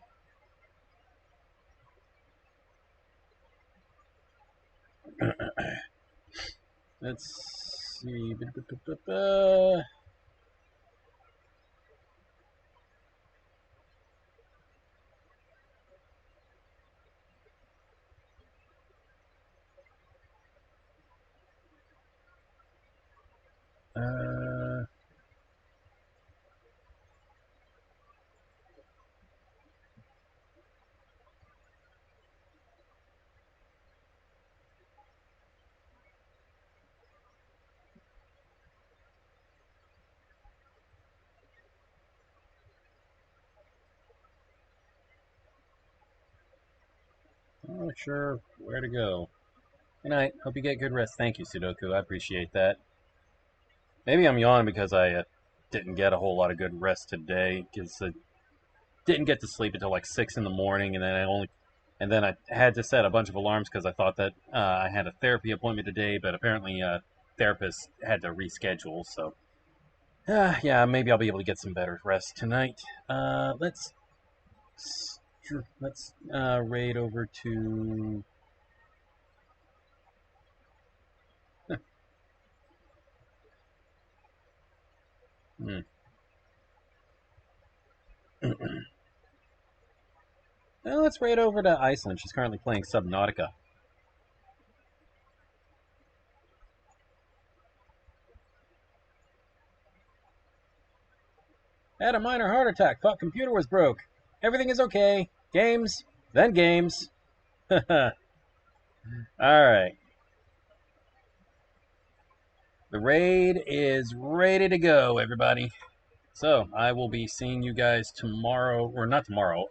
Let's see. Uh, not sure where to go. Good night. Hope you get good rest. Thank you, Sudoku. I appreciate that. Maybe I'm yawning because I didn't get a whole lot of good rest today because I didn't get to sleep until like 6 in the morning, and then I had to set a bunch of alarms because I thought that I had a therapy appointment today, but apparently therapist had to reschedule. So yeah, maybe I'll be able to get some better rest tonight. Let's raid over to. Hmm. Well, let's raid over to Iceland. She's currently playing Subnautica. Had a minor heart attack. Thought computer was broke. Everything is okay. Games, then games. All right. The raid is ready to go, everybody. So I will be seeing you guys tomorrow, or not tomorrow.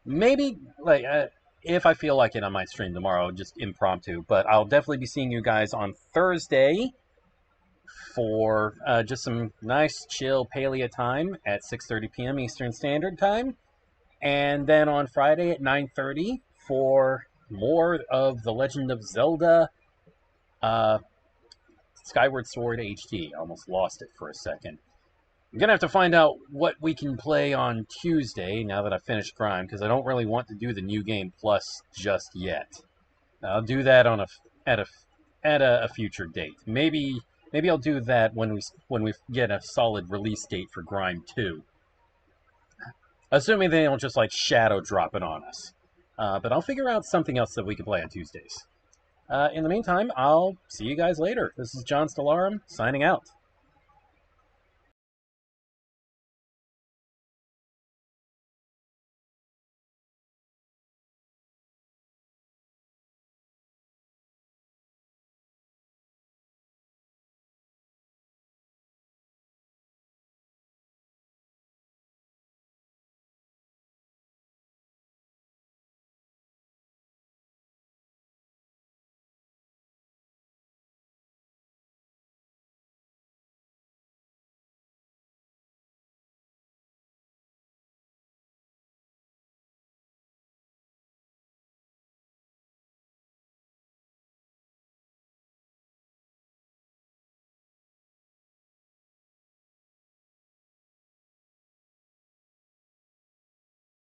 Maybe like if I feel like it, I might stream tomorrow, just impromptu. But I'll definitely be seeing you guys on Thursday for just some nice chill paleo time at 6:30 p.m. Eastern Standard Time, and then on Friday at 9:30 for more of The Legend of Zelda uh, Skyward Sword HD. Almost lost it for a second. I'm gonna have to find out what we can play on Tuesday now that I've finished Grime, because I don't really want to do the New Game Plus just yet. I'll do that on at a a future date. Maybe I'll do that when we get a solid release date for Grime 2. Assuming they don't just like shadow drop it on us. But I'll figure out something else that we can play on Tuesdays. In the meantime, I'll see you guys later. This is John Stellarum, signing out.